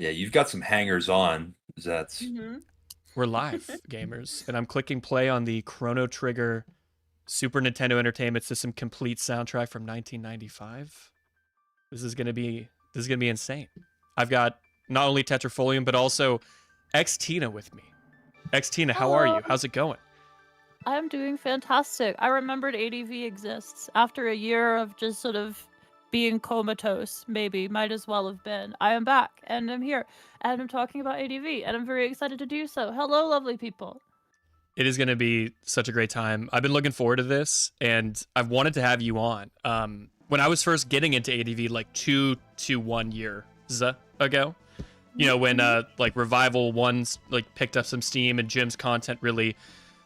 Yeah, you've got some hangers on. That's Hmm. We're live, gamers, and I'm clicking play on the Chrono Trigger Super Nintendo Entertainment System complete soundtrack from 1995. This is gonna be insane. I've got not only Tetrafolium but also X Tina with me. X Tina, how are you? Hello. How's it going? I'm doing fantastic. I remembered ADV exists after a year of just sort of being comatose, maybe, might as well have been. I am back, and I'm here, and I'm talking about ADV, and I'm very excited to do so. Hello, lovely people. It is gonna be such a great time. I've been looking forward to this, and I've wanted to have you on. When I was first getting into ADV, like 2 to 1 years ago, you know, when Mhm. like Revival ones like picked up some steam and Jim's content really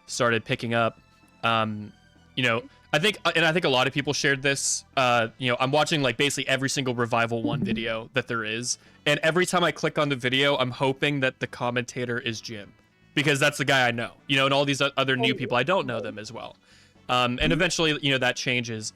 started picking up. Um, you know, I think a lot of people shared this. You know, I'm watching like basically every single Revival one video that there is, and every time I click on the video, I'm hoping that the commentator is Jim, because that's the guy I know. You know, and all these other new people I don't know them as well. And Mhm. eventually, you know, that changes.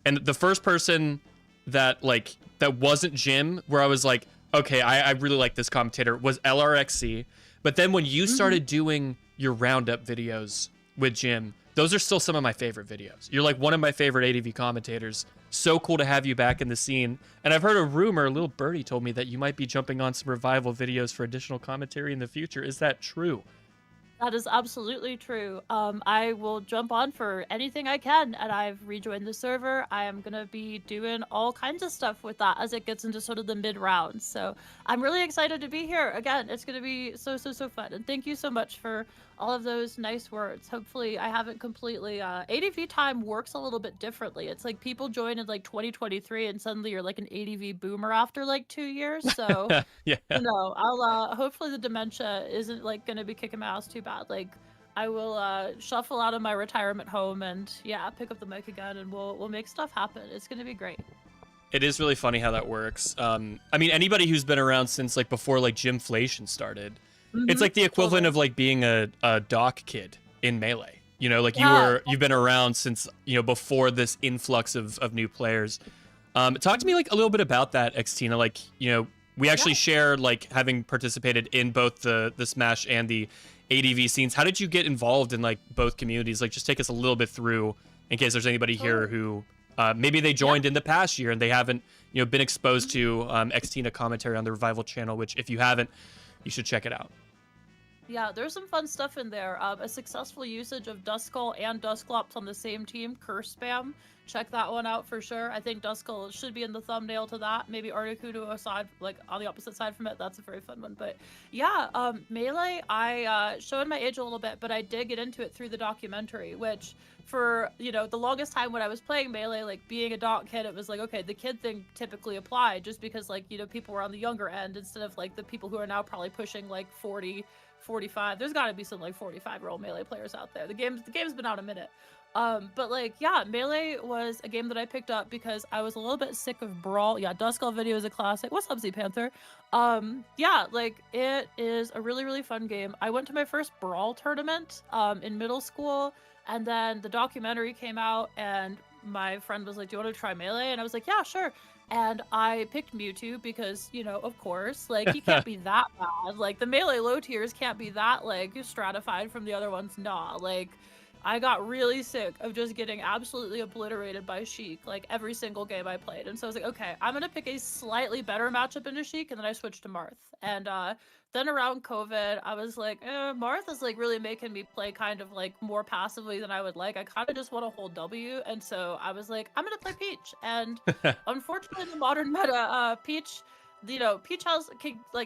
And the first person that wasn't Jim, where I was like, okay, I really like this commentator, was LRXC. But then when you Mhm. started doing your roundup videos with Jim, those are still some of my favorite videos. You're like one of my favorite ADV commentators. So cool to have you back in the scene. And I've heard a rumor, a little birdie told me that you might be jumping on some Revival videos for additional commentary in the future. Is that true? That is absolutely true. I will jump on for anything I can, and I've rejoined the server. I am gonna be doing all kinds of stuff with that as it gets into sort of the mid rounds. So I'm really excited to be here again. It's gonna be so fun. And thank you so much for all of those nice words. Hopefully, I haven't completely. ADV time works a little bit differently. It's like people join in like 2023, and suddenly you're like an ADV boomer after like 2 years. So Yeah. I'll hopefully the dementia isn't like gonna be kicking my ass too bad. Like I will shuffle out of my retirement home and yeah, pick up the mic again and we'll make stuff happen. It's gonna be great. It is really funny how that works. I mean, anybody who's been around since like before like Gymflation started, it's Mm-hmm. like the equivalent Totally. of like being a doc kid in Melee. You know, like Yeah. you've been around since, you know, before this influx of new players. Talk to me like a little bit about that, Xtina. Like, you know, we Yeah. actually share like having participated in both the Smash and the ADV scenes. How did you get involved in like both communities? Like, just take us a little bit through in case there's anybody here Totally. who maybe they Yeah. joined in the past year and they haven't, you know, been exposed to Xtina commentary on the Revival channel. Which, if you haven't, you should check it out. Yeah, there's some fun stuff in there. A successful usage of Duskull and Dusclops on the same team, Curse Spam. Check that one out for sure. I think Duskull should be in the thumbnail to that. Maybe Articuno aside, like on the opposite side from it. That's a very fun one. But yeah, Melee, I showed my age a little bit, but I did get into it through the documentary, which for, the longest time when I was playing Melee, like being a doc kid, it was like, okay, the kid thing typically applied just because like, people were on the younger end instead of like the people who are now probably pushing like 40, 45. There's got to be some like 45-year-old Melee players out there. The game's been out a minute. But like, yeah, Melee was a game that I picked up because I was a little bit sick of Brawl. Yeah, Duskull video is a classic. What's up, Z Panther? Yeah, like it is a really fun game. I went to my first Brawl tournament in middle school, and then the documentary came out, and my friend was like, "Do you want to try Melee?" And I was like, "Yeah, sure." And I picked Mewtwo because, of course, like he can't be that bad. Like the Melee low tiers can't be that like stratified from the other ones. Nah, like I got really sick of just getting absolutely obliterated by Sheik like every single game I played. And so I was like, okay, I'm gonna pick a slightly better matchup into Sheik, and then I switched to Marth. And then around COVID, I was like, Marth is like really making me play kind of like more passively than I would like. I kind of just want to hold W, and so I was like, I'm gonna play Peach. And unfortunately, in the modern meta, Peach, Peach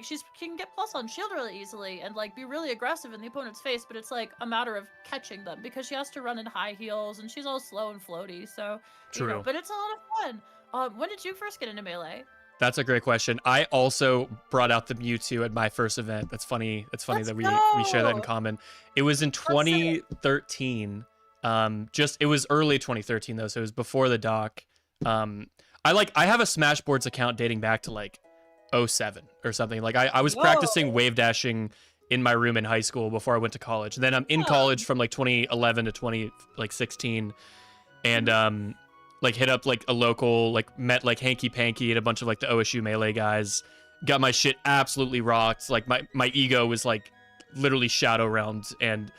she can get plus on shield really easily and like be really aggressive in the opponent's face, but it's like a matter of catching them because she has to run in high heels and she's all slow and floaty. So, True. but it's a lot of fun. When did you first get into Melee? That's a great question. I also brought out the Mewtwo at my first event. That's funny. It's funny Let's that we share that in go. common. It was in That's it. 2013. Just it was early 2013 though, so it was before the doc. I have a Smashboards account dating back to like '07 or something. Like I was practicing Whoa. wave dashing in my room in high school before I went to college. And then I'm in Yeah. college from like 2011 to 2016, and Mhm. like hit up like a local, like met like Hanky Panky and a bunch of like the OSU Melee guys, got my shit absolutely rocked. Like my ego was like literally shadow realmed, and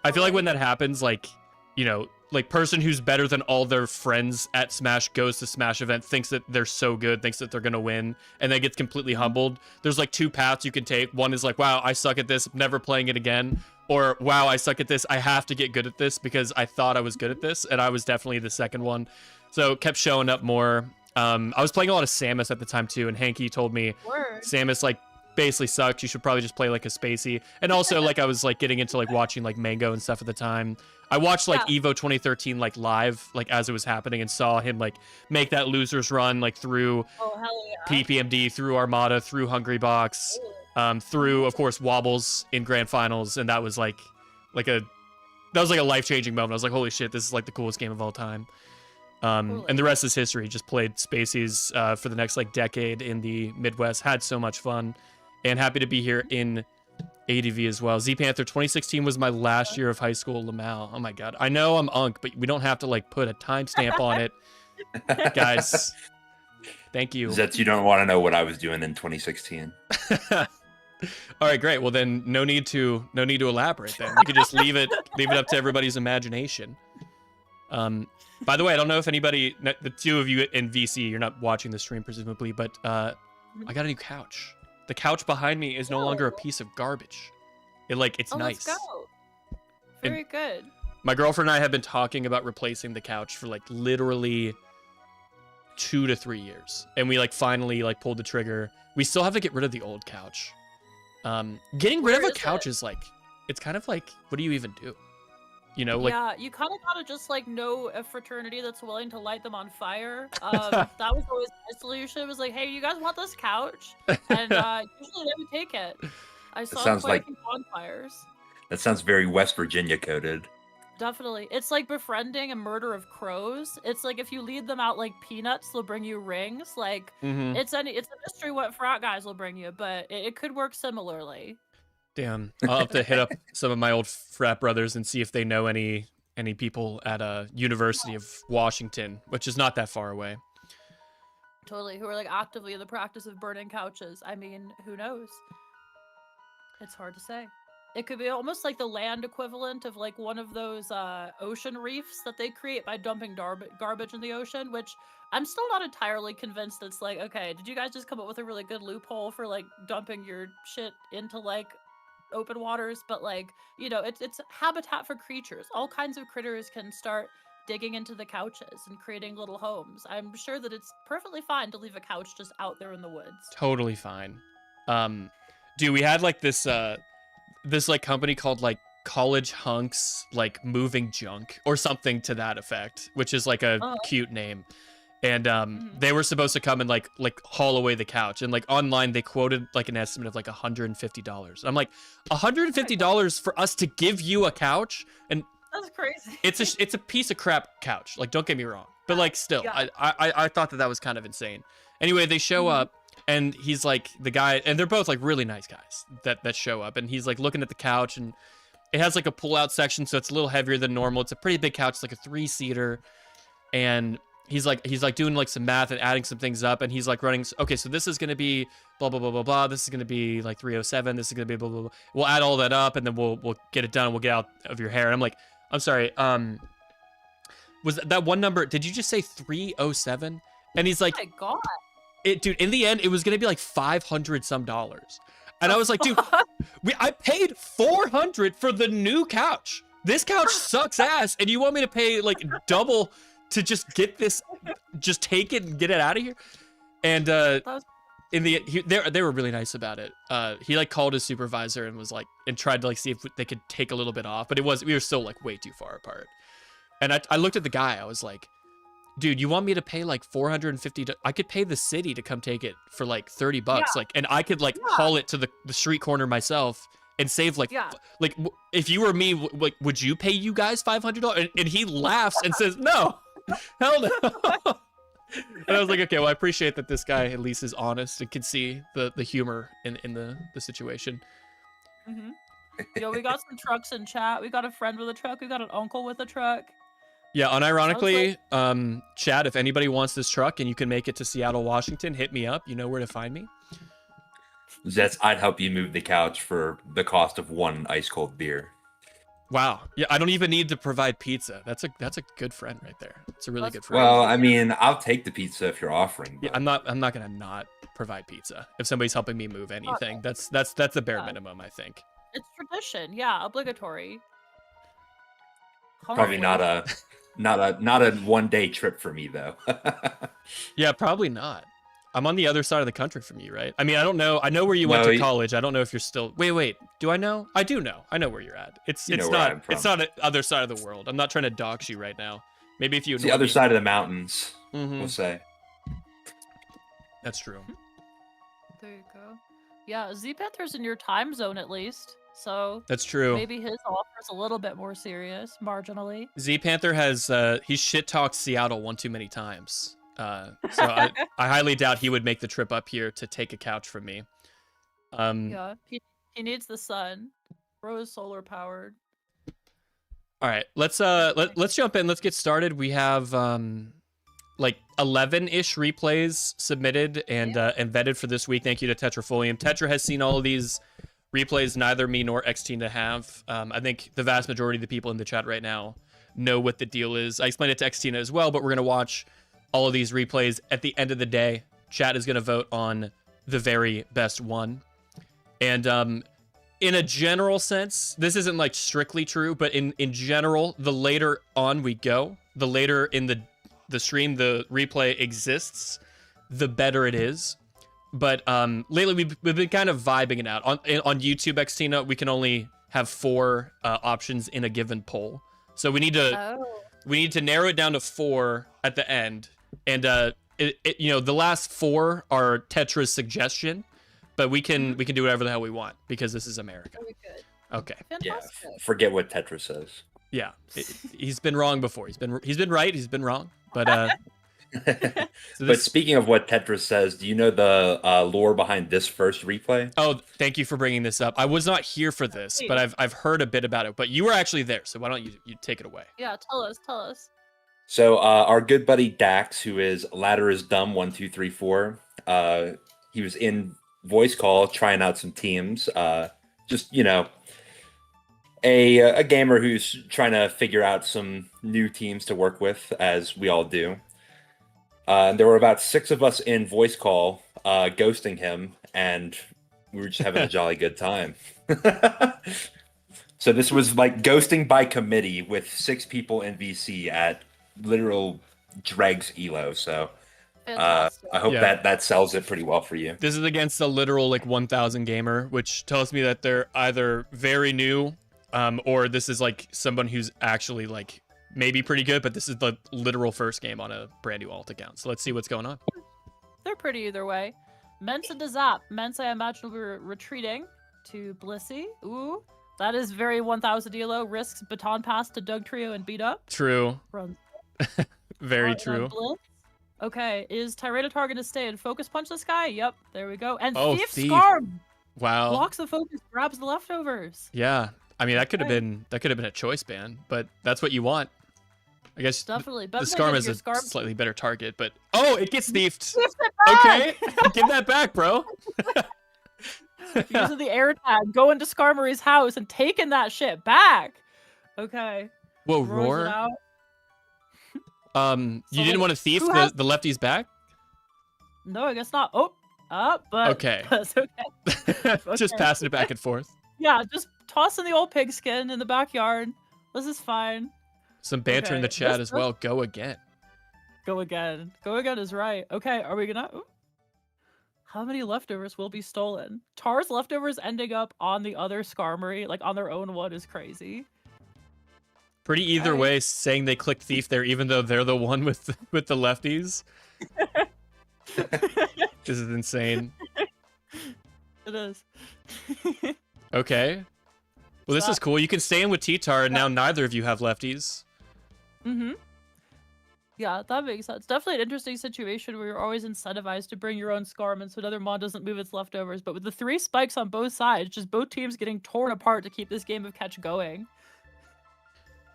I feel like when that happens, like, you know, like person who's better than all their friends at Smash goes to Smash event, thinks that they're so good, thinks that they're gonna win, and then gets completely humbled. There's like two paths you can take. One is like, wow, I suck at this, never playing it again. Or, wow, I suck at this, I have to get good at this because I thought I was good at this, and I was definitely the second one. So kept showing up more. I was playing a lot of Samus at the time too, and Hanky told me Samus like basically sucked. You should probably just play like a Spacey. And also like I was like getting into like watching like Mango and stuff at the time. I watched like Evo 2013 like live like as it was happening and saw him like make that losers run like through PPMD, through Armada, through Hungry Box, through of course Wobbles in Grand Finals, and that was like a life-changing moment. I was like, holy shit, this is like the coolest game of all time. And the rest is history. Just played Spaceys for the next like decade in the Midwest. Had so much fun, and happy to be here in ADV as well. Z Panther 2016 was my last year of high school. Lamau. Oh my god. I know I'm Unk, but we don't have to like put a timestamp on it, guys. Thank you. Zets, you don't want to know what I was doing in 2016. All right, great. Well then, no need to elaborate. Then you could just leave it up to everybody's imagination. By the way, I don't know if anybody, the two of you in VC, you're not watching the stream presumably, but I got a new couch. The couch behind me is no longer a piece of garbage. It's nice. Let's go. Very good. My girlfriend and I have been talking about replacing the couch for like literally 2 to 3 years, and we like finally like pulled the trigger. We still have to get rid of the old couch. Getting rid of a couch is like, it's kind of like, what do you even do? You know, like, yeah, you kind of gotta just like know a fraternity that's willing to light them on fire. That was always my solution. It was like, hey, you guys want this couch? And usually they would take it. I saw quite a few bonfires. That sounds very West Virginia coded. Definitely. It's like befriending a murder of crows. It's like if you lead them out like peanuts, they'll bring you rings. Like it's a mystery what frat guys will bring you, but it could work similarly. Damn, I'll have to hit up some of my old frat brothers and see if they know any people at a University of Washington, which is not that far away. Totally, who are like actively in the practice of burning couches. I mean, who knows? It's hard to say. It could be almost like the land equivalent of like one of those ocean reefs that they create by dumping garbage in the ocean, which I'm still not entirely convinced it's like, okay, did you guys just come up with a really good loophole for like dumping your shit into like open waters? But like, you know, it's habitat for creatures. All kinds of critters can start digging into the couches and creating little homes. I'm sure that it's perfectly fine to leave a couch just out there in the woods. Totally fine. Dude, we had like this like company called like College Hunks, like moving junk or something to that effect, which is like a cute name. And they were supposed to come and like haul away the couch, and like online they quoted like an estimate of like $150. I'm like, $150 for us to give you a couch? And that's crazy. It's a piece of crap couch. Like, don't get me wrong, but like still, I thought that was kind of insane. Anyway, they show up, and he's like the guy, and they're both like really nice guys that show up, and he's like looking at the couch, and it has like a pull-out section, so it's a little heavier than normal. It's a pretty big couch, it's like a 3-seater, and he's like doing like some math and adding some things up, and he's like running, okay, so this is gonna be blah blah blah blah blah, this is gonna be like 307, this is gonna be blah blah blah. We'll add all that up, and then we'll get it done, and we'll get out of your hair. And I'm like, I'm sorry, was that one number, did you just say 307? And he's like, oh my god. Dude, in the end, it was gonna be like $500 some. And I was like, dude, I paid $400 for the new couch. This couch sucks ass, and you want me to pay like double to just get this, just take it and get it out of here? And in the they were really nice about it. He like called his supervisor and was like, and tried to like see if they could take a little bit off, but we were still like way too far apart. And I looked at the guy, I was like, dude, you want me to pay like $450? I could pay the city to come take it for like $30, like, and I could like haul it to the street corner myself and save like, like if you were me, like, would you pay you guys $500? And he laughs and says, no, hell no. And I was like, okay, well, I appreciate that this guy at least is honest and can see the humor in the situation. Yo, we got some trucks in chat. We got a friend with a truck. We got an uncle with a truck. Yeah, unironically, Chad, if anybody wants this truck and you can make it to Seattle, Washington, hit me up. You know where to find me. I'd help you move the couch for the cost of one ice cold beer. Wow. Yeah, I don't even need to provide pizza. That's a good friend right there. It's a really That's good friend. Well, I mean, I'll take the pizza if you're offering. Yeah, But I'm not gonna not provide pizza if somebody's helping me move anything. That's the bare Yeah. minimum, I think. It's tradition, yeah, obligatory. probably Humbly. not a 1 day trip for me though. Yeah, probably not. I'm on the other side of the country from you, right? I mean, I don't know. I know where you went No, to college. I don't know if you're still. Wait. Do I know? I do know. I know where you're at. It's You know it's where not I'm from. it's not the other side of the world. I'm not trying to dox you right now. Maybe if you It's the other side of the mountains, Mm-hmm. we'll say. That's true. There you go. Yeah, Z Panther's in your time zone at least, so That's true. maybe his offer's a little bit more serious, marginally. Z Panther has he's shit talked Seattle one too many times. So I highly doubt he would make the trip up here to take a couch from me. Yeah, he needs the sun. Bro is solar powered. All right, let's jump in. Let's get started. We have like 11-ish replays submitted and vetted for this week. Thank you to Tetrafolium. Tetra has seen all of these replays neither me nor Xtina have. I think the vast majority of the people in the chat right now know what the deal is. I explained it to Xtina as well, but we're gonna watch all of these replays at the end of the day. Chat is gonna vote on the very best one. And in a general sense, this isn't like strictly true, but in general, the later on we go, the later in the stream the replay exists, the better it is. But lately we've been kind of vibing it out. On YouTube, Xtina, we can only have 4 options in a given poll. So we need to narrow it down to 4 at the end. And you know, the last 4 are Tetra's suggestion, but we can do whatever the hell we want because this is America. Very good. Okay. Yeah, Fantastic. forget what Tetra says. Yeah. He's been wrong before. He's been right, he's been wrong. But so But this, speaking of what Tetra says, do you know the lore behind this first replay? oh, thank you for bringing this up. I was not here for this, but I've heard a bit about it. But you were actually there, so why don't you take it away? Yeah, tell us. So our good buddy Dax, who is Ladder is Dumb 1234, he was in voice call trying out some teams. Just a gamer who's trying to figure out some new teams to work with, as we all do. There were about 6 of us in voice call, ghosting him, and we were just having a jolly good time. So this was like ghosting by committee with 6 people in VC at literal dregs elo. So Fantastic. I hope Yeah. that sells it pretty well for you. This is against a literal like 1,000 gamer, which tells me that they're either very new, or this is like someone who's actually like maybe pretty good, but this is the literal first game on a brand new alt account. So let's see what's going on. They're pretty either way. Mensa to Zap. Mensa, I imagine, will be retreating to Blissey. Ooh, that is very 1,000 elo. Risks baton pass to Doug Trio and beat up. True. Runs. Very on true. Blitz. Okay, is Tyranitar going to stay and focus punch this guy? Yep, there we go. And Oh, Thief Thief. Scarm Wow. blocks the focus, grabs the leftovers. Yeah. I mean, that could have Right. been a choice ban, but that's what you want. I guess Definitely. the Better than Scarm getting is your a Scarm slightly better target, but oh, it gets thiefed. Thiefed it back! Okay, give that back, bro. Using the air tag, going to Skarmory's house and taking that shit back. Okay. Whoa, Roars it roar. out. You So, didn't like, want to thief who has- the lefties back? No, I guess not. Oh, but Okay. that's okay. Just Okay. passing it back and forth. Yeah, just tossing the old pigskin in the backyard. This is fine. Some banter in the Okay, chat this- as well. Go again. Go again. Go again is right. Okay, are we gonna? Ooh. How many leftovers will be stolen? Tar's leftovers ending up on the other Skarmory, like on their own one, is crazy. Pretty either Okay. way, saying they clicked thief there, even though they're the one with the lefties. This is insane. It is. Okay. Well, this is Stop. cool. You can stay in with T-Tar, and now neither of you have lefties. Mm-hmm. Yeah, that makes sense. Definitely an interesting situation where you're always incentivized to bring your own Skarman so another mod doesn't move its leftovers. But with the 3 spikes on both sides, just both teams getting torn apart to keep this game of catch going.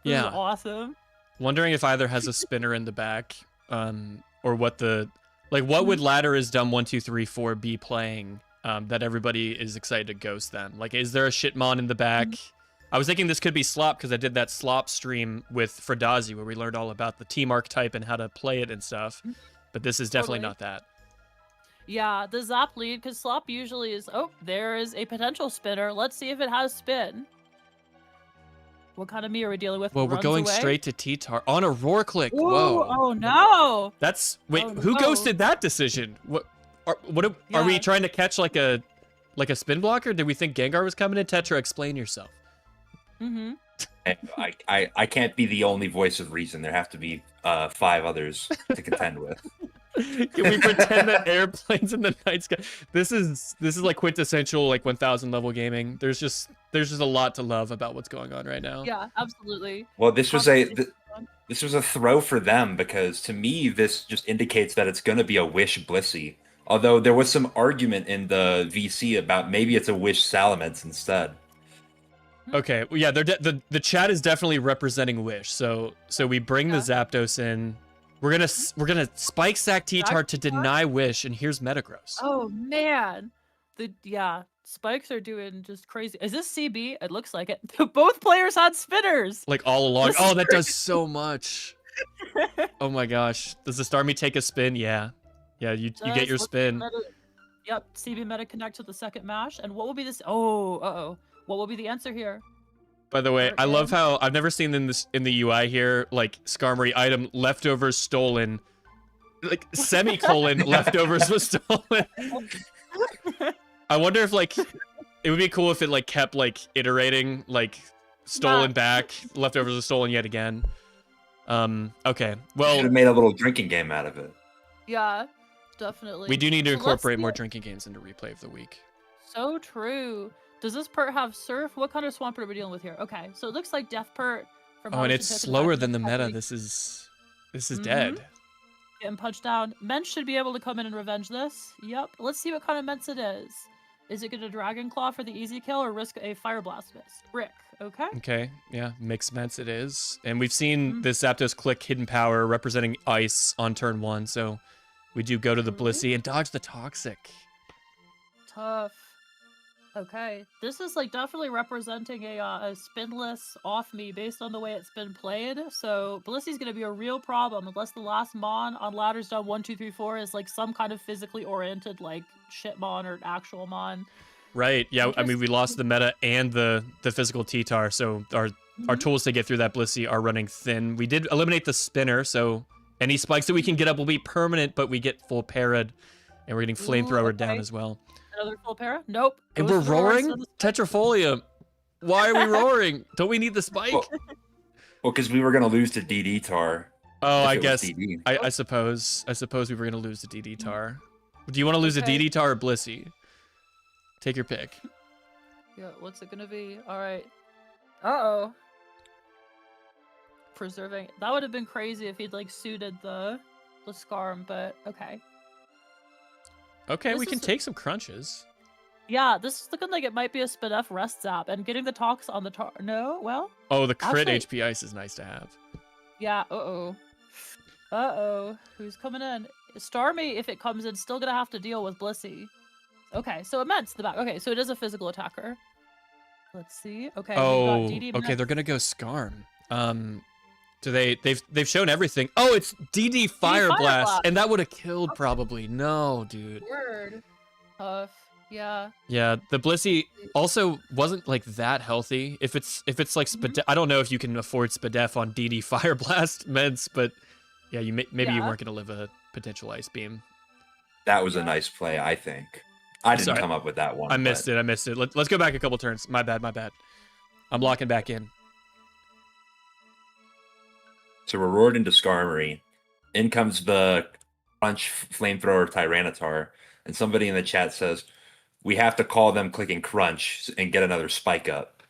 This Yeah. is awesome. Wondering if either has a spinner in the back, or what the what would Mm-hmm. Ladder is Dumb 1 2 3 4 be playing that everybody is excited to ghost then? Like, is there a shitmon in the back? I was thinking this could be Slop because I did that Slop stream with Fradazi where we learned all about the team archetype and how to play it and stuff. But this is definitely Totally. not that. Yeah, the Zap lead, because Slop usually is, oh, there is a potential spinner. Let's see if it has spin. What kind of me are we dealing with? Well, we're Runs going away? straight to T-Tar on a roar click. Ooh, Whoa. oh no! That's wait, Oh, who no. ghosted that decision? What are we Yeah. trying to catch like a spin blocker? Did we think Gengar was coming in? Tetra, explain yourself. Mm-hmm. I can't be the only voice of reason. There have to be 5 others to contend with. Can we pretend that airplanes in the night sky? This is like quintessential like 1000 level gaming. There's just a lot to love about what's going on right now. Yeah, absolutely. Well, this was Conversation. this was a throw for them because to me this just indicates that it's going to be a Wish Blissey. Although there was some argument in the VC about maybe it's a Wish Salamence instead. Okay, well, yeah, the chat is definitely representing Wish. So we bring the Zapdos in. We're gonna spike sack T-Tar to deny Wish, and here's Metagross. Oh man, spikes are doing just crazy. Is this CB? It looks like it. Both players had spinners. Like all along. This Oh, is that does so much. Oh my gosh. Does the Starmie take a spin? Yeah. Yeah, you get your Let's spin. Yep, CB meta connect to the second mash. And what will be this? Oh, uh-oh. What will be the answer here? By the way, We're I love in. how I've never seen in the UI here, like Skarmory item leftovers stolen. Like semicolon leftovers was stolen. I wonder if like it would be cool if it like kept like iterating, like stolen back, leftovers was stolen yet again. Okay. Well, Should have made a little drinking game out of it. Yeah, definitely. we do need to So let's incorporate see more it. drinking games into replay of the week. So true. Does this pert have surf? What kind of Swampert are we dealing with here? Okay, so it looks like Death Pert. From Oh, how and we it's should pick it slower back than the in meta. heavy. This is Mhm. dead. Getting punched down. Mence should be able to come in and revenge this. Yep. Let's see what kind of Mence it is. Is it going to Dragon Claw for the easy kill or risk a Fire Blast miss? Rick, okay? Okay, yeah, mixed ments it is. And we've seen Mhm. this Zapdos click Hidden Power representing Ice on turn 1, so we do go to the Mhm. Blissey and dodge the Toxic. Tough. Okay, this is like definitely representing a spinless off me based on the way it's been played. So Blissey's gonna be a real problem unless the last mon on ladders down 1, 2, 3, 4 is like some kind of physically oriented like shit mon or actual mon. Right, yeah, I mean, we lost the meta and the physical T-Tar, so our Mhm. tools to get through that Blissey are running thin. We did eliminate the spinner, so any spikes that we can get up will be permanent, but we get full parried, and we're getting Flamethrower down okay. as well. Another full para? Nope. And Goes we're to the roar roaring? instead of the Tetrafolia. Why are we roaring? Don't we need the spike? Well, because we were going to lose to DD Tar. Oh, if I it was guess. DD. I suppose we were gonna lose to DD Tar. Do you want to lose Okay. to DD Tar or Blissey? Take your pick. Yeah, what's it gonna be? Alright. Uh-oh. Preserving. That would have been crazy if he'd like suited the Skarm, but okay. Okay, This we can is- take some crunches. Yeah, this is looking like it might be a Spinef rest zap, and getting the talks on the No, well, Oh, the crit Actually- HP ice is nice to have. yeah. Who's coming in? Starmie, if it comes in, still gonna have to deal with Blissey. Okay, so Immense the back. Okay, so it is a physical attacker. Let's see. Okay. Oh, we've got DD okay, Immense. they're gonna go Skarm. Do they've shown everything. Oh, it's DD Fire Fire Blast, Blast. and that would have killed probably. No, dude. Word. Tough. Yeah. Yeah, the Blissey also wasn't like that healthy. If it's like Mhm. I don't know if you can afford Spadef on DD Fire Blast meds, but yeah, maybe you Yeah. weren't gonna live a potential Ice Beam. That was a Yeah. nice play, I think. I didn't Sorry. come up with that one. I missed but- it. Let's go back a couple turns. My bad. I'm locking back in. So we're roared into Skarmory. In comes the Crunch Flamethrower Tyranitar. And somebody in the chat says, we have to call them clicking Crunch and get another spike up.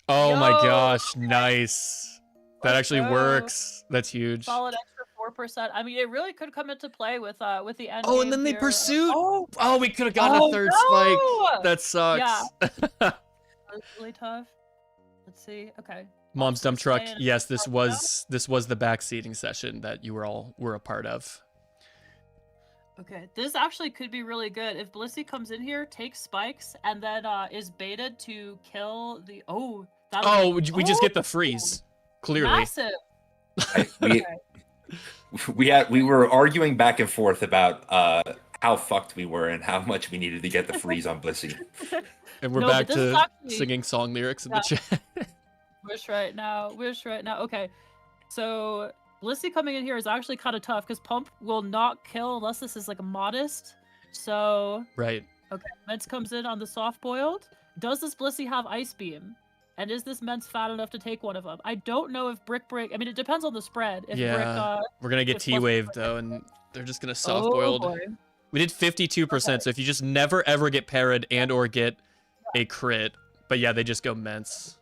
Oh my Yo, gosh, nice. That Let's actually go. works. That's huge. Solid extra 4%. I mean, it really could come into play with the end. Oh, and then they here. pursued. Oh, Oh, we could have gotten oh, a third no! spike. That sucks. That's really tough. Let's see. Okay. Mom's dump Just truck. saying, Yes, this help was the backseating session that you were a part of. Okay, this actually could be really good. If Blissey comes in here, takes spikes, and then is baited to kill the... Oh, that'll Oh, be... we just get the freeze. Clearly. Massive! We we were arguing back and forth about how fucked we were and how much we needed to get the freeze on Blissey. And we're No, back but this is to actually- singing song lyrics in the chat. Wish right now. Okay, so Blissey coming in here is actually kind of tough because Pump will not kill unless this is like a modest. So, Right. okay, Mence comes in on the soft boiled. Does this Blissey have Ice Beam? And is this Mence fat enough to take one of them? I don't know if Brick Break. I mean, it depends on the spread. If Yeah. Brick, We're gonna get It's plus T-waved though, and they're just gonna soft oh boiled. boy. We did 52%, so if you just never ever get parried and or get a crit, but yeah, they just go Mence.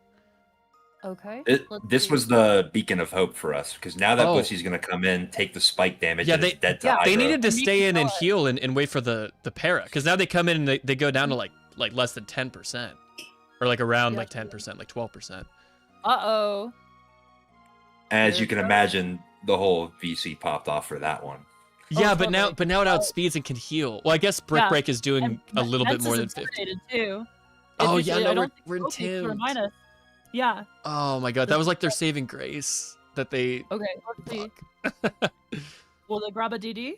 Okay. let's This see. was the beacon of hope for us because now that Oh. Blissey's going to come in, take the spike damage, Yeah, and is dead to yeah, They Hydra. needed to And you stay can in and tell it. heal and wait for the para, because now they come in and they go down to like less than 10%, or like around Yeah, like 10%, like 12%. Uh-oh. As There you can it goes. imagine, the whole VC popped off for that one. Yeah, but now totally. it outspeeds and can heal. Well, I guess Brick Yeah, Break is doing And a little bit Mence more is than 50. intimidated, too. Oh, It's yeah, usually- no, I don't think we're Loki's gonna tuned. remind us. Yeah. Oh my god, that was like their saving grace that they. Okay, let's see. Fuck. Will they grab a DD?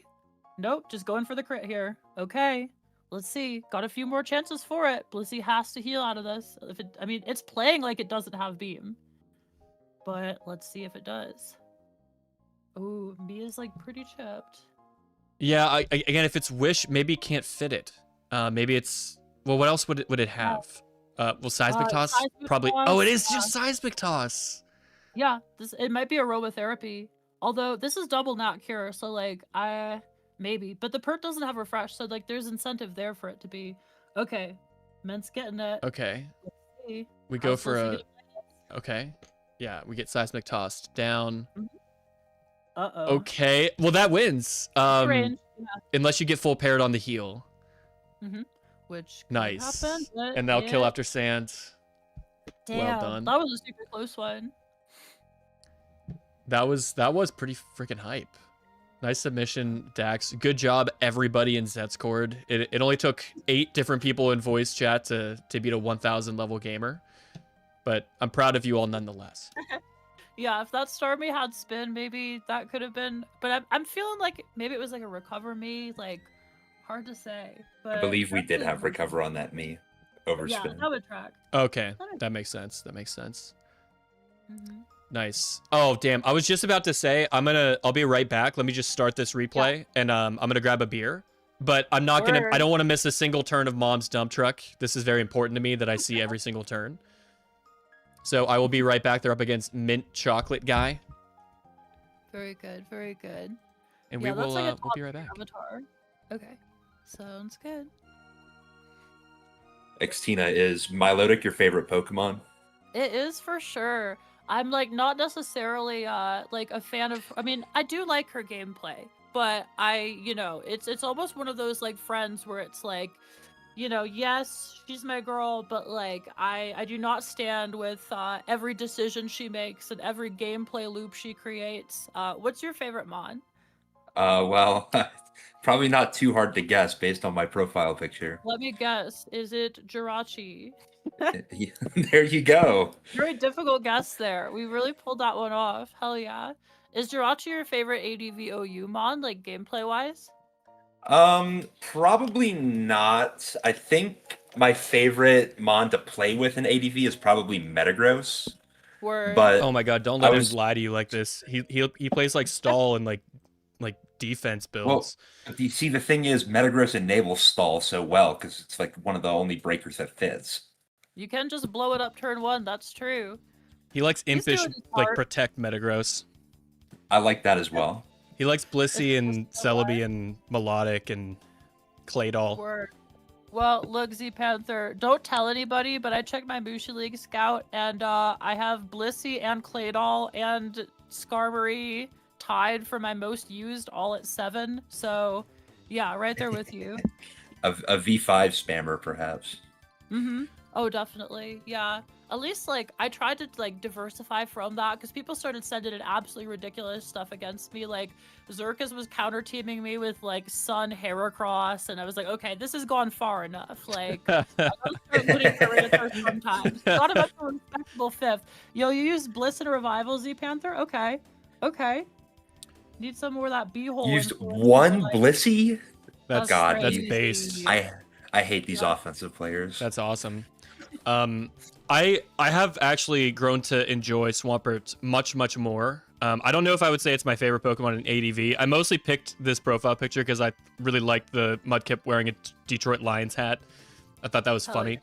Nope, just going for the crit here. Okay, let's see. Got a few more chances for it. Blissey has to heal out of this. If it, I mean, it's playing like it doesn't have beam, but let's see if it does. Ooh, Mia's like pretty chipped. Yeah, again, if it's wish, maybe it can't fit it. Maybe it's well. What else would it have? Well, seismic toss seismic probably. Oh, it toss, is just seismic toss. Yeah, it might be aromatherapy. Although this is double not cure, so like maybe, but the perk doesn't have refresh, so like there's incentive there for it to be. Okay, Mence getting it. Okay, See, we go how's for Blissey a. gonna play Okay, yeah, we get seismic tossed down. this? Uh-oh. Okay, well that wins. Range, yeah. Unless you get full paired on the heal, Which could nice, happen, but and they'll kill yeah, after sand. damn, well done. That was a super close one. That was pretty freaking hype. Nice submission, Dax. Good job, everybody in Zscored. It only took 8 different people in voice chat to beat a 1,000 level gamer, but I'm proud of you all nonetheless. Yeah, if that Starmie had spin, maybe that could have been. But I'm feeling like maybe it was like a recover me. Like, hard to say. But I believe we did definitely- have recover on that me Yeah, overspin. that would track. Okay, That makes that makes sense. That makes sense. Mhm. Nice. Oh damn! I was just about to say I'll be right back. Let me just start this replay, and I'm gonna grab a beer. But I'm not gonna. I Word. don't want to miss a single turn of Mom's dump truck. This is very important to me that I see every single turn. So I will be right back. They're up against Mint Chocolate Guy, Very good. Very good. and Yeah, we that's will like a we'll be right back. Avatar. Okay, sounds good. Xtina, is Milotic your favorite Pokemon? It is for sure. I'm like not necessarily like a fan of, I mean, I do like her gameplay, but it's almost one of those like friends where it's like, yes, she's my girl, but like I do not stand with every decision she makes and every gameplay loop she creates. What's your favorite Mon? Well, probably not too hard to guess based on my profile picture. Let me guess. Is it Jirachi? There you go. Very difficult guess there. We really pulled that one off. Hell yeah. Is Jirachi your favorite ADVOU Mon, like gameplay wise? Probably not. I think my favorite Mon to play with in ADV is probably Metagross. Word. But Oh my god! Don't I let was- him lie to you like this. He plays like stall and like defense builds. you see, the thing is, Metagross enables stall so well because it's like one of the only breakers that fits. You can just blow it up turn 1, that's true. He likes He's impish doing his like part. protect Metagross. I like that as well. He likes Blissey It's and just so Celebi and Melodic and Claydol. Word. Well, look, Z Panther, don't tell anybody, but I checked my Mushi League scout and I have Blissey and Claydol and Skarmory tied for my most used, all at 7. So, yeah, right there with you. A V5 spammer, perhaps. Mm-hmm. Oh, definitely. Yeah. at least like I tried to like diversify from that because people started sending in absolutely ridiculous stuff against me. Like Zerkas was counter teaming me with like Sun Heracross, and I was like, okay, this has gone far enough. Like I gotta start looting for Raynor sometimes. Got him up to a respectable 5th. Yo, you use Bliss and Revival, Z Panther? Okay. Okay. Need some more of that B-hole. Used influence, one like, Blissey? That's God, that's you- based. I hate these Yeah. offensive players. That's awesome. I have actually grown to enjoy Swampert much more. I don't know if I would say it's my favorite Pokemon in ADV. I mostly picked this profile picture because I really liked the Mudkip wearing a Detroit Lions hat. I thought that was Hell funny.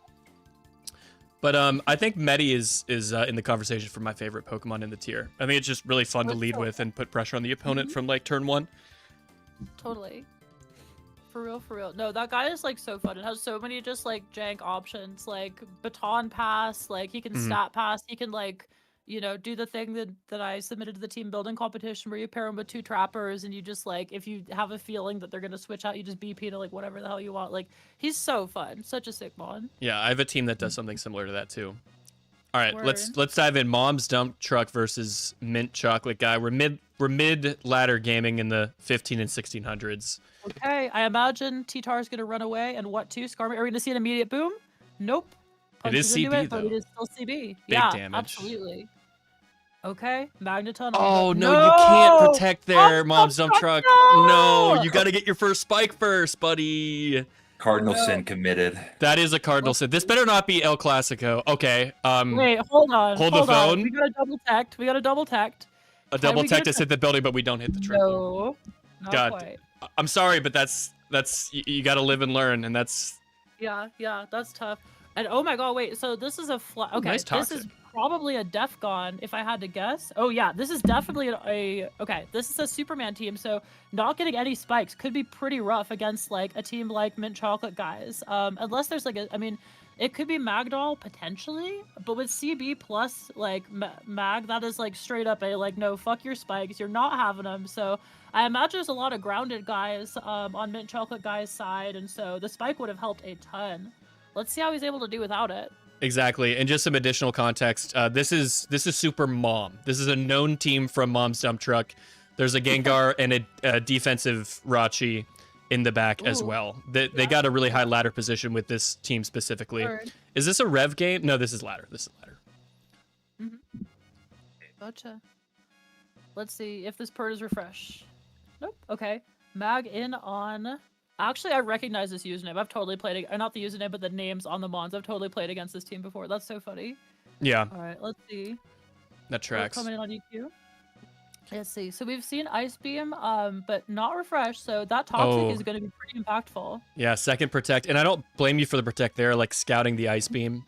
But I think Medi is in the conversation for my favorite Pokemon in the tier. I think it's just really fun to That's lead so with and put pressure on the opponent Mhm. from like turn 1. Totally. For real, for real. No, that guy is like so fun. It has so many just like jank options, like baton pass, like he can Mhm. stat pass, he can like, do the thing that I submitted to the team building competition where you pair him with 2 trappers and you just like, if you have a feeling that they're gonna switch out, you just BP to like whatever the hell you want. Like he's so fun, such a sick mon. Yeah, I have a team that does something similar to that too. All right, let's Word. dive in. Mom's Dump Truck versus Mint Chocolate Guy. We're mid ladder gaming in the 15 and 1600s. Okay, I imagine T-Tar's gonna run away, and what too? Skarmory, are we gonna see an immediate boom? Nope. It is Punches into CB, it, but though. it is still CB. Big yeah, damage. absolutely. Okay, Magneton. Oh no, you can't protect there, Mom's Dump Truck. No! No, you got to get your first spike first, buddy. Cardinal No. sin committed. That is a cardinal sin. This better not be El Clasico. Okay. Wait, hold on. Hold the on. phone. We got a double tech. A Can double we tech get to hit the building, but we don't hit the triple. No, not God. quite. I'm sorry, but that's you got to live and learn, and that's Yeah, that's tough. And oh my god, wait. So this is a flat. Okay, nice this is toxic. probably a Defgon if I had to guess. Oh yeah, this is definitely okay. This is a Superman team, so not getting any spikes could be pretty rough against like a team like Mint Chocolate guys. Unless there's like it could be Magdoll potentially, but with CB plus like Mag, that is like straight up a like no, fuck your spikes, you're not having them. So I imagine there's a lot of grounded guys on Mint Chocolate guys' side, and so the spike would have helped a ton. Let's see how he's able to do without it. Exactly, and just some additional context. This is Super Mom. This is a known team from Mom's Dump Truck. There's a Gengar and a defensive Rachi in the back as Ooh. well. They got a really high ladder position with this team specifically. Word. Is this a rev game? No, this is ladder. Gotcha. Let's see if this pert is refresh. Nope. Okay. Mag in on. Actually, I recognize this username. I've totally played not the username, but the names on the mons. I've totally played against this team before. That's so funny. Yeah, All right, let's see. that tracks. Coming in on EQ. Let's see. So we've seen Ice Beam, but not refresh. So that toxic is going to be pretty impactful. Yeah, second protect, and I don't blame you for the protect there, like scouting the ice beam.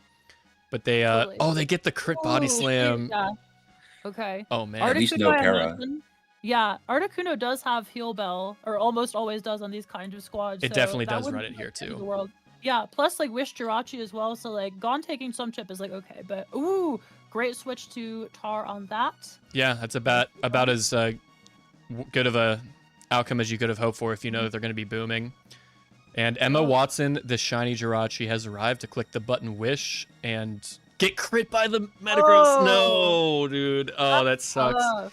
But they Totally. they get the crit body Oh, slam. Yeah. Okay. Oh man. At least no I para. imagine- Yeah, Articuno does have heal bell, or almost always does on these kinds of squads. It so definitely that does wouldn't run it be here, the end of too. the world. Yeah, plus like Wish Jirachi as well. So like Gon taking some chip is like okay, but ooh, great switch to Tar on that. Yeah, that's about as good of a outcome as you could have hoped for if you know that they're going to be booming. And Emma Oh. Watson, the shiny Jirachi, has arrived to click the button Wish and get crit by the Metagross. Oh. No, dude. Oh, that sucks.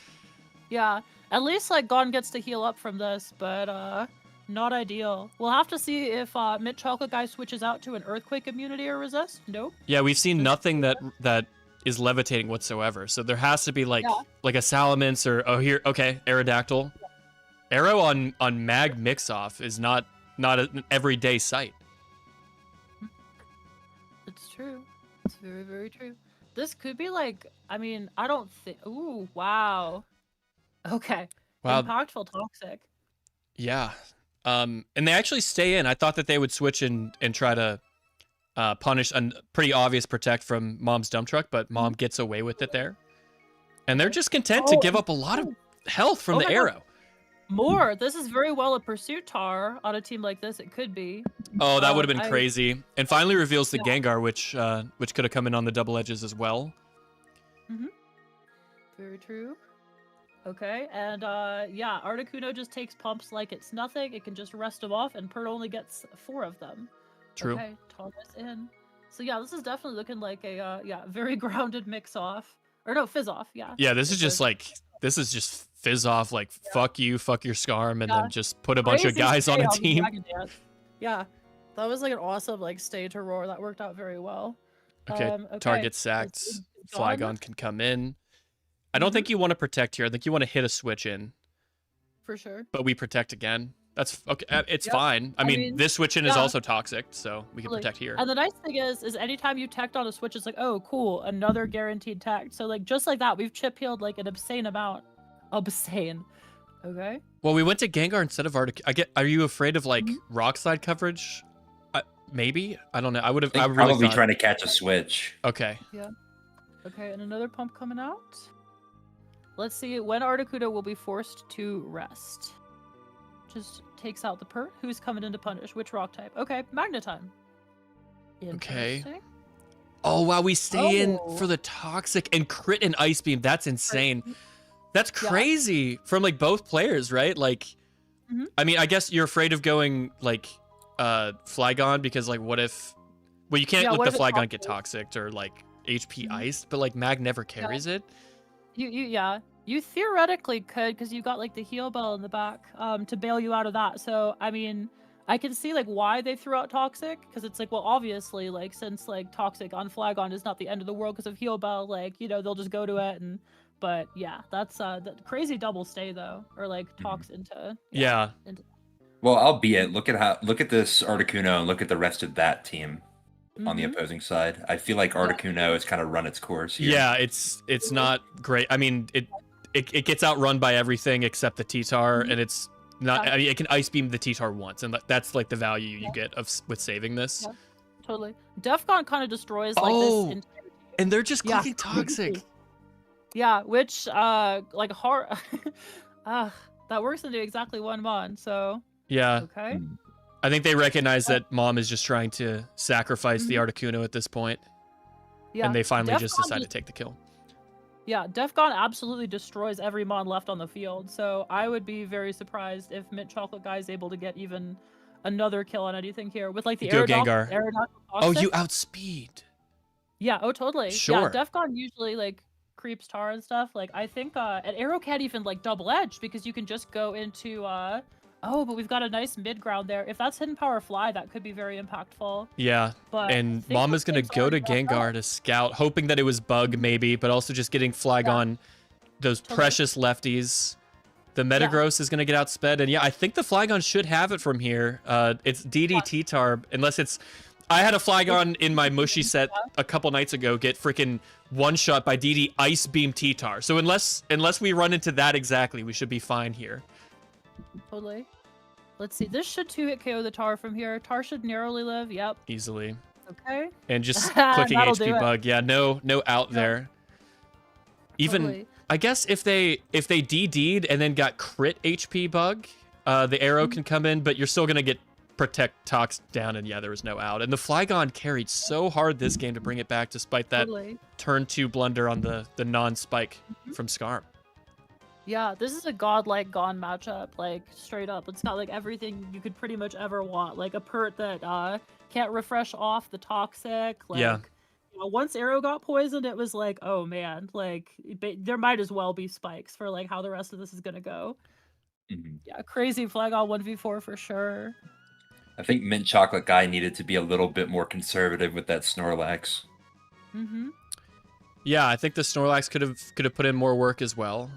Yeah, at least like Gon gets to heal up from this, but not ideal. We'll have to see if Mint Chocolate Guy switches out to an Earthquake immunity or resist. Nope. Yeah, we've seen nothing that is levitating whatsoever. So there has to be like a Salamence or Aerodactyl. Arrow on Mag Mix-Off is not an everyday sight. It's true. It's very, very true. This could be like, I don't think. Ooh, wow. Okay. Wow. Impactful toxic. Yeah. And they actually stay in. I thought that they would switch and try to punish a pretty obvious protect from Mom's Dump Truck, but Mom gets away with it there. And they're just content to give up a lot of health from Oh the my God. arrow. More. This is very well a pursuit tar on a team like this. It could be. Oh, that would have been I- crazy. And finally reveals the Yeah. Gengar, which could have come in on the double edges as well. Very true. Okay, and yeah, Articuno just takes pumps like it's nothing. It can just rest them off, and Pert only gets 4 of them. True. Okay, Thomas in. So yeah, this is definitely looking like a very grounded mix off. Or no, fizz off, yeah. Yeah, this is It's just a like this is just fizz off like fuck you, fuck your Scarm, and yeah, then just put a bunch of crazy guys on stay a the team. Dragon Dance. Yeah. That was like an awesome like stay to roar. That worked out very well. Okay, Okay. target let's sacked. see, Flygon can come in. I don't think you want to protect here. I think you want to hit a switch in, for sure. but we protect again. That's okay. It's Yep. fine. I mean, this switch in is yeah. also toxic, so we can Totally. protect here. And the nice thing is anytime you teched on a switch, it's like, oh, cool, another guaranteed tech. So like just like that, we've chip healed like an obscene amount. Obscene. Okay. Well, we went to Gengar instead of Articuno. Are you afraid of like rock slide coverage? Maybe. I don't know. I would have. I I think really probably thought... trying to catch a switch. Okay. Okay, and another pump coming out. Let's see when Articuno will be forced to rest. Just takes out the pert. Who's coming in to punish? Which rock type? Okay, Magnetime. Okay. Interesting. Oh wow, we stay in Oh. for the toxic and crit and ice beam. That's insane. That's Yeah. crazy from like both players, right? Like, Mhm. I mean, I guess you're afraid of going like Flygon because like, what if? Well, you can't Yeah, let what the if it Flygon get toxic? toxic or like HP Mhm. iced, but like Mag never carries it. You theoretically could because you got like the heal bell in the back to bail you out of that. So I mean, I can see like why they threw out toxic because it's like, well, obviously like since like toxic on Flygon is not the end of the world because of heal bell, like they'll just go to it and. But yeah, that's the crazy double stay though, or like talks into Yeah. Well, albeit look at this Articuno and look at the rest of that team on the Mhm. opposing side. I feel like Articuno has kind of run its course here. Yeah, it's not great. I mean, it gets outrun by everything except the T-Tar, and it's not. Yeah. I mean, it can ice beam the T-Tar once, and that's like the value you get with saving this. Yeah. Totally. Defcon kind of destroys like Oh, this. And they're just Yeah. clicking toxic. Yeah, which like hard. That works into exactly one mon. So Yeah, okay. Mm. I think they recognize that Mom is just trying to sacrifice the Articuno at this point, Yeah. and they finally just Defcon decide to take the kill. Yeah, Defcon absolutely destroys every mon left on the field. So I would be very surprised if Mint Chocolate Guy is able to get even another kill on anything here with like the Go Gengar. Aerodactyl Oh, Toxic. you outspeed. Yeah, oh totally. Sure. Yeah, Defcon usually like creeps tar and stuff. Like I think and Arrow can't even like double edge because you can just go into oh, but we've got a nice mid ground there. If that's hidden power fly, that could be very impactful. Yeah, But and I think Mom what is gonna takes go to already left Gengar up- to scout, hoping that it was Bug maybe, but also just getting Flygon, those Totally. precious lefties. The Metagross is gonna get outsped, and yeah, I think the Flygon should have it from here. It's DDT Tarb, unless it's. I had a Flygon in my mushy set a couple nights ago get freaking one shot by DD Ice Beam T-Tar. So unless we run into that exactly, we should be fine here. Totally. Let's see. This should 2-hit KO the Tar from here. Tar should narrowly live. Yep. Easily. Okay. And just clicking That'll do HP it. Bug. Yeah, no out there. Even Totally. I guess if they DD'd and then got crit HP Bug, the arrow Mm-hmm. can come in, but you're still gonna get protect Tox down, and yeah, there was no out. And the Flygon carried so hard this game to bring it back, despite that Totally. turn 2 blunder on the non-spike Mm-hmm. from Scarm. Yeah, this is a godlike Gone matchup, like straight up. It's got like everything you could pretty much ever want, like a pert that can't refresh off the toxic. Like, Yeah. Once Arrow got poisoned, it was like, oh man, like there might as well be spikes for like how the rest of this is gonna go. Mhm. Yeah, crazy Flygon 1v4 for sure. I think Mint Chocolate Guy needed to be a little bit more conservative with that Snorlax. Mm-hmm. Yeah, I think the Snorlax could have put in more work as well.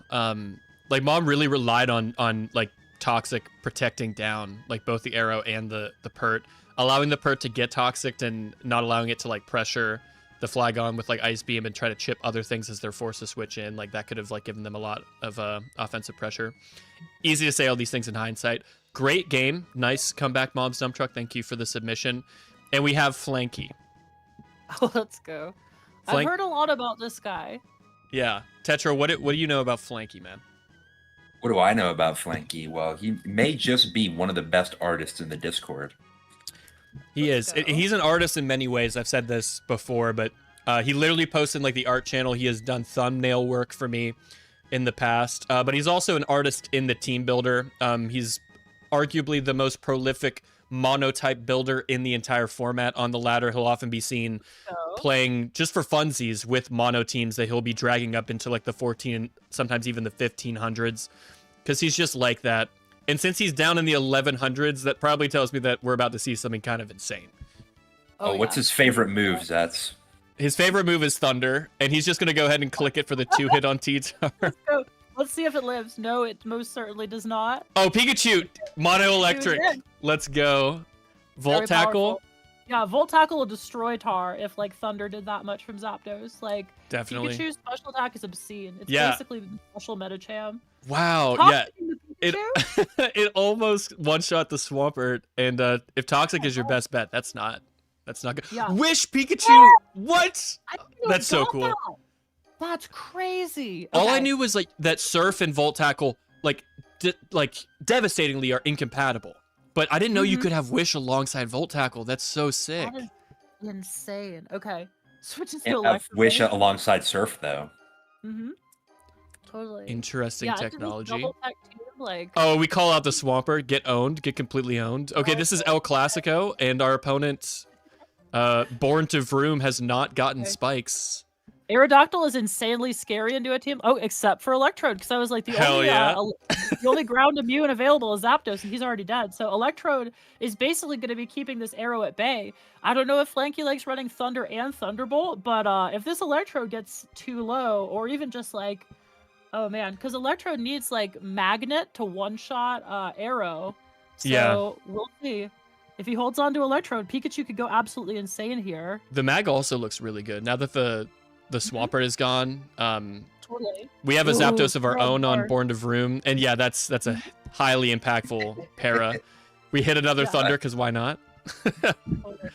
Like Mom really relied on like Toxic protecting down like both the arrow and the pert, allowing the pert to get toxic and not allowing it to like pressure the Flygon with like Ice Beam and try to chip other things as they're forced to switch in. Like that could have like given them a lot of offensive pressure. Easy to say all these things in hindsight. Great game, nice comeback, Mom's Dump Truck. Thank you for the submission. And we have Flanky. Oh, let's go. Flank- I've heard a lot about this guy. Yeah, Tetra, what do you know about Flanky, man? What do I know about Flanky? Well, he may just be one of the best artists in the Discord. He Let's is. go. He's an artist in many ways. I've said this before, but he literally posted like the art channel. He has done thumbnail work for me in the past, but he's also an artist in the team builder. He's arguably the most prolific monotype builder in the entire format on the ladder. He'll often be seen playing just for funsies with mono teams that he'll be dragging up into like the 14, sometimes even the 1500s, because he's just like that. And since he's down in the 1100s, that probably tells me that we're about to see something kind of insane. Oh, what's his favorite move, Zets? His favorite move is Thunder, and he's just going to go ahead and click it for the 2-hit on T-Tar. Let's see if it lives. No, it most certainly does not. Oh, Pikachu! Mono Electric. Let's go. Volt Tackle. Yeah, Volt Tackle will destroy Tar if like Thunder did that much from Zapdos. Like, definitely. Pikachu's special attack is obscene. It's Yeah. basically the special Medicham. Wow, Toxic yeah. into It Pikachu? it almost one-shot the Swampert, and if Toxic is your best bet, that's not good. Yeah. Wish Pikachu! What? I didn't even That's so got cool. that. That's crazy. All I Okay. knew was like that Surf and Volt Tackle like devastatingly are incompatible. But I didn't know you Mhm. could have Wish alongside Volt Tackle. That's so sick. That is insane. Okay. Switching to Can't have Electro. Wish alongside Surf, though. Mm-hmm. Totally. Interesting Yeah, I think this technology. double tech team, like, Oh, we call out the Swampert. Get owned. Get completely owned. Okay, this is El Clasico, and our opponent, Born to Vroom, has not gotten Okay. spikes. Aerodactyl is insanely scary into a team. Oh, except for Electrode, because I was like, the Hell only yeah. the only ground immune available is Zapdos, and he's already dead. So Electrode is basically going to be keeping this arrow at bay. I don't know if Flanky likes running Thunder and Thunderbolt, but if this Electrode gets too low, or even just like, oh man, because Electrode needs like Magnet to one-shot Arrow. So Yeah. we'll see. If he holds on to Electrode, Pikachu could go absolutely insane here. The Mag also looks really good now that the Swampert is gone. Totally. We have a Ooh, Zapdos of our Pearl own on Bar. Born to Vroom, and yeah, that's a highly impactful para. We hit another Yeah. Thunder because why not? Totally.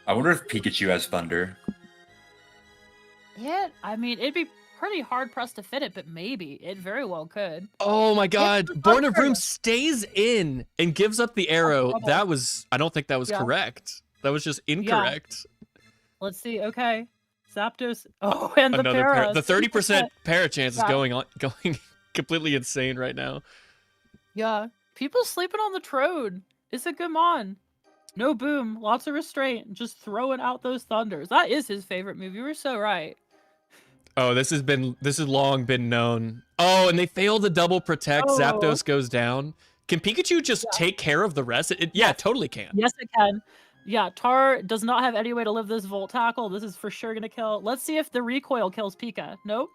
I wonder if Pikachu has Thunder. I mean, it'd be pretty hard pressed to fit it, but maybe it very well could. Oh my God! the Born of Thunder. Vroom stays in and gives up the arrow. trouble. That was I don't think that was Yeah. correct. That was just incorrect. Let's see. Okay, Zapdos. Oh, and the Another para. the 30% para chance is Yeah. going completely insane right now. Yeah, people sleeping on the Trode. It's a good mon. No boom, lots of restraint, just throwing out those thunders. That is his favorite move. You were so right. Oh, this has long been known. Oh, and they fail the double protect. Oh. Zapdos goes down. Can Pikachu just take care of the rest? Yeah, it totally can. Yes, it can. Yeah, Tar does not have any way to live this Volt Tackle. This is for sure gonna kill. Let's see if the recoil kills Pika. Nope.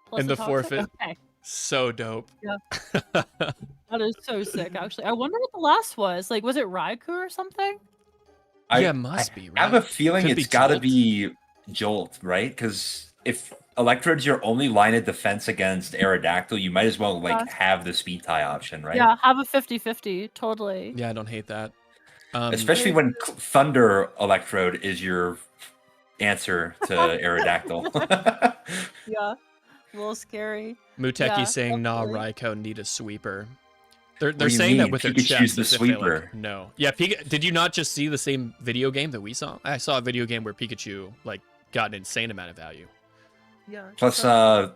Plus And a the Toxic? forfeit. Okay. So dope. That is so sick, actually. I wonder what the last was. Like, was it Raikou or something? Yeah, must be, I have a right? feeling Could be it's got to Jolt. be Jolt, right? Because if Electrode's your only line of defense against Aerodactyl, you might as well like Yeah. have the speed tie option, right? Yeah, have a 50-50. Totally. Yeah, I don't hate that. Especially when Thunder Electrode is your answer to Aerodactyl. Yeah. A little scary. Muteki Yeah, saying, "Nah, definitely. Raikou need a sweeper." They're do you saying that mean? with their Pikachu's chest. the as if they, like, sweeper. no. Yeah, did you not just see the same video game that we saw? I saw a video game where Pikachu like got an insane amount of value. Yeah. Plus, so-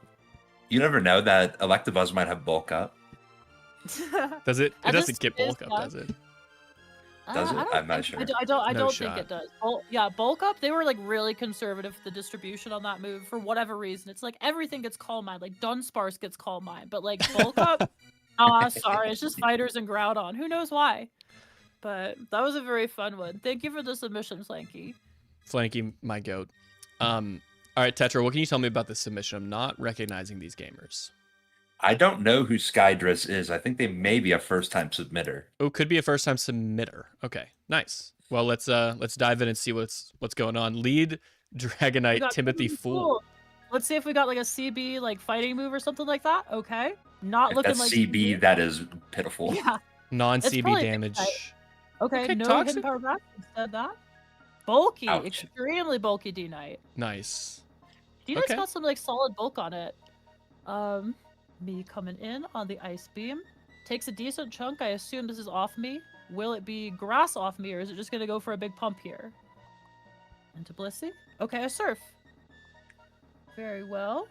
you never know that Electabuzz might have bulk up. Does it? It And doesn't this get bulk is, up, does it? Does it? I don't I'm not think- sure. I don't No think shot. it does. Yeah, bulk up. They were like really conservative with the distribution on that move for whatever reason. It's like everything gets Calm Mind. Like Dunsparce gets Calm Mind, but like bulk up. Sorry, it's just Fighters and Groudon. Who knows why? But that was a very fun one. Thank you for the submission, Flanky. Flanky, my goat. All right, Tetra, what can you tell me about this submission? I'm not recognizing these gamers. I don't know who Skydress is. I think they may be a first-time submitter. Oh, could be a first-time submitter. Okay, nice. Well, let's dive in and see what's going on. Lead We Dragonite got Timothy Fool. Let's see if we got like a CB like fighting move or something like that. Okay, not If looking that's like CB, that is pitiful. Yeah. Non-CB probably a damage. good Okay, Okay, no Toxic. hidden power back. Instead that. Bulky, Ouch. extremely bulky D-Knight. Nice. D-Knight's Okay. got some like solid bulk on it. Me coming in on the Ice Beam. Takes a decent chunk. I assume this is off me. Will it be grass off me, or is it just gonna go for a big pump here? Into Blissey. Okay, a Surf. Very well.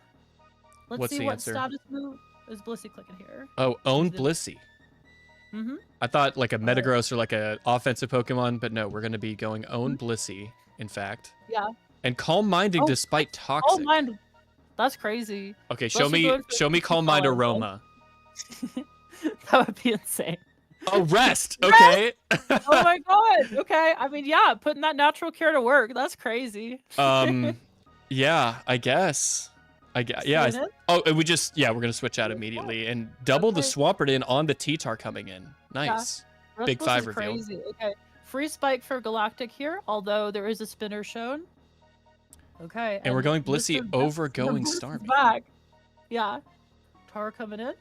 Let's What's see the what answer? status move is Blissey clicking here. Oh, own the- Blissey. Mm-hmm. I thought like a Metagross or like a offensive Pokemon, but no, we're gonna be going Own Blissey, in fact. Yeah. And Calm Minding Oh, despite Oh, Toxic. mind. That's crazy. Okay, Blissey show me going for Calm Mind Superpower, Aroma. That would be insane. Oh, Rest. Okay. Oh my god. Okay. I mean, yeah, putting that natural cure to work. That's crazy. Yeah, I guess. Yeah. Seeing it? Oh, and we're gonna switch out immediately and double the Okay. Swampert in on the T-Tar coming in. Nice. Big Restless 5 is reveal. crazy. Okay. Free spike for Galactic here, although there is a spinner shown. Okay. And we're going Blissey Mr. over Best- going Best is Starmie. back. Yeah. Tar coming in.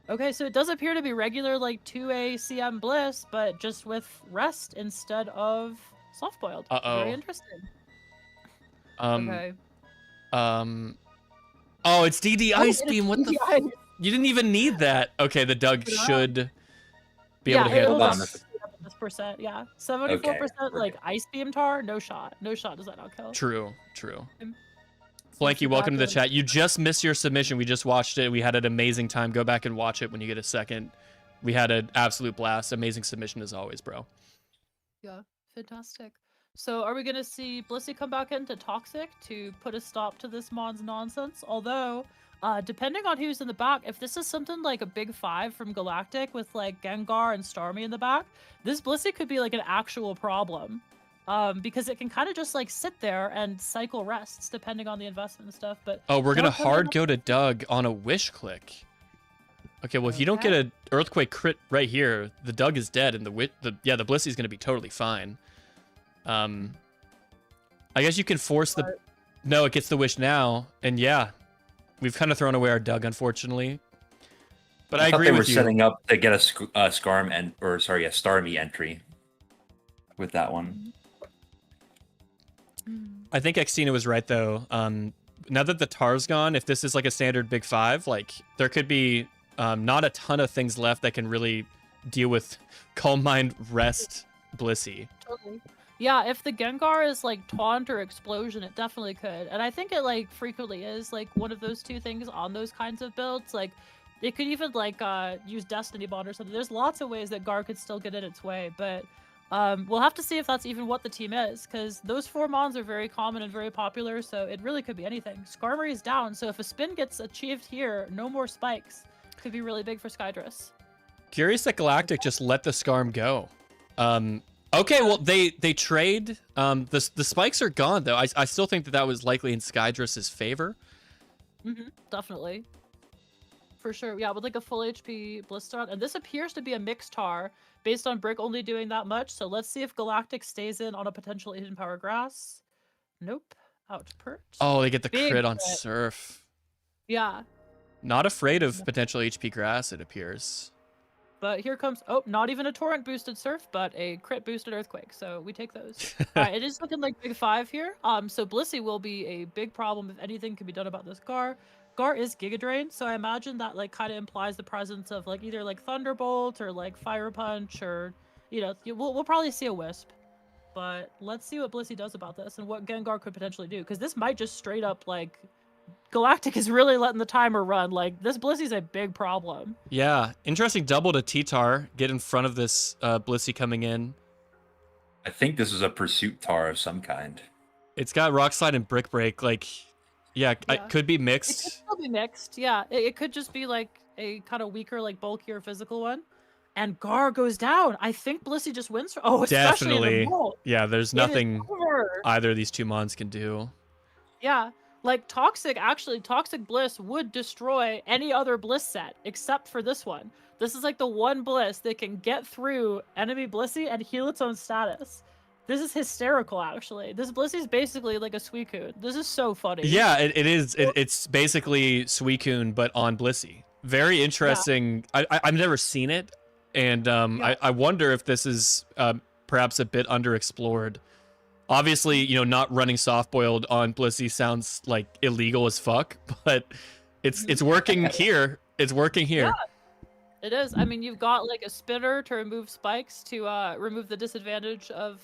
Okay, so it does appear to be regular like 2A CM Bliss, but just with Rest instead of Soft Boiled. Uh-oh. Very interesting. Okay. Oh, it's DD Ice it is Beam. What the? DD Ice. You didn't even need that. Okay, the Doug Put it on. should be able to handle Hold on. this. This percent, yeah. 74% like Ice Beam Tar, no shot. No shot does that not kill. True. Blissey Blanky, welcome to the back in. chat. You just missed your submission. We just watched it. We had an amazing time. Go back and watch it when you get a second. We had an absolute blast. Amazing submission as always, bro. Yeah, fantastic. So are we going to see Blissey come back into Toxic to put a stop to this Mon's nonsense? Although, depending on who's in the back, if this is something like a big 5 from Galactic with like Gengar and Starmie in the back, this Blissey could be like an actual problem. Because it can kind of just like sit there and cycle rests depending on the investment and stuff. But Oh, we're gonna Doug coming hard up- go to Doug on a wish click. Okay, well if you don't get an Earthquake crit right here, the Doug is dead, and the Blissey's gonna be totally fine. I guess you can force the. No, it gets the wish now, and yeah, we've kind of thrown away our Doug, unfortunately. But I thought agree they were with you. setting up to get a Starmie entry with that one. I think Xtina was right though. Now that the Tar's gone, if this is like a standard Big 5, like there could be not a ton of things left that can really deal with Calm Mind, Rest, Blissey. Totally. Yeah, if the Gengar is like Taunt or Explosion, it definitely could. And I think it like frequently is like one of those two things on those kinds of builds. Like it could even like use Destiny Bond or something. There's lots of ways that Gar could still get in its way, but we'll have to see if that's even what the team is, because those 4 Mons are very common and very popular, so it really could be anything. Skarmory is down, so if a spin gets achieved here, no more spikes. Could be really big for Skydrus. Curious that Galactic just let the Skarm go. Okay, well they trade. The spikes are gone though. I still think that was likely in Skydrus's favor. Definitely. For sure. Yeah, with like a full HP Blister. And this appears to be a mixed tar based on Brick only doing that much. So let's see if Galactic stays in on a potential Hidden Power Grass. Nope. Out pert. Oh, they get the Big crit on crit. Surf. Yeah. Not afraid of potential HP Grass, it appears. But here comes, oh, not even a Torrent boosted Surf, but a crit boosted Earthquake. So we take those. All right, it is looking like Big 5 here. So Blissey will be a big problem if anything can be done about this Gar. Gar is Giga Drain, so I imagine that like kind of implies the presence of like either like Thunderbolt or like Fire Punch, or you know, we'll probably see a Wisp. But let's see what Blissey does about this and what Gengar could potentially do, because this might just straight up like Galactic is really letting the timer run. Like this Blissey's a big problem. Yeah, interesting double to T-Tar. Get in front of this Blissey coming in. I think this is a Pursuit Tar of some kind. It's got Rock Slide and Brick Break. Like, yeah, Yeah. it could be It could mixed. still be mixed. Yeah, it could just be like a kind of weaker, like bulkier physical one. And Gar goes down. I think Blissey just wins. Oh, especially in Definitely. the vault. Yeah, there's It is nothing over. either of these 2 Mons can do. Yeah, like Toxic Bliss would destroy any other Bliss set except for this one. This is like the one Bliss that can get through enemy Blissey and heal its own status. This is hysterical, actually. This Blissey's basically like a Suicune. This is so funny. Yeah, it is. It's basically Suicune, but on Blissey. Very interesting. I've never seen it, and I wonder if this is perhaps a bit underexplored. Obviously, you know, not running soft boiled on Blissey sounds like illegal as fuck, but it's working here. It's working here. It is. I mean, you've got like a spinner to remove spikes to remove the disadvantage of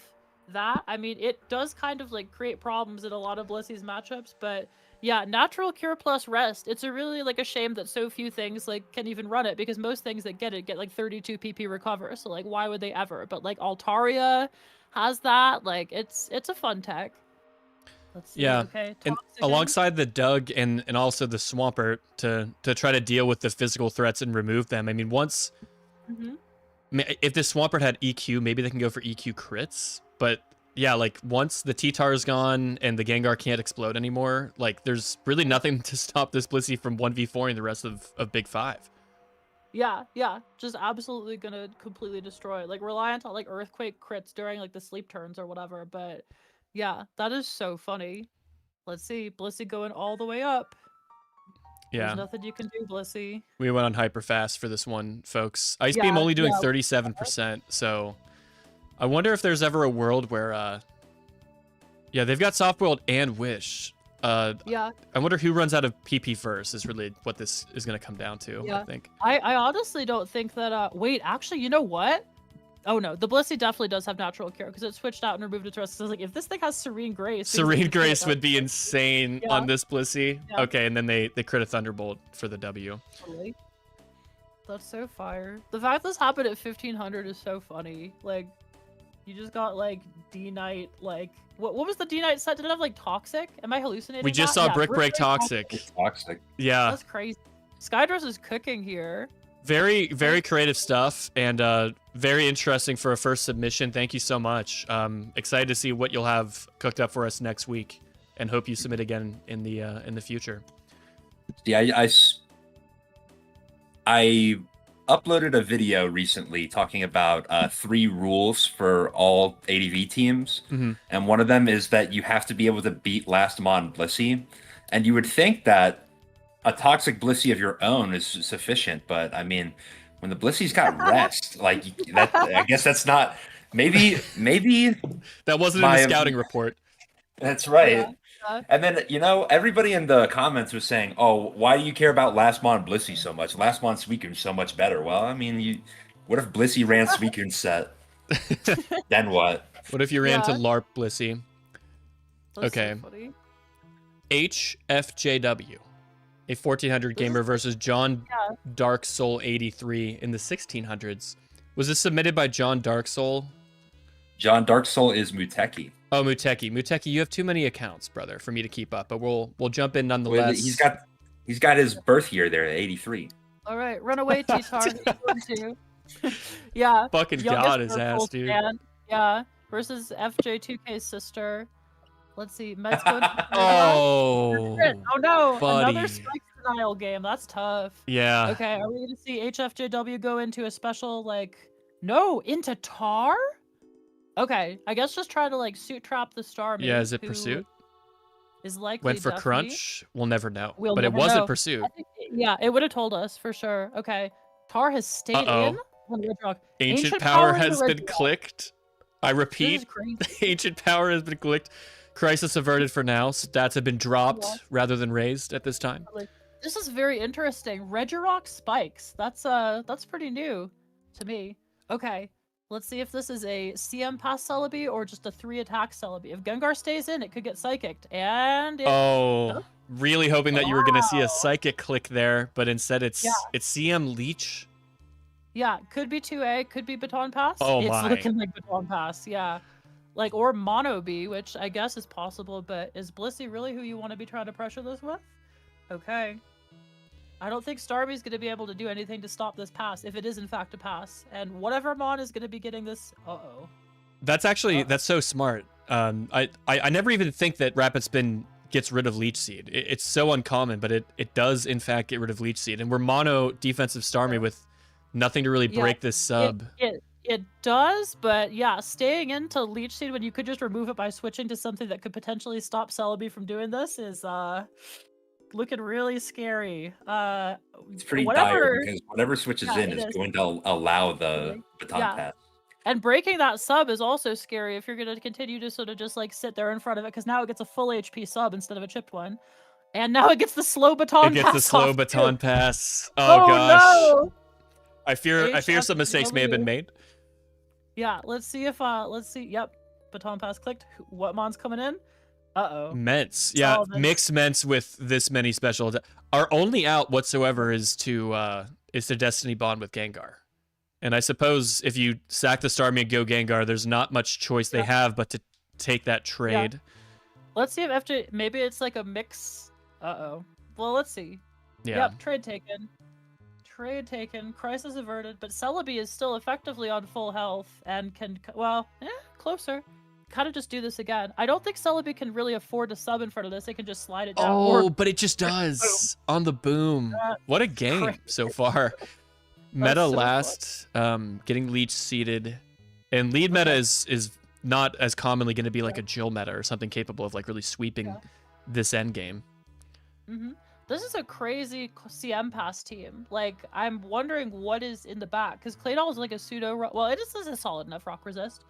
that, I mean, it does kind of like create problems in a lot of Blissy's matchups, but yeah, natural cure plus rest. It's a really like a shame that so few things like can even run it, because most things that get it get like 32 PP recover. So like, why would they ever? But like Altaria has that. Like, it's a fun tech. Let's see. Yeah, Okay. and Tox again. alongside the Doug and also the Swampert to try to deal with the physical threats and remove them. I mean, once Mhm. if the Swampert had EQ, maybe they can go for EQ crits. But yeah, like once the T-Tar is gone and the Gengar can't explode anymore, like there's really nothing to stop this Blissey from 1v4ing the rest of Big Five. Yeah, just absolutely gonna completely destroy it. Like, reliant on like earthquake crits during like the sleep turns or whatever. But yeah, that is so funny. Let's see, Blissey going all the way up. Yeah, There's nothing you can do, Blissey. we went on hyper fast for this one, folks. Ice Yeah, Beam only doing yeah. 37%, so I wonder if there's ever a world where yeah, they've got Soft Boiled and Wish. Yeah, I wonder who runs out of PP first is really what this is going to come down to, I Yeah. think. I honestly don't think that. Wait, actually, you know what? Oh no, the Blissey definitely does have natural cure because it switched out and removed its rest. So I was like, if this thing has Serene Grace, because Serene it's like, Grace would be insane Yeah. on this Blissey. Yeah. Okay, and then they crit a Thunderbolt for the W. Totally. That's so fire. The fact this happened at 1500 is so funny. Like, you just got like D-Knight, like what was the D-Knight set? Did it have like Toxic? Am I hallucinating? We just that? saw Yeah, Brick Break Toxic. Toxic. Toxic. Yeah, That's crazy. Skydress is cooking here. very creative stuff and very interesting for a first submission. Thank you so much. Excited to see what you'll have cooked up for us next week, and hope you submit again in the future. Yeah, I uploaded a video recently talking about 3 rules for all ADV teams, Mhm. and one of them is that you have to be able to beat Last Mon Blissey, and you would think that a toxic Blissey of your own is sufficient, but I mean, when the Blissey's got rest, like that, I guess that's not. Maybe That wasn't in My- the scouting report. that's right. Yeah. And then, everybody in the comments was saying, oh, why do you care about Last Mon Blissey so much? Last Mon Suicune's so much better. Well, I mean, what if Blissey ran Suicune's set? Then what? What if you ran to Yeah. LARP Blissey? That's so Okay. funny. HFJW, a 1400 This is- gamer versus John Yeah. Dark Soul 83 in the 1600s. Was this submitted by John Dark Soul? John Dark Soul is Muteki. Oh, Muteki. Muteki, you have too many accounts, brother, for me to keep up. But we'll jump in nonetheless. He's got his birth year there at 83. All right, runaway T-Tar. Yeah. fucking youngest god his purple ass, dude. fan. Yeah. Versus FJ2K's sister. Let's see. Mets going. Oh, Oh no! buddy. Another strike denial game. That's tough. yeah. Okay, are we gonna see HFJW go into a special no, into Tar? Okay, I guess just try to suit trap the Starmie. Yeah, is it who Pursuit? Is likely Went for Duffy. Crunch? We'll never know. We'll but it never wasn't know. Pursuit. I think, yeah, it would have told us for sure. Okay, Tar has stayed Uh-oh. in. on Red Rock. Ancient power into has Red been Rock. clicked. I This repeat, is crazy. ancient power has been clicked. Crisis averted for now. Stats have been dropped Yeah. rather than raised at this time. This is very interesting. Regirock spikes. That's pretty new to me. Okay. Let's see if this is a CM pass Celebi or just a 3 attack Celebi. If Gengar stays in, it could get psychicked. And it, Oh, really hoping that you were gonna see a Wow. psychic click there, but instead it's Yeah. CM Leech. yeah, could be 2A, could be Baton Pass. Oh it's my. looking like Baton Pass, yeah. Or Mono B, which I guess is possible, but is Blissey really who you want to be trying to pressure this with? Okay. I don't think Starmie's going to be able to do anything to stop this pass, if it is in fact a pass. And whatever Mon is going to be getting this... Uh-oh. That's actually that's so smart. I never even think that Rapid Spin gets rid of Leech Seed. It's so uncommon, but it does in fact get rid of Leech Seed. And we're mono defensive Starmie with nothing to really Yeah, break this sub. It does, but yeah, staying into Leech Seed when you could just remove it by switching to something that could potentially stop Celebi from doing this is looking really scary. It's pretty whatever, dire because whatever switches Yeah, in it is is. going to allow the baton Yeah. pass. And breaking that sub is also scary if you're going to continue to sort of just sit there in front of it, because now it gets a full HP sub instead of a chipped one. And now it gets the slow baton It gets pass the slow off, baton too. pass. Oh, gosh. No! I fear some mistakes may have been made. Yeah, let's see if let's see. Yep. baton pass clicked. What mon's coming in? Uh-oh. Ments. Yeah, Salamence. mixed Ments with this many special. Our only out whatsoever is to Destiny Bond with Gengar. And I suppose if you sack the Starmie and go Gengar, there's not much choice they have but to take that trade. Let's see if after maybe it's like a mix. Uh-oh. Well, let's see. Yeah. Yep, trade taken. Trade taken. Crisis averted. But Celebi is still effectively on full health and can, well, closer. Kind of just do this again. I don't think Celebi can really afford to sub in front of this. They can just slide it down. Oh, Or but it just does on the boom. What a game crazy. so far. Meta so last, getting Leech seeded, and lead meta is not as commonly going to be like a Jill meta or something capable of like really sweeping this end game. This is a crazy CM pass team. Like, I'm wondering what is in the back because Claydol is like a pseudo. Well, it is a solid enough rock resist.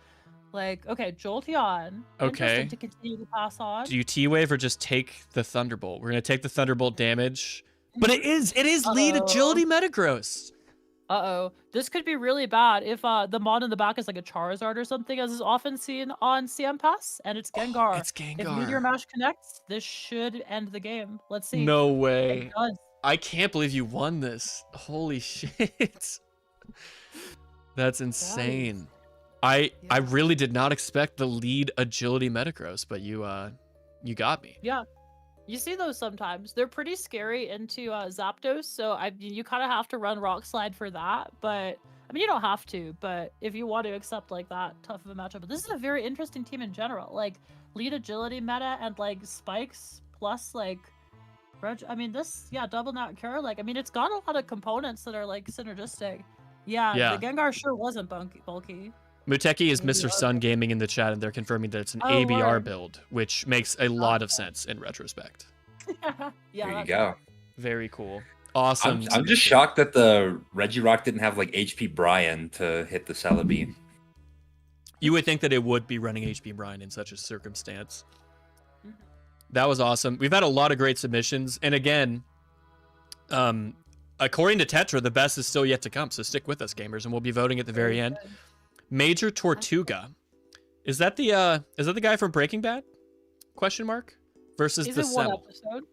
Like, okay, Jolteon. Okay. Interesting to continue to pass on. Do you T-Wave or just take the Thunderbolt? We're gonna take the Thunderbolt damage, but it is lead agility Metagross. Uh-oh. This could be really bad if the mon in the back is like a Charizard or something, as is often seen on CM Pass, and it's Gengar. It's Gengar. If Meteor Mash connects, this should end the game. Let's see. No way. It does. I can't believe you won this. Holy shit. That's insane. I really did not expect the lead agility Metagross, but you got me. Yeah. You see those sometimes. They're pretty scary into Zapdos, so you kind of have to run Rock Slide for that. But I mean, you don't have to. But if you want to accept like that tough of a matchup, but this is a very interesting team in general. Like lead agility meta and like spikes plus like, I mean this double knot cure. Like I mean, it's got a lot of components that are like synergistic. Yeah. The Gengar sure wasn't bulky. Muteki is Mr. Sun Gaming in the chat, and they're confirming that it's an ABR build, which makes a lot of sense in retrospect. There you go. Very cool. Awesome. I'm just shocked that the Regirock didn't have like HP Brian to hit the Celebi. You would think that it would be running HP Brian in such a circumstance. That was awesome. We've had a lot of great submissions, and again, according to Tetra, the best is still yet to come. So stick with us, gamers, and we'll be voting at the very end. Major Tortuga, is that the guy from Breaking Bad? Question mark versus He's the in one Semmel. episode.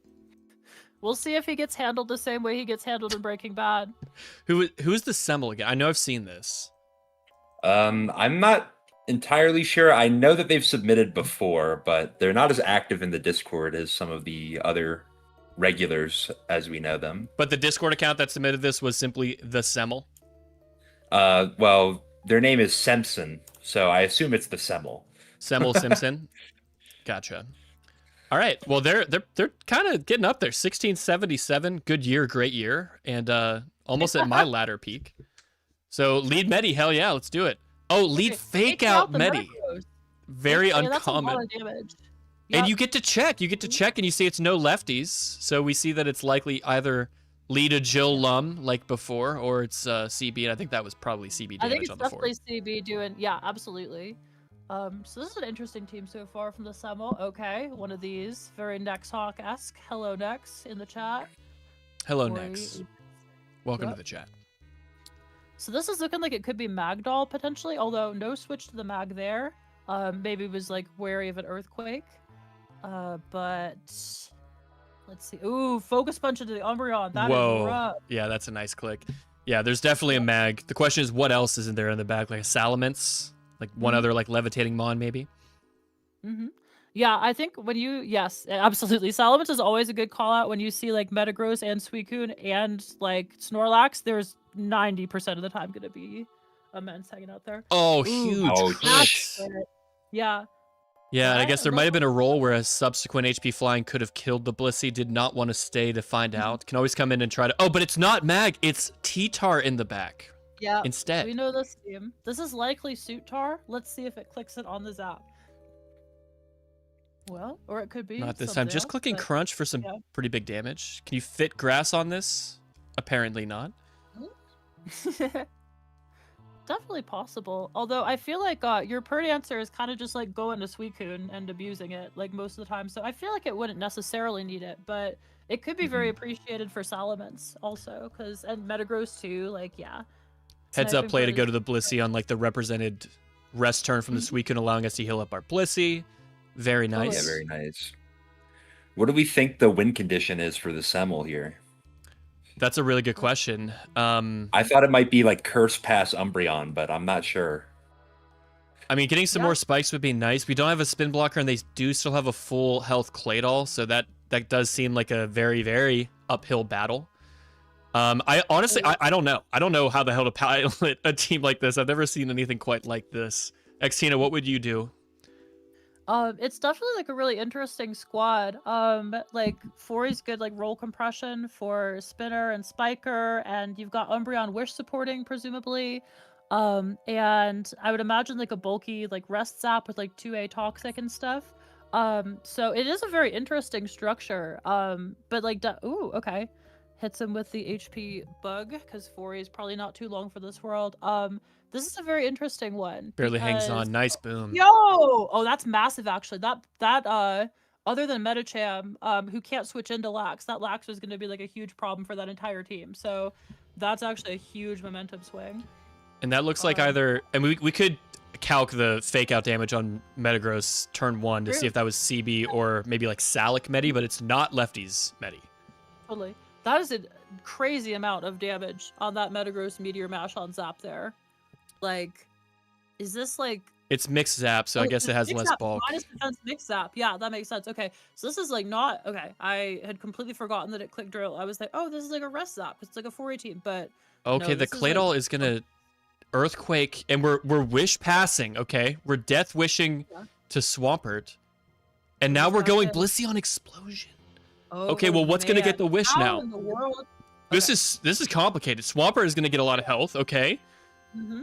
We'll see if he gets handled the same way he gets handled in Breaking Bad. Who's the Semmel again? I know I've seen this. I'm not entirely sure. I know that they've submitted before, but they're not as active in the Discord as some of the other regulars as we know them. But the Discord account that submitted this was simply the Semmel. Well, their name is Simpson, so I assume it's the Semmel. Semmel Simpson. Gotcha. All right. Well, they're kind of getting up there. 1677, good year, great year, and almost at my ladder peak. So lead Medi, hell yeah, let's do it. Oh, lead fake out the Medi. Metagross. Very Okay, that's a uncommon. lot of damage. And Yep. you get to check. You get to check, and you see it's no lefties. So we see that it's likely either lead a Jill Lum like before, or it's CB, and I think that was probably CB I damage think it's on the four. definitely CB doing, yeah, absolutely. So this is an interesting team so far from the Semmel. Okay, one of these, very Nexhawk-esque. Hello, Nex, in the chat. Hello, Corey. Nex. Welcome Yep. to the chat. So this is looking like it could be Magdoll, potentially, although no switch to the Mag there. Maybe was, like, wary of an Earthquake. But... Let's see. Ooh, Focus Punch into the Umbreon. That is Whoa. rough. Yeah, that's a nice click. Yeah, there's definitely a mag. The question is, what else is in there in the back? Like a Salamence? Like one other like levitating Mon, maybe? Yeah, I think when yes, absolutely. Salamence is always a good call out when you see like Metagross and Suicune and like Snorlax. There's 90% of the time going to be immense hanging out there. Oh, Ooh. huge Oh, crit. That's it. Yeah. Yeah, and I Right, guess there might have been a role where a subsequent HP flying could have killed the Blissey, did not want to stay to find out. Can always come in and try to... Oh, but it's not Mag, it's T-Tar in the back Yeah. instead. We know this team. This is likely Suitar. Let's see if it clicks it on the Zap. Well, or it could be Not this time. something Just else, clicking but- Crunch for some yeah. pretty big damage. Can you fit Grass on this? Apparently not. Definitely possible. Although I feel like your pert answer is kind of just like going to Suicune and abusing it like most of the time. So I feel like it wouldn't necessarily need it, but it could be very appreciated for Salamence also, and Metagross too. Like yeah. Heads up Sniping play to for go to the Blissey on like the represented rest turn from the Suicune, allowing us to heal up our Blissey. Very nice. Yeah, very nice. What do we think the win condition is for the Semel here? That's a really good question. I thought it might be like Curse Pass Umbreon, but I'm not sure. I mean, getting some more spikes would be nice. We don't have a spin blocker, and they do still have a full health Claydol, so that does seem like a very, very uphill battle. I honestly, I don't know. I don't know how the hell to pilot a team like this. I've never seen anything quite like this. Xtina, what would you do? It's definitely like a really interesting squad. Like Fori's good like roll compression for Spinner and Spiker, and you've got Umbreon Wish supporting presumably. And I would imagine like a bulky like rest zap with like 2A toxic and stuff. So it is a very interesting structure. But like ooh, okay. Hits him with the HP bug because Fori is probably not too long for this world. This is a very interesting one. Barely hangs on. Nice boom. Yo! Oh, that's massive actually. That other than Medicham, who can't switch into Lax, that Lax was gonna be like a huge problem for that entire team. So that's actually a huge momentum swing. And that looks like either, and we could calc the fake out damage on Metagross turn 1 to see if that was CB or maybe like Salic Medi, but it's not Lefty's Medi. Totally. That is a crazy amount of damage on that Metagross Meteor Mash on Zap there. Like, is this like... It's mixed Zap, so I guess it has less bulk. Minus defense mixed Zap. Yeah, that makes sense. Okay, so this is like not... Okay, I had completely forgotten that it clicked drill. I was like, oh, this is like a rest Zap. It's like a 418, but... Okay, no, the Claydol is gonna Earthquake, and we're Wish passing, okay? We're Death Wishing to Swampert. And now we're going Blissey on Explosion. Oh, okay, well, what's gonna get the Wish How now? in the world? This is complicated. Swampert is gonna get a lot of health, okay? Mm-hmm.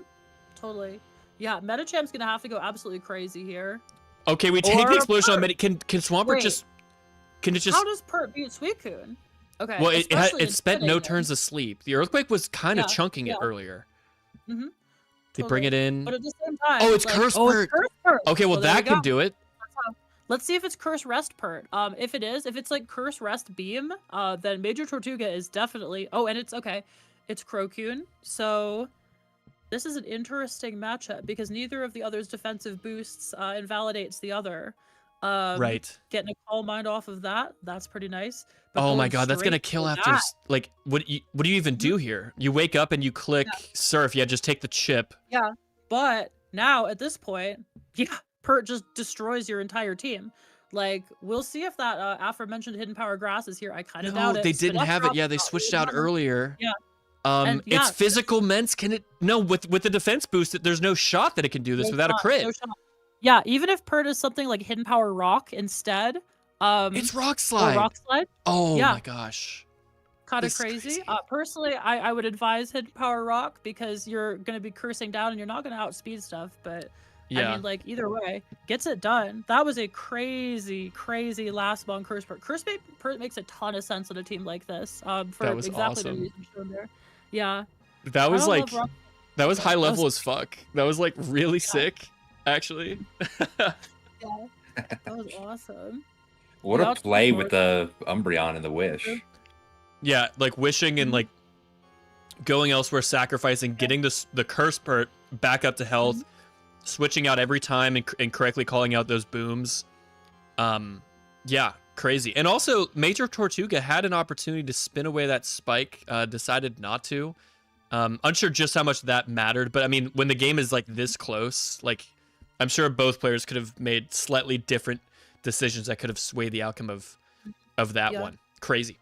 Totally. Yeah, Metacham's gonna have to go absolutely crazy here. Okay, we take Or the explosion on Pert. Medi. Can Swampert Wait. just? Can it just? How does Pert beat Suicune? Okay. Well, especially it spent no Intimidating. turns of sleep. The Earthquake was kind of Yeah, chunking it yeah. earlier. Mm-hmm. They bring it in. But at the same time, Oh, it's like, Curse oh, Pert. it's Curse Pert. Okay, well there that we can go. do it. Let's see if it's Curse Rest Pert. If it is, if it's like Curse Rest Beam, then Major Tortuga is definitely. Oh, and it's okay. It's Crocune. So this is an interesting matchup because neither of the other's defensive boosts invalidates the other. Right. Getting a Calm Mind off of that, that's pretty nice. But Oh my going god, that's gonna straight kill for after. that- Like, what do you even do here? You wake up and you click Surf. Yeah, just take the chip. Yeah, but now at this point, yeah, Pert just destroys your entire team. Like, we'll see if that aforementioned Hidden Power Grass is here. I kind of doubt No, it. they didn't have it. Spinef Yeah, they dropped switched it. out earlier. Yeah. It's yeah. physical Ments. Can it? No, with the defense boost, there's no shot that it can do this No without shot, a crit. no shot. Yeah, even if Pert is something like Hidden Power Rock instead. It's Rock or Slide. Rock Slide. Oh Yeah. my gosh. Kind of This is crazy. crazy. Personally, I would advise Hidden Power Rock because you're going to be cursing down and you're not going to outspeed stuff. But Yeah. I mean, like, either way, gets it done. That was a crazy, crazy last bomb Curse Pert. Pert makes a ton of sense on a team like this. For That was exactly the awesome. reason shown there. Yeah. That was I like love Rock- that was high that was- level as fuck. That was like really sick, actually. Yeah. That was awesome. What Yeah, a it's play more- with the Umbreon and the Wish. Yeah, like wishing and Mhm. like going elsewhere, sacrificing, getting the Curse Pert back up to health, switching out every time and correctly calling out those booms. Yeah, crazy. And also, Major Tortuga had an opportunity to spin away that spike, decided not to. Unsure just how much that mattered, but I mean, when the game is like this close, like I'm sure both players could have made slightly different decisions that could have swayed the outcome of that Yeah. one. Crazy.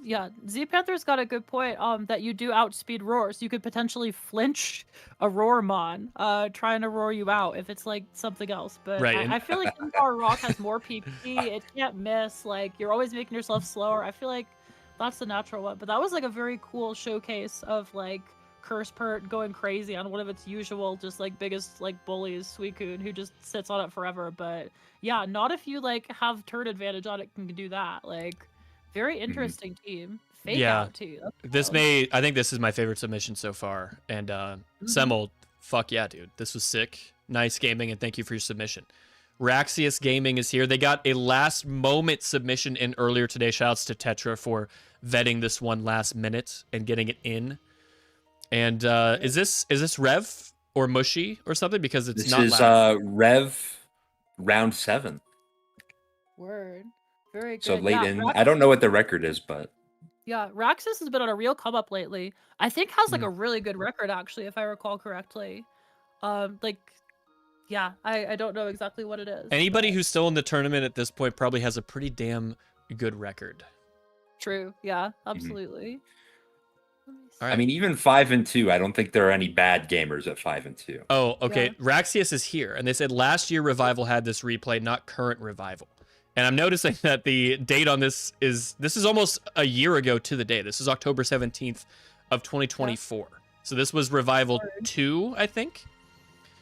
Yeah, Z Panther's got a good point. That you do outspeed roars. You could potentially flinch a Roarmon, trying to roar you out if it's like something else. But Right, and- I feel like Hidden Power Rock has more PP. It can't miss. Like you're always making yourself slower. I feel like that's the natural one. But that was like a very cool showcase of like Curse Pert going crazy on one of its usual just like biggest like bullies, Suicune, who just sits on it forever. But yeah, not if you like have turn advantage on it can do that. Like. Very interesting team. Fake Yeah. out too. That's This wild. I think this is my favorite submission so far. And Semel, fuck yeah, dude. This was sick. Nice gaming, and thank you for your submission. Raxius Gaming is here. They got a last moment submission in earlier today. Shoutouts to Tetra for vetting this one last minute and getting it in. And is this Rev or mushy or something because it's This not is loud. Rev round 7. Word. Very So good. late Yeah, in. I don't know what the record is, but yeah, Raxus has been on a real come up lately. I think has like Mhm. a really good record actually, if I recall correctly. Like, yeah, I don't know exactly what it is. Anybody but who's still in the tournament at this point probably has a pretty damn good record. true. Yeah, mhm. absolutely. Let me All I right. mean, even 5 and 2. I don't think there are any bad gamers at 5 and 2. Oh, okay. Yeah. Raxius is here, and they said last year Revival had this replay, not current Revival. And I'm noticing that the date on this is almost a year ago to the day. This is October 17th of 2024. So this was Revival Word. 2, I think.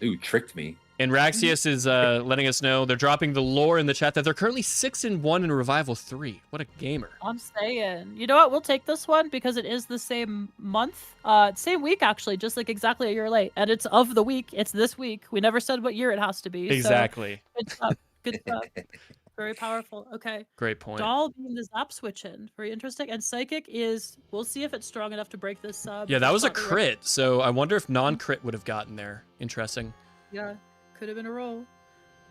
Ooh, tricked me. And Raxius is letting us know they're dropping the lore in the chat that they're currently 6-1 in Revival 3. What a gamer! I'm saying, you know what? We'll take this one because it is the same month, same week actually, just like exactly a year late, and it's of the week. It's this week. We never said what year it has to be. Exactly. So good stuff. Good stuff. Very powerful. Okay. Great point. Doll being the zap switch in. Very interesting. And psychic is. We'll see if it's strong enough to break this sub. Yeah, that was a It's not crit. So I wonder if non-crit would have gotten there. Interesting. Yeah, could have been a roll.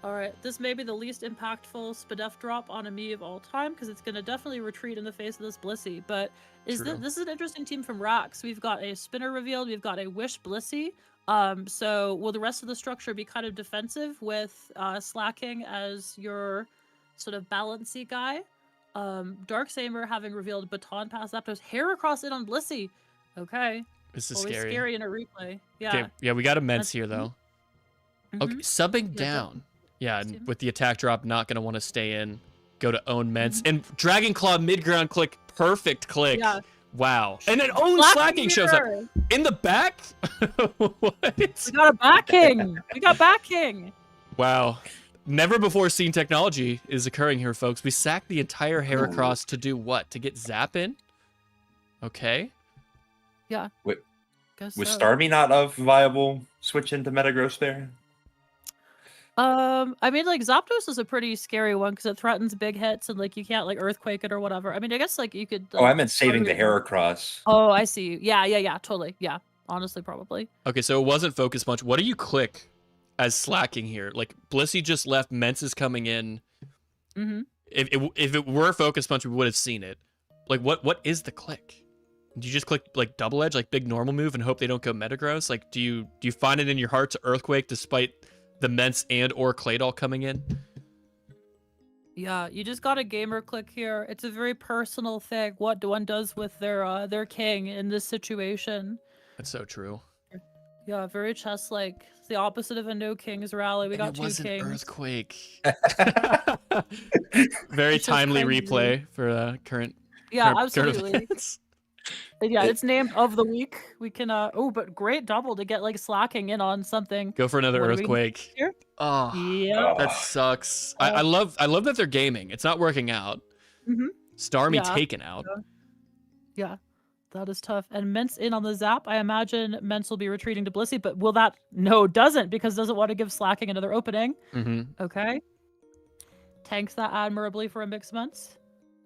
All right, this may be the least impactful Spadef drop on a me of all time because it's going to definitely retreat in the face of this Blissey. But True. this is an interesting team from Rax. We've got a Spinner revealed. We've got a Wish Blissey. So will the rest of the structure be kind of defensive with Slacking as your sort of balancy guy? Darksaber having revealed Baton Pass Zapdos, Heracross in on Blissey. Okay, This is always scary in a replay. Yeah. Okay, yeah, we got immense That's here though. Mhm. Okay, subbing Yeah, down. Yeah, and Steam. with the attack drop, not gonna want to stay in. Go to own Ments and Dragon Claw mid ground click. Perfect click. Yeah. Wow. And then own Slacking shows up in the back. What? We got a backing. We got backing. Wow. Never before seen technology is occurring here, folks. We sacked the entire Heracross to do what? To get Zap in? Okay. Yeah. Wait, Guess Was so. Starmie not a viable switch into Metagross there? I mean, like Zapdos is a pretty scary one because it threatens big hits and like you can't like earthquake it or whatever. I mean, I guess like you could. Oh, like, I meant saving the Starmie- Heracross. Oh, I see. Yeah, totally. Yeah, honestly, probably. Okay, so it wasn't Focus Punch. What do you click as Slacking here? Like, Blissey just left, Ments is coming in. Mm-hmm. If it were Focus Punch, we would have seen it. Like, what is the click? Do you just click, like, Double Edge, like, big normal move and hope they don't go Metagross? Like, do you find it in your heart to Earthquake despite the Ments and or Claydol coming in? Yeah, you just got a gamer click here. It's a very personal thing. What one does with their king in this situation. That's so true. Yeah, very chess-like. It's the opposite of a no kings rally. We And got it two was an kings. Earthquake. Very It's just timely crazy. replay for current. Yeah, current absolutely. events. Yeah, it's named of the week. We can oh, but great double to get like Slacking in on something. Go for another What are we Earthquake. here? Oh, Yeah. that Oh, sucks. I love that they're gaming. It's not working out. Mhm. Starmie Yeah. taken out. Yeah. That is tough. And Ments in on the zap. I imagine Ments will be retreating to Blissey, but will that no doesn't because doesn't want to give Slacking another opening. Mm-hmm. Okay. Tanks that admirably for a mixed Ments.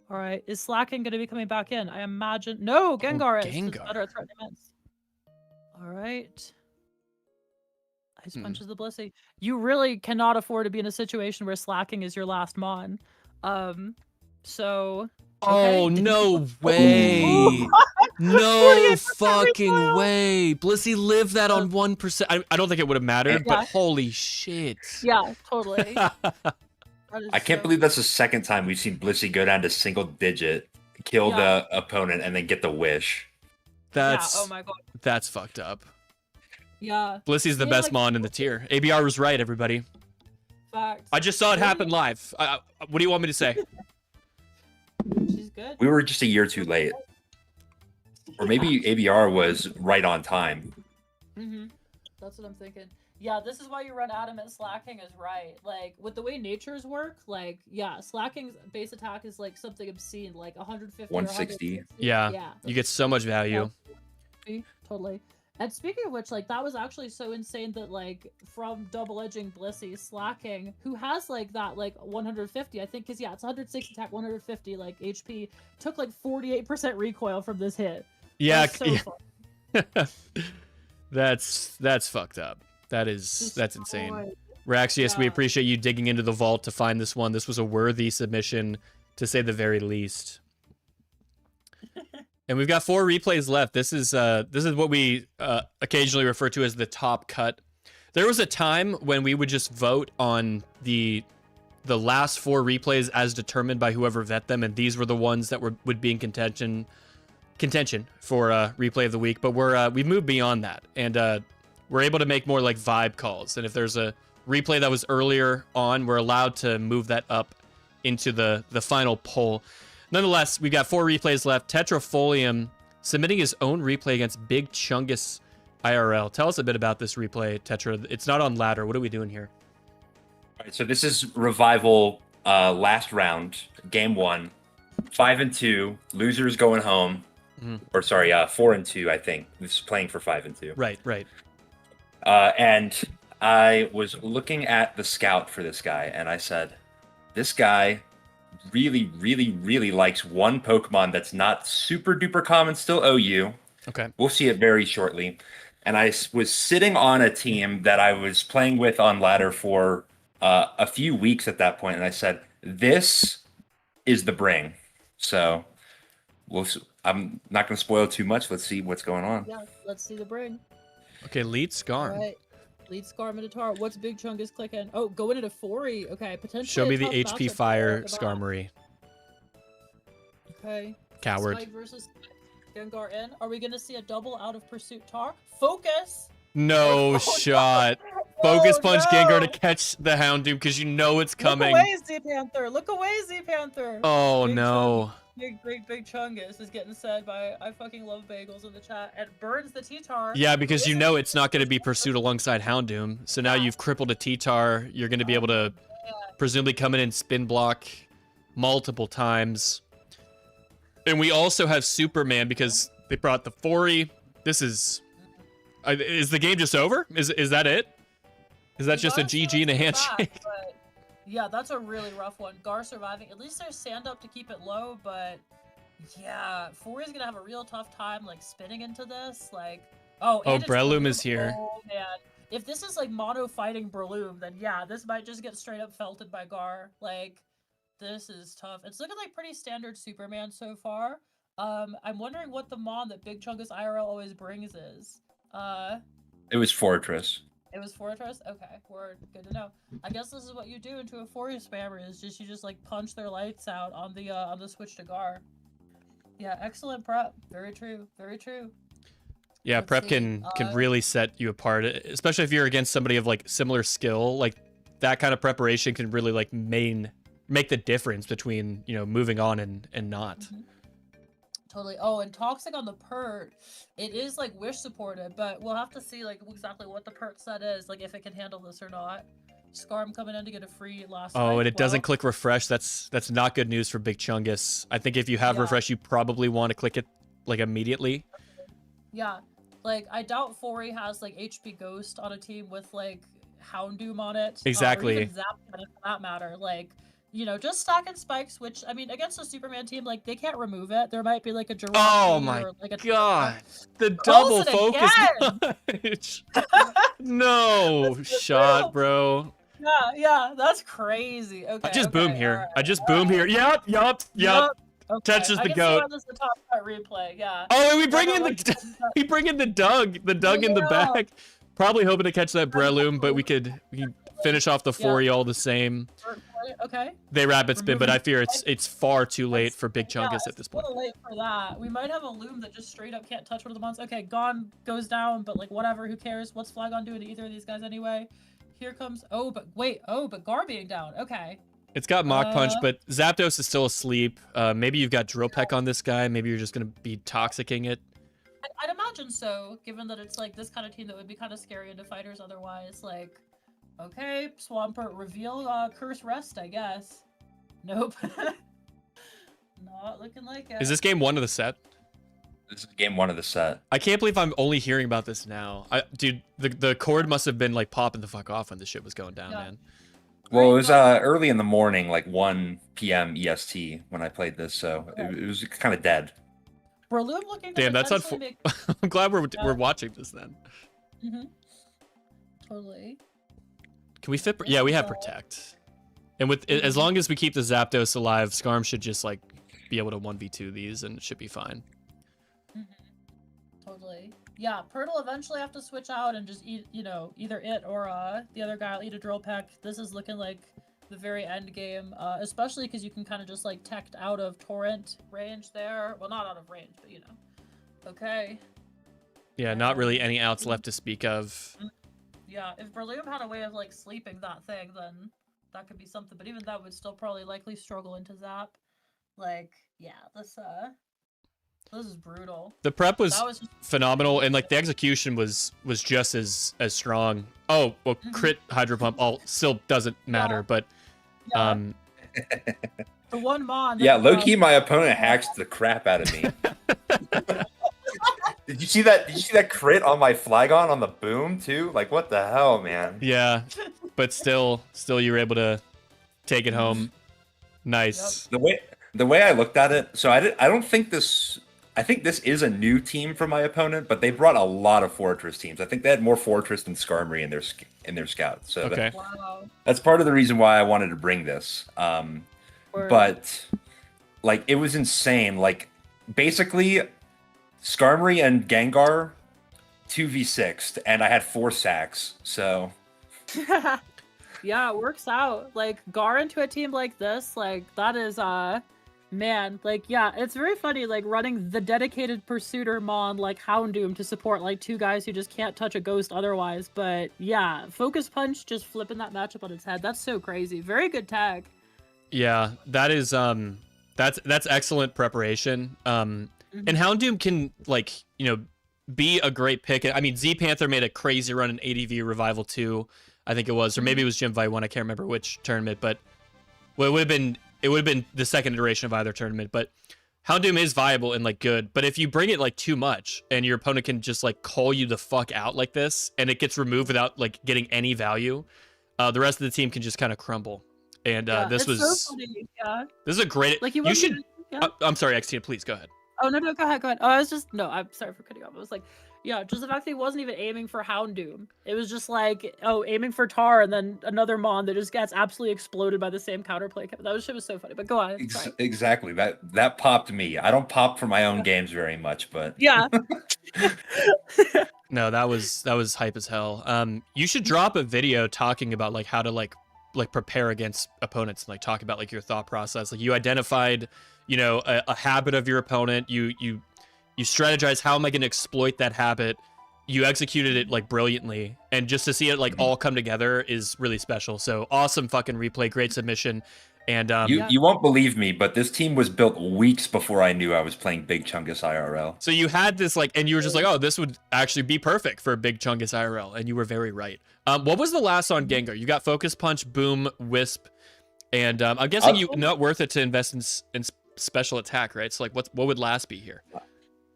All right. Is Slacking going to be coming back in? I imagine. No, Gengar is. It's Gengar. better at threatening Ments. All right. Ice Hmm. punches the Blissey. You really cannot afford to be in a situation where Slacking is your last mon. So. Oh, okay. no way. No 48% fucking recoil. way. Blissey lived that on 1%. I don't think it would have mattered, Yeah. but holy shit. Yeah, totally. That is I can't so- believe that's the second time we've seen Blissey go down to single digit, kill Yeah. the opponent, and then get the wish. That's Yeah, oh my god. that's fucked up. Yeah, Blissey's the Yeah, best like- mon in the tier. ABR was right, everybody. facts. I just saw it happen live. What do you want me to say? She's good. We were just a year too late. Or maybe ABR was right on time. Mm-hmm. That's what I'm thinking. Yeah, this is why you run adamant Slacking is right. Like, with the way natures work, like, yeah, Slacking's base attack is, like, something obscene, like 150 or 160. Yeah, Yeah. You get so much value. Totally. And speaking of which, like, that was actually so insane that, like, from double edging Blissey, Slacking, who has, like, that, like, 150, I think, because, yeah, it's 160 attack, 150, like, HP, took, like, 48% recoil from this hit. Yeah, That's so fun. that's fucked up. That's insane. Raxius, we Yeah. appreciate you digging into the vault to find this one. This was a worthy submission, to say the very least. And we've got 4 replays left. This is what we occasionally refer to as the top cut. There was a time when we would just vote on the last 4 replays as determined by whoever vet them, and these were the ones that would be in contention for replay of the week. But we've moved beyond that, and we're able to make more like vibe calls. And if there's a replay that was earlier on, we're allowed to move that up into the final poll. Nonetheless, we've got 4 replays left. Tetrafolium submitting his own replay against Big Chungus IRL. Tell us a bit about this replay, Tetra. It's not on ladder. What are we doing here? All right, so this is Revival last round, game 1, 5-2, losers going home. Or sorry, 4-2, I think. This is playing for 5-2. Right. And I was looking at the scout for this guy, and I said, this guy really, really, really likes one Pokemon that's not super duper common, still OU. Okay. We'll see it very shortly. And I was sitting on a team that I was playing with on ladder for a few weeks at that point, and I said, this is the bring. So I'm not going to spoil too much. Let's see what's going on. Yeah, let's see the bring. Okay, lead Skarm. All right. Lead Scar Minotaur. What's Big Chungus clicking? Oh, going into Fori. Okay, potentially. Show me a the tough HP matchup Fire for the Skarmory. Okay. Coward. Spike versus Gengar in. Are we gonna see a double out of pursuit talk? Focus. No Oh, shot. Focus Oh, punch no. Gengar to catch the Houndoom because you know it's coming. Look away, Z Panther. Look away, Z Panther. Oh Big no. Big Chungus is getting said by I fucking love bagels in the chat and burns the T-Tar. Yeah, because you know it's not going to be pursued alongside Houndoom. So now you've crippled a T-Tar. You're going to be able to presumably come in and spin block multiple times. And we also have Superman because they brought the Fori. This is the game just over? Is that it? Is that We just a gotta see GG and a what's handshake? back, but yeah, that's a really rough one. Gar surviving. At least there's sand up to keep it low, but yeah, Fori's gonna have a real tough time like spinning into this. Like, Oh, and it's Breloom is here. Oh man, if this is like mono fighting Breloom, then yeah, this might just get straight up felted by Gar. Like, this is tough. It's looking like pretty standard Superman so far. I'm wondering what the mon that Big Chungus IRL always brings is. It was Fortress. It was Fortress? Okay, word. Good to know. I guess this is what you do into a Fori spammer is just you just like punch their lights out on the switch to Gar. Yeah, excellent prep. Very true. Very true. Yeah, Let's prep see, can really set you apart, especially if you're against somebody of like similar skill. Like that kind of preparation can really like make the difference between, you know, moving on and not. Mhm. Totally. Oh, and Toxic on the pert, it is like wish supported, but we'll have to see like exactly what the pert set is, like if it can handle this or not. Skarm coming in to get a free last. Oh, night. and it doesn't Well, click refresh. That's not good news for Big Chungus. I think if you have Yeah. refresh, you probably want to click it like immediately. Yeah, like I doubt Fori has like HP Ghost on a team with like Houndoom on it. Or Exactly. even Zap for that matter. Like, you know, just stacking spikes, which I mean, against a Superman team, like they can't remove it. There might be like a Jirachi Oh my or like a God, the Calls double it focus punch. No That's the shot, real- bro. Yeah, that's crazy. Okay. I just boom okay, here. alright, I just alright. boom here. Yup. Okay, Touches I the can see goat. why this is the top cut replay. Yeah. Oh, and we bring Never in liked the it. we bring in the Doug in the Yeah. back. Probably hoping to catch that Breloom, but we could finish off the Yeah. Fori all the same. Okay. They rapid spin, but I fear Removing- it's far too late for Big Yeah, Chungus at this it's a point. little late for that. We might have a Loom that just straight up can't touch one of the mons. Okay, Gon goes down, but like whatever, who cares? What's Flagon doing to either of these guys anyway? Here comes but Gar being down. Okay. It's got Mach Punch, Uh, but Zapdos is still asleep. Maybe you've got Drill Peck on this guy. Maybe you're just gonna be toxicking it. I'd imagine so, given that it's like this kind of team that would be kind of scary into fighters otherwise. Like, okay, Swampert reveal Curse Rest, I guess. Nope. Not looking like it. Is this game 1 of the set? This is game 1 of the set. I can't believe I'm only hearing about this now. Dude, the cord must have been like popping the fuck off when this shit was going down, Yeah. man. Well, it was early in the morning, like 1 p.m. EST when I played this, so it was kind of dead. Breloom looking to Damn, that's potentially I'm glad we're watching this then. Mhm. Totally. Can we fit? Yeah, we have protect. And with as long as we keep the Zapdos alive, Skarm should just like be able to 1v2 these and it should be fine. Totally. Yeah, Pert will eventually have to switch out and just eat, either it or the other guy will eat a drill peck. This is looking like the very end game, especially because you can kind of just like tech out of torrent range there. Well, not out of range, but Okay. Yeah, not really any outs left to speak of. Yeah, if Berloom had a way of like sleeping that thing, then that could be something. But even that would still probably likely struggle into Zap. Like, yeah, this is brutal. The prep was That was phenomenal, and like the execution was just as strong. Oh, well, crit Hydro Pump all still doesn't matter, but the one Mon. Yeah, low key, my opponent hacked the crap out of me. Did you see that? Did you see that crit on my Flygon on the boom too? Like, what the hell, man? yeah, but still you were able to take it home. Nice. The way I looked at it, so I don't think this. I think this is a new team for my opponent, but they brought a lot of Fortress teams. I think they had more Fortress than Skarmory in their scout. So Okay. that's part of the reason why I wanted to bring this. But like, it was insane. Like, basically, Skarmory and Gengar 2v6'd, and I had 4 sacks. So Yeah, it works out. Like, Gar into a team like this, like, that is, man, like, yeah, it's very funny, like, running the dedicated Pursuiter Mon, like, Houndoom to support, like, 2 guys who just can't touch a ghost otherwise. But, yeah, Focus Punch just flipping that matchup on its head. That's so crazy. Very good tag. Yeah, that is that's excellent preparation. And Houndoom can like, be a great pick. I mean, Z Panther made a crazy run in ADV Revival 2, I think it was, or maybe it was Gym Fight 1, I can't remember which tournament, but well, it would have been the second iteration of either tournament, but Houndoom is viable and like good, but if you bring it like too much and your opponent can just like call you the fuck out like this and it gets removed without like getting any value, the rest of the team can just kind of crumble. And this was so funny. Yeah. This is a great. Like, you should. Yeah. I'm sorry, XT. Please go ahead. Oh, no, go ahead. Oh, I'm sorry for cutting off. I was like, yeah, just the fact that he wasn't even aiming for Houndoom. It was just like, aiming for Tar, and then another Mon that just gets absolutely exploded by the same counterplay. That shit was so funny, but go on. Exactly. That popped me. I don't pop for my own games very much, but yeah. No, that was hype as hell. You should drop a video talking about like how to like prepare against opponents and like talk about like your thought process. Like, you identified, a habit of your opponent. You strategize, how am I going to exploit that habit? You executed it like brilliantly, and just to see it like all come together is really special. So awesome fucking replay, great submission. And you won't believe me, but this team was built weeks before I knew I was playing Big Chungus IRL. So you had this like, and you were just like, oh, this would actually be perfect for Big Chungus IRL, and you were very right. What was the last on Gengar? You got Focus Punch, Boom, Wisp, and I'm guessing you not worth it to invest in special attack, right? So like, what would last be here?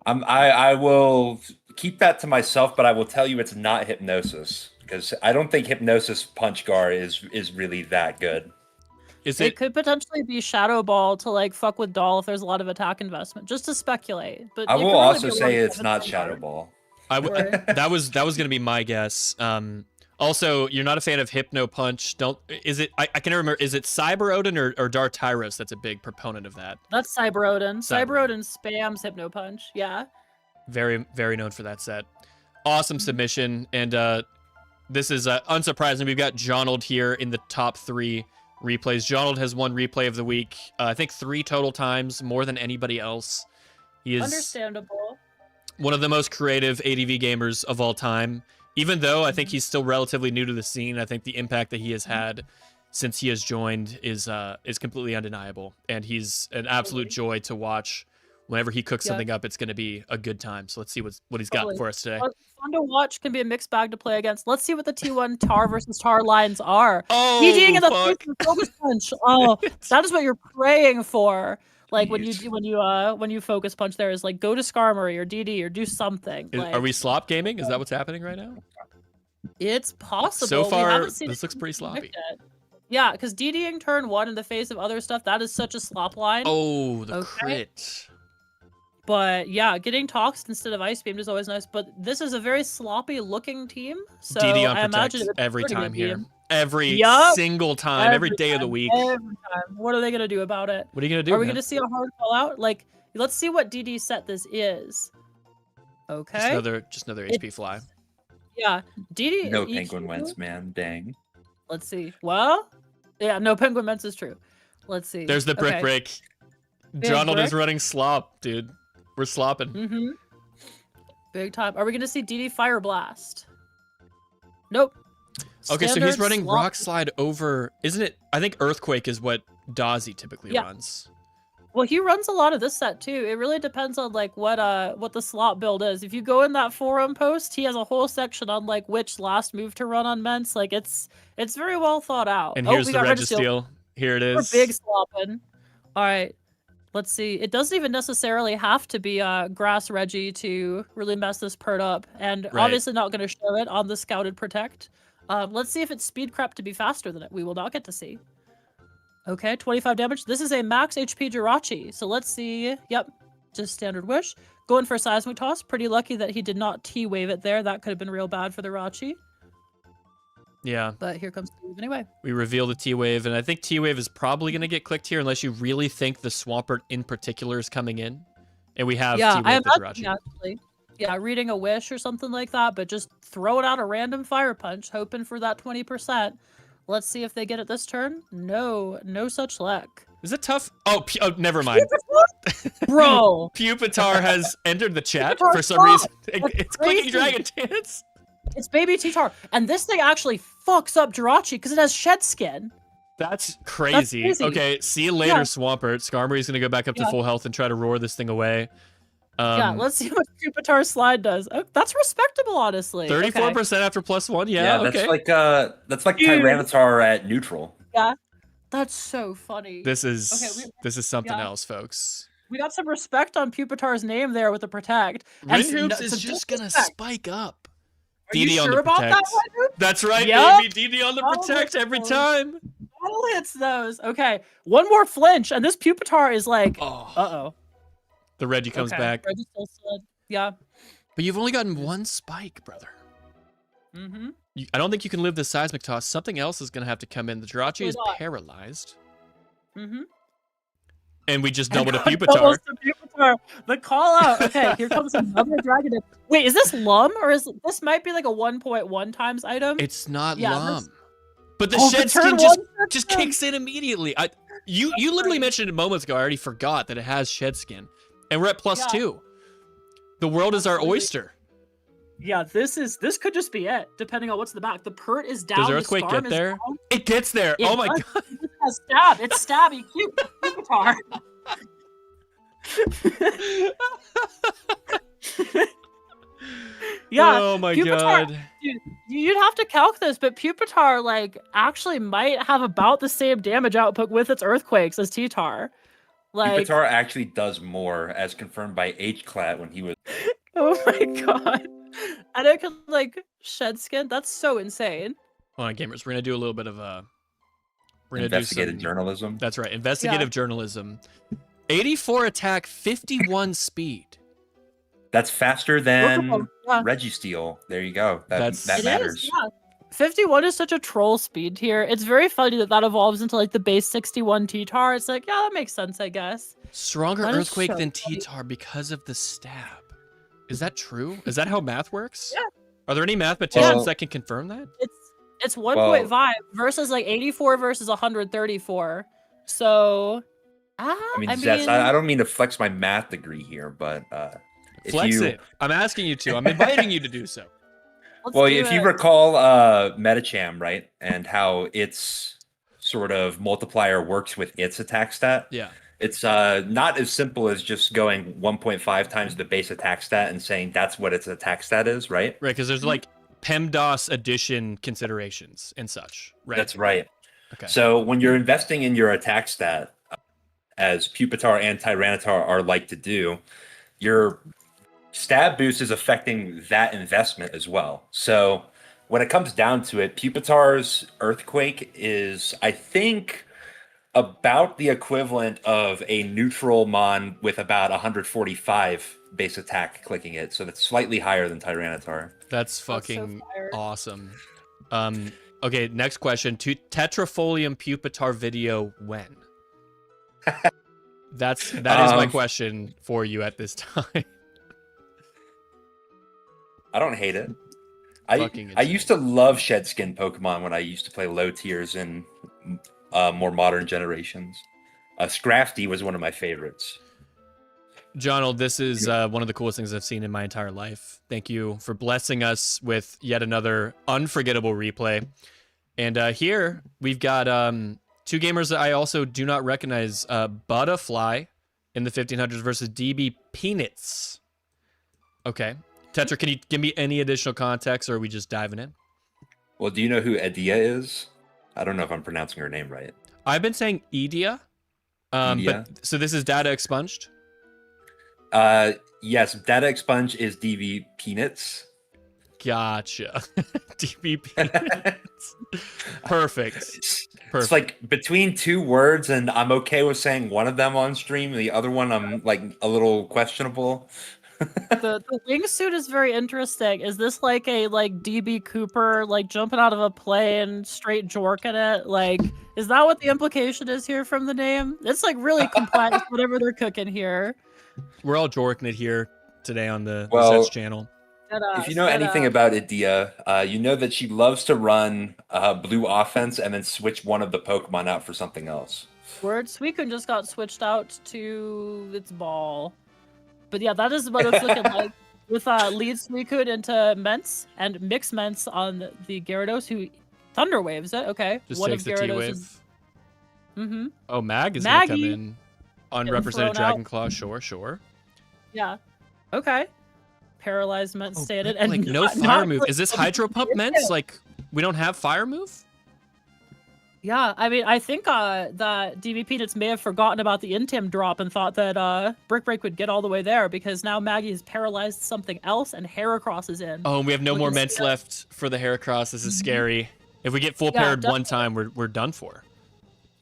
I will keep that to myself, but I will tell you it's not Hypnosis, because I don't think Hypnosis Punch Gar is really that good. It could potentially be Shadow Ball to like fuck with Doll if there's a lot of attack investment, just to speculate. But I will also say it's not Shadow Ball. That was gonna be my guess. Also, you're not a fan of Hypno Punch. I can remember, is it Cyber Odin or Dark Tyros that's a big proponent of that? That's Cyber Odin. Cyber Odin spams Hypno Punch. Yeah. Very, very known for that set. Awesome submission. And this is unsurprising. We've got Jonold here in the top 3 replays. Jonold has won replay of the week, I think 3 total times, more than anybody else. He is understandable. One of the most creative ADV gamers of all time. Even though I think he's still relatively new to the scene, I think the impact that he has had since he has joined is completely undeniable, and he's an absolute joy to watch. Whenever he cooks something up, it's going to be a good time. So let's see what he's got for us today. Fun to watch, can be a mixed bag to play against. Let's see what the T1 Tar versus Tar lines are. Oh, DDing in the face with Focus Punch. Oh, that is what you're praying for. Like when you Focus Punch, there is like go to Skarmory or DD or do something. Are we slop gaming? Is that what's happening right now? It's possible. So far, this looks pretty sloppy. Yeah, because DDing turn 1 in the face of other stuff, that is such a slop line. Oh, the crit. But yeah, getting Toxed instead of Ice Beamed is always nice. But this is a very sloppy looking team. So DD on I protect imagine it's every pretty good time here. team. Every Yup. single time, every day of the week. Every time. What are they gonna do about it? What are you gonna do? Are we man? gonna see a hard call out? Like, let's see what DD set this is. Okay. Just another HP fly. Yeah. DD. No EQ? penguin wins, man. Dang. Let's see. Well, yeah, no penguin wins is true. Let's see. There's the brick Okay. break. Big Donald is brick. running slop, dude. We're slopping. Mm-hmm. Big time. Are we gonna see DD Fire Blast? Nope. Okay, so he's Standard running slop- Rock Slide over, isn't it? I think Earthquake is what Dazzy typically Yeah. runs. Well, he runs a lot of this set too. It really depends on like what the slot build is. If you go in that forum post, he has a whole section on like which last move to run on Ments. Like it's very well thought out. And Oh, here's we the got Registeel. Registeel. Here it We're is. big slopping. All right. Let's see. It doesn't even necessarily have to be Grass Reggie to really mess this pert up. And Right. obviously not going to show it on the Scouted Protect. Let's see if it's speed crept to be faster than it. We will not get to see. Okay, 25 damage. This is a max HP Jirachi. So let's see. Yep, just standard wish. Going for a Seismic Toss. Pretty lucky that he did not T-Wave it there. That could have been real bad for the Rachi. Yeah, But here comes the move anyway. we reveal the T-Wave, and I think T-Wave is probably going to get clicked here unless you really think the Swampert in particular is coming in. And we have Yeah, I T-Wave the imagine Jirachi. actually. Yeah, reading a wish or something like that, but just throwing out a random fire punch, hoping for that 20%. Let's see if they get it this turn. No such luck. Is it tough? Oh, never mind. Bro! Pupitar has entered the chat Pupitar, for some stop! reason. That's It's clicking crazy. Dragon Dance. It's Baby T-Tar. And this thing actually fucks up Jirachi because it has shed skin. That's crazy. crazy. Okay, see you later, Yeah. Swampert. Skarmory's going to go back up to Yeah. full health and try to roar this thing away. Yeah, let's see what Pupitar's slide does. Oh, that's respectable, honestly. 34% after +1. Yeah, that's okay. that's like Dude. Tyranitar at neutral. Yeah, that's so funny. This is Okay, this is something yeah. else, folks. We got some respect on Pupitar's name there with the protect. And Rin Hoops no- is some just gonna disrespect. spike up. Are you DD on sure the about that, protect. Rin Hoops? That's right, Yup. baby. DD on the Oh, protect every my time. Battle hits those. Okay, one more flinch, and this Pupitar is like, Oh, uh-oh. the Reggie comes Okay, back. Reggie's still slid. Yeah. But you've only gotten one spike, brother. Mm-hmm. I don't think you can live the seismic toss. Something else is gonna have to come in. The Jirachi is Why not? paralyzed, Mm-hmm. and we just doubled a Doubles Pupitar. the Pupitar. The call out. Okay, here comes another Dragon. Wait, is this Lum or is this might be like a 1.1 times item? It's not Yeah, Lum. But the Oh, shed turn skin just one, just turn two. kicks in immediately. You literally right. mentioned it moments ago. I already forgot that it has shed skin, and we're at Yeah. +2. The world is our Absolutely. oyster. Yeah, this could just be it, depending on what's in the back. The pert is down. Does the Earthquake Skarm get is there? down. It gets there. It Oh my does. god. It has stab. It's stabby. Cute Pupitar. Yeah. Oh my Pupitar- god. Dude, you'd have to calc this, but Pupitar like actually might have about the same damage output with its earthquakes as T-Tar. Like, Pupitar actually does more, as confirmed by H-Clat when he was. oh my god. And it can like shed skin. That's so insane. Hold on, gamers. We're gonna do a little bit of we're gonna Investigative do some, journalism. That's right. Investigative journalism. 84 attack, 51 speed. That's faster than Yeah. Registeel. There you go. That's- That It is, matters. yeah. 51 is such a troll speed here. It's very funny that that evolves into like the base 61 T-Tar. It's like, yeah, that makes sense, I guess. Stronger That is earthquake so than funny. T-Tar because of the stab. Is that true? Is that how math works? Yeah. Are there any mathematicians Well- that can confirm that? It's 1.5 versus like 84 versus 134. So, I mean, Zets, I don't mean to flex my math degree here, but if Flex you, it. I'm asking you to. I'm inviting you to do so. let's well, do if you it. recall Metacham, right, and how its sort of multiplier works with its attack stat, Yeah. it's not as simple as just going 1.5 times the base attack stat and saying that's what its attack stat is, right? Right, because there's like PEMDAS addition considerations and such, right? That's right. Okay. So when you're investing in your attack stat, as Pupitar and Tyranitar are like to do, your stab boost is affecting that investment as well. So when it comes down to it, Pupitar's Earthquake is, I think, about the equivalent of a neutral Mon with about 145 base attack clicking it, so that's slightly higher than Tyranitar. That's so fucking fire. awesome. Okay, next question. Tetrafolium pupitar video when? that is my question for you at this time. I don't hate it. Fucking I used to love shed skin Pokemon when I used to play low tiers in more modern generations. Scrafty was one of my favorites. Jonald, this is one of the coolest things I've seen in my entire life. Thank you for blessing us with yet another unforgettable replay. And here we've got two gamers that I also do not recognize. Butterfly in the 1500s versus DB Peanuts. Okay. Tetra, can you give me any additional context, or are we just diving in? Well, do you know who Edea is? I don't know if I'm pronouncing her name right. I've been saying Edea. Edea? But so this is data expunged? Yes, data expunge is DB Peanuts. Gotcha. DB Peanuts. Perfect. It's like between two words, and I'm okay with saying one of them on stream. The other one, I'm like a little questionable. The wingsuit is very interesting. Is this like a DB Cooper like jumping out of a plane, straight jorking it? Like, is that what the implication is here from the name? It's like really complex, whatever they're cooking here. We're all jorking it here today on the Well, Sets channel. If you know anything about Edea, you know that she loves to run blue offense and then switch one of the Pokemon out for something else. Word Suicune just got switched out to its ball. But yeah, that is what it's looking like. With lead Suicune into Mence and Mix Mence on the Gyarados, who Thunder Waves it. Okay. Just one takes of the Gyarados T-Wave. is... Mm-hmm. Oh, Mag is going to come Maggie in. Unrepresented thrown out. Dragon Claw, sure. Yeah. Okay. Paralyzed Mence Oh, stated. but, And like, no not- fire not move. like- Is this Hydro Pump Mence? Like, we don't have fire move? Yeah, I mean, I think that DB Peanuts may have forgotten about the Intim drop and thought that Brick Break would get all the way there, because now Maggie has paralyzed something else and Heracross is in. Oh, and we have no more Looking Mence scary. left for the Heracross. This is scary. If we get full Yeah, paired one time, we're done for.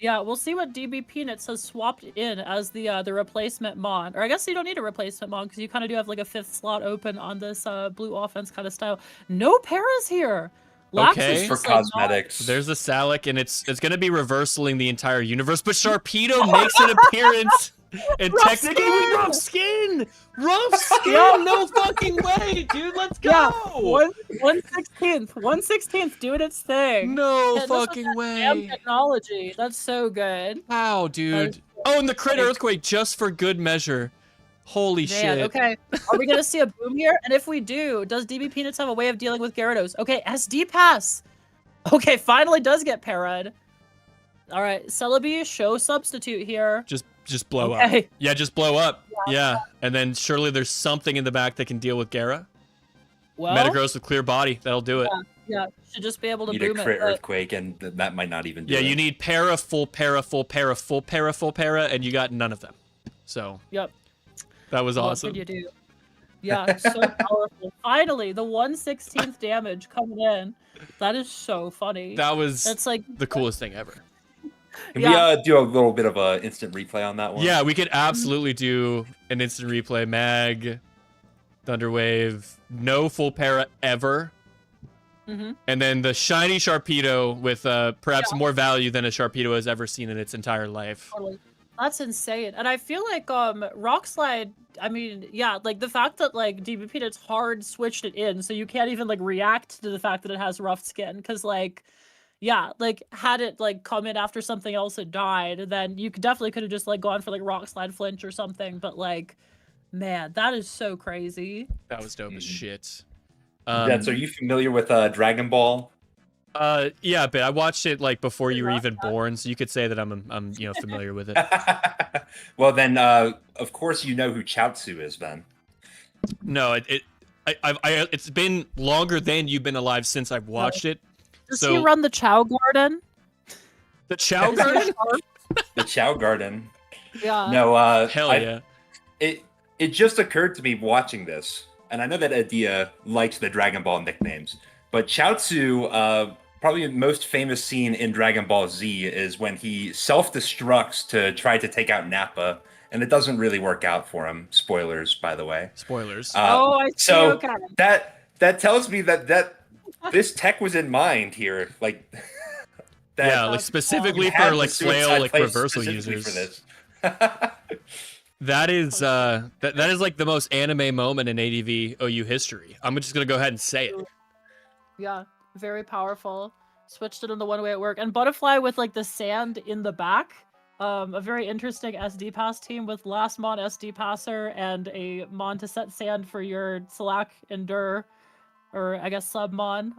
Yeah, we'll see what DB Peanuts has swapped in as the replacement Mon. Or I guess you don't need a replacement Mon, because you kind of do have like a 5th slot open on this blue offense kind of style. No Paras here! Lax Okay. is For just, like, not- cosmetics. There's a Salic, and it's going to be reversaling the entire universe, but Sharpedo makes an appearance. And Rough technically, skin! rough skin! Rough skin! Yeah. No fucking way, dude! Let's go! Yeah, 1/16th doing its thing. No Yeah, this was fucking that damn way! technology. That's so good. Wow, dude! Oh, and the crit earthquake just for good measure. Holy Man, shit! okay. Are we gonna see a boom here? And if we do, does DB Peanuts have a way of dealing with Gyarados? Okay, SD pass. Okay, finally does get parried. All right, Celebi, show substitute here. Just blow up. Okay. Yeah, just blow up. Yeah, and then surely there's something in the back that can deal with Gara. Well, Metagross with clear body, that'll do it. yeah, should just be able to You need a boom crit it. But earthquake, and that might not even do Yeah, it. you need para, full para, full para, full para, full para, and you got none of them. So yep. that was What awesome. could you do? Yeah, so powerful. Finally, the 1/16th damage coming in. That is so funny. That was It's like the coolest thing ever. Can Yeah. we do a little bit of a instant replay on that one? Yeah, we could absolutely do an instant replay. Mag, Thunderwave, no full para ever. Mhm. And then the shiny Sharpedo with perhaps more value than a Sharpedo has ever seen in its entire life. totally. That's insane. And I feel like Rock Slide, I mean, yeah, like the fact that like DB Peanuts hard switched it in, so you can't even like react to the fact that it has rough skin, because like yeah, like had it like come in after something else had died, then you definitely could have just like gone for like Rock Slide flinch or something. But like, man, that is so crazy. That was dope as shit. Jets, are you familiar with Dragon Ball? Yeah, but I watched it like before you were even born, so you could say that I'm familiar with it. Well, then, of course, you know who Chaozu is, then. No, it's been longer than you've been alive since I've watched it. Does So he run the Chow Garden? the Chow Is he a Garden? shark? The Chow Garden. Yeah. No, Hell yeah. It just occurred to me watching this, and I know that Edea likes the Dragon Ball nicknames, but Chaozu probably the most famous scene in Dragon Ball Z is when he self-destructs to try to take out Nappa, and it doesn't really work out for him. Spoilers, by the way. Spoilers. Oh, I see. So Okay. that tells me that this tech was in mind here, like that. Yeah, like That's specifically you had for the like suicide flail like play reversal specifically users. for this. That is that is like the most anime moment in ADV OU history. I'm just gonna go ahead and say it. Yeah, very powerful. Switched it on the one way at work. And Butterfly with like the sand in the back. A very interesting SD pass team with last Mon SD passer and a Mon to set sand for your Slack Endure, or I guess Submon.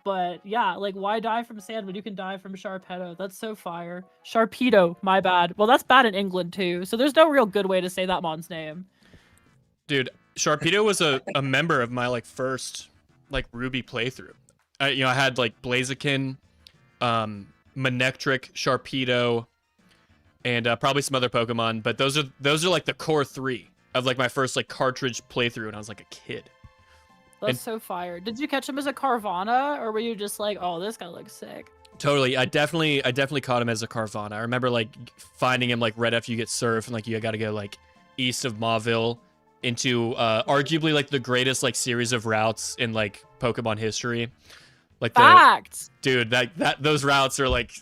But yeah, like why die from sand when you can die from Sharpedo? That's so fire. Sharpedo, my bad. Well, that's bad in England too, so there's no real good way to say that Mon's name. Dude, Sharpedo was a member of my like first like Ruby playthrough. I had like Blaziken, Manectric, Sharpedo, and probably some other Pokemon, but those are like the core 3 of like my first like cartridge playthrough when I was like a kid. That's And- so fire. Did you catch him as a Carvana, or were you just like, oh, this guy looks sick? Totally. I definitely caught him as a Carvana. I remember like finding him like right after you get surf and like you gotta go like east of Mauville into arguably like the greatest like series of routes in like Pokemon history. Like Facts. dude, that those routes are like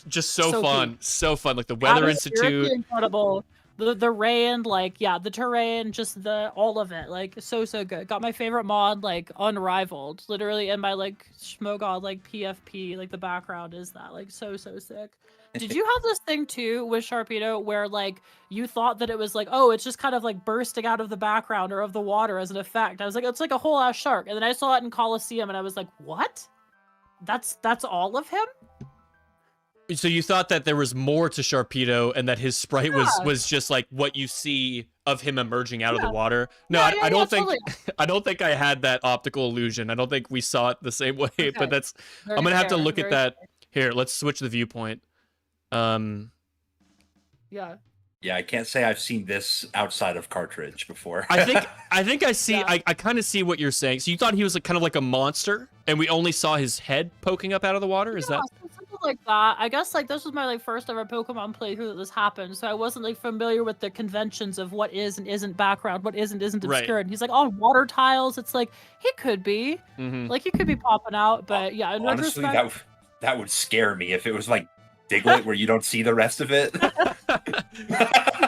just so So fun. cool. So fun. Like the Weather Atmospherically Institute. incredible. The rain, like yeah, the terrain, just the all of it, like so good. Got my favorite mod like unrivaled. Literally in my like Schmogod like PFP, like the background is that like so sick. Did you have this thing too with Sharpedo where like you thought that it was like, oh, it's just kind of like bursting out of the background or of the water as an effect? I was like, it's like a whole ass shark, and then I saw it in Colosseum and I was like, what? That's all of him? So you thought that there was more to Sharpedo and that his sprite Yeah. was just like what you see of him emerging out of the Yeah. water. No, Yeah, I yeah, don't think totally. I don't think I had that optical illusion. I don't think we saw it the same way, Okay. but that's Very I'm gonna have to fair, look at very that. fair. Here, let's switch the viewpoint. Yeah. Yeah, I can't say I've seen this outside of cartridge before. I think I see Yeah. I kind of see what you're saying. So you thought he was like kind of like a monster and we only saw his head poking up out of the water? Is Yeah, that something like that. I guess like this was my like first ever Pokemon playthrough that this happened, so I wasn't like familiar with the conventions of what is and isn't background, what isn't Right. obscured. And he's like, oh, water tiles. It's like he could be, Mhm. like he could be popping out, but yeah. In Honestly, retrospect, that would scare me if it was like Diglett where you don't see the rest of it.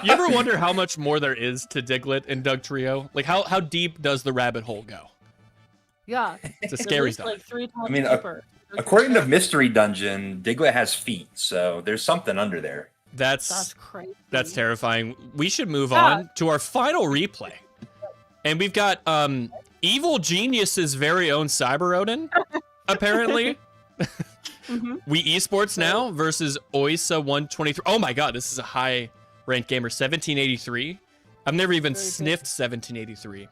You ever wonder how much more there is to Diglett and Dugtrio? Like how deep does the rabbit hole go? yeah, It's a at scary least, stuff. like 3 times mean, deeper. According to Mystery Dungeon, Diglett has feet, so there's something under there. That's crazy. That's terrifying. We should move Yeah. on to our final replay. And we've got Evil Genius's very own Cyber Odin, apparently. Mhm. We Esports now versus Oisa 123. Oh my god, this is a high ranked gamer. 1783. I've never even Very good. sniffed 1783.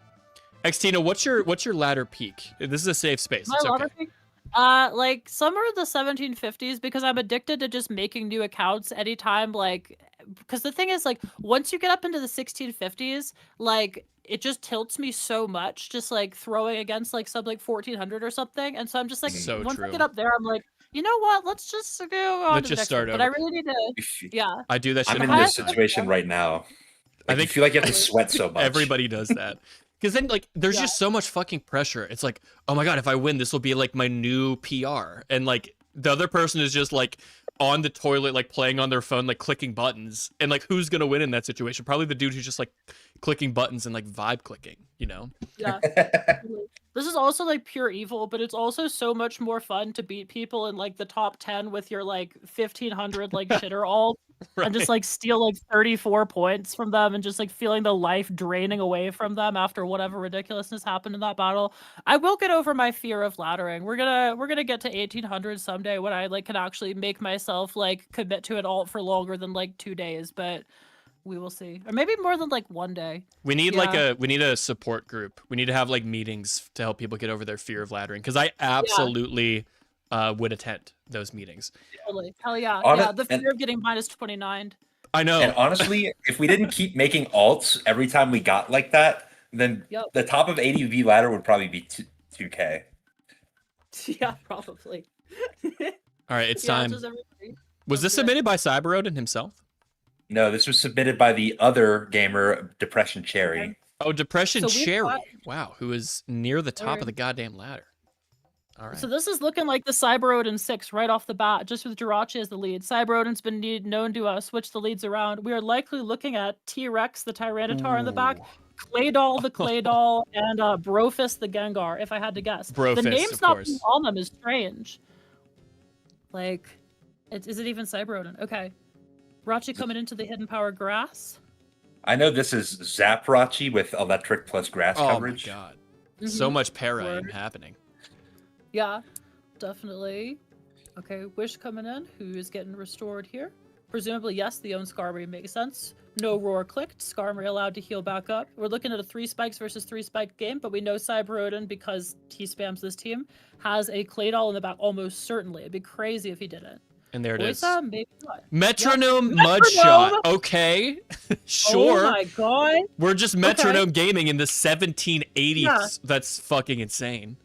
Xtina, what's your ladder peak? This is a safe space. My It's ladder okay. peak? Like somewhere in the 1750s, because I'm addicted to just making new accounts anytime, like, because the thing is, like, once you get up into the 1650s, like, it just tilts me so much, just like throwing against like sub like 1400 or something, and so I'm just like, So once I true. get up there, I'm like, you know what? Let's just go on Let's to the just next start one. But I over. really need to, yeah. I do that shit. I'm in all this the time. situation right now. I I think- feel like you have to sweat so much. Everybody does that. Because then, like, there's Yeah. just so much fucking pressure. It's like, oh my god, if I win, this will be like my new PR. And like, the other person is just like on the toilet, like playing on their phone, like clicking buttons. And like, who's gonna win in that situation? Probably the dude who's just like clicking buttons and like vibe clicking. You know? Yeah. This is also like pure evil, but it's also so much more fun to beat people in like the top 10 with your like 1500 like shitter alt and just like steal like 34 points from them and just like feeling the life draining away from them after whatever ridiculousness happened in that battle. I will get over my fear of laddering. We're gonna get to 1800 someday when I like can actually make myself like commit to an alt for longer than like 2 days, but we will see. Or maybe more than like 1 day. We need Yeah. we need a support group. We need to have like meetings to help people get over their fear of laddering. Because I absolutely would attend those meetings. Totally. Hell yeah. Honest- Yeah, the and- fear of getting minus 29. I know. And honestly, if we didn't keep making alts every time we got like that, then Yep. the top of ADV ladder would probably be 2K. Yeah, probably. All right, it's Yeah, time. just everybody. Was this Let's do it. submitted by Cyber Odin himself? No, this was submitted by the other gamer, Depression Cherry. Oh, Depression So we've Cherry. got- Wow, who is near the top of Word. the goddamn ladder. All right. So this is looking like the Cyber Odin 6 right off the bat, just with Jirachi as the lead. Cyber Odin's been known to switch the leads around. We are likely looking at T-Rex, the Tyranitar in the back, Ooh. Claydol, the Claydol, and Brofist, the Gengar, if I had to guess. Brofist, the name's of not course. being on them is strange. Like, is it even Cyber Odin? Okay. Rachi coming into the Hidden Power Grass. I know this is Zaprachi with electric plus grass Oh coverage. my god. So Mhm. much para Word. happening. Yeah, definitely. Okay, Wish coming in, who is getting restored here. Presumably, yes, the own Skarmory makes sense. No Roar clicked. Skarmory allowed to heal back up. We're looking at a 3 spikes versus 3 spike game, but we know Cyber Odin, because he spams this team, has a Claydol in the back almost certainly. It'd be crazy if he didn't. And there it is. Oisa, maybe not. Metronome Yep. mud shot. Metronome! Okay. Sure. Oh my god. We're just metronome gaming in the 1780s. Yeah. That's fucking insane.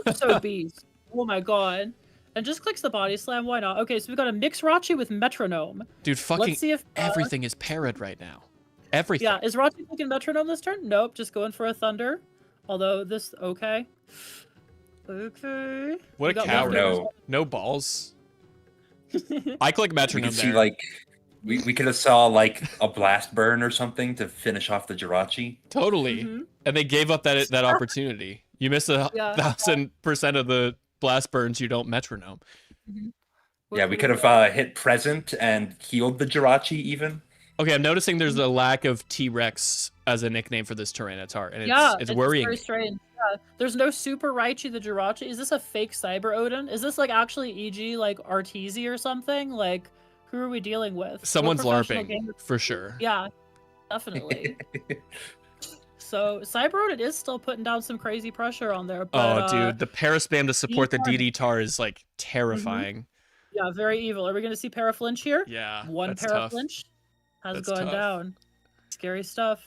That's so beast. Oh my god. And just clicks the body slam, why not? Okay, so we've got a Mix Rachi with Metronome. Dude, fucking Let's see if everything is parried right now. Everything. Yeah, is Rachi clicking Metronome this turn? Nope, just going for a Thunder. Although this okay. Okay. What We a got coward. No. No balls. I click We metronome could see there. like we could have saw like a blast burn or something to finish off the Jirachi. Totally. Mhm. And they gave up that opportunity. You miss a Yeah. 1000% of the blast burns you don't metronome. Yeah, we could have hit present and healed the Jirachi even. Okay, I'm noticing there's a lack of T-Rex as a nickname for this Tyranitar, and Yeah, it's worrying. very strange. Yeah. There's no Super Raichu the Jirachi. Is this a fake Cyber Odin? Is this like actually EG like Arteezy or something? Like, who are we dealing with? What Someone's professional LARPing, gamer- for sure. Yeah, definitely. So Cyber Odin is still putting down some crazy pressure on there. But, Oh, dude, the paraspam to support the D-Tar. DD Tar is like terrifying. Yeah, very evil. Are we going to see Paraflinch here? Yeah, One that's tough. Paraflinch has That's gone tough. down. Scary stuff.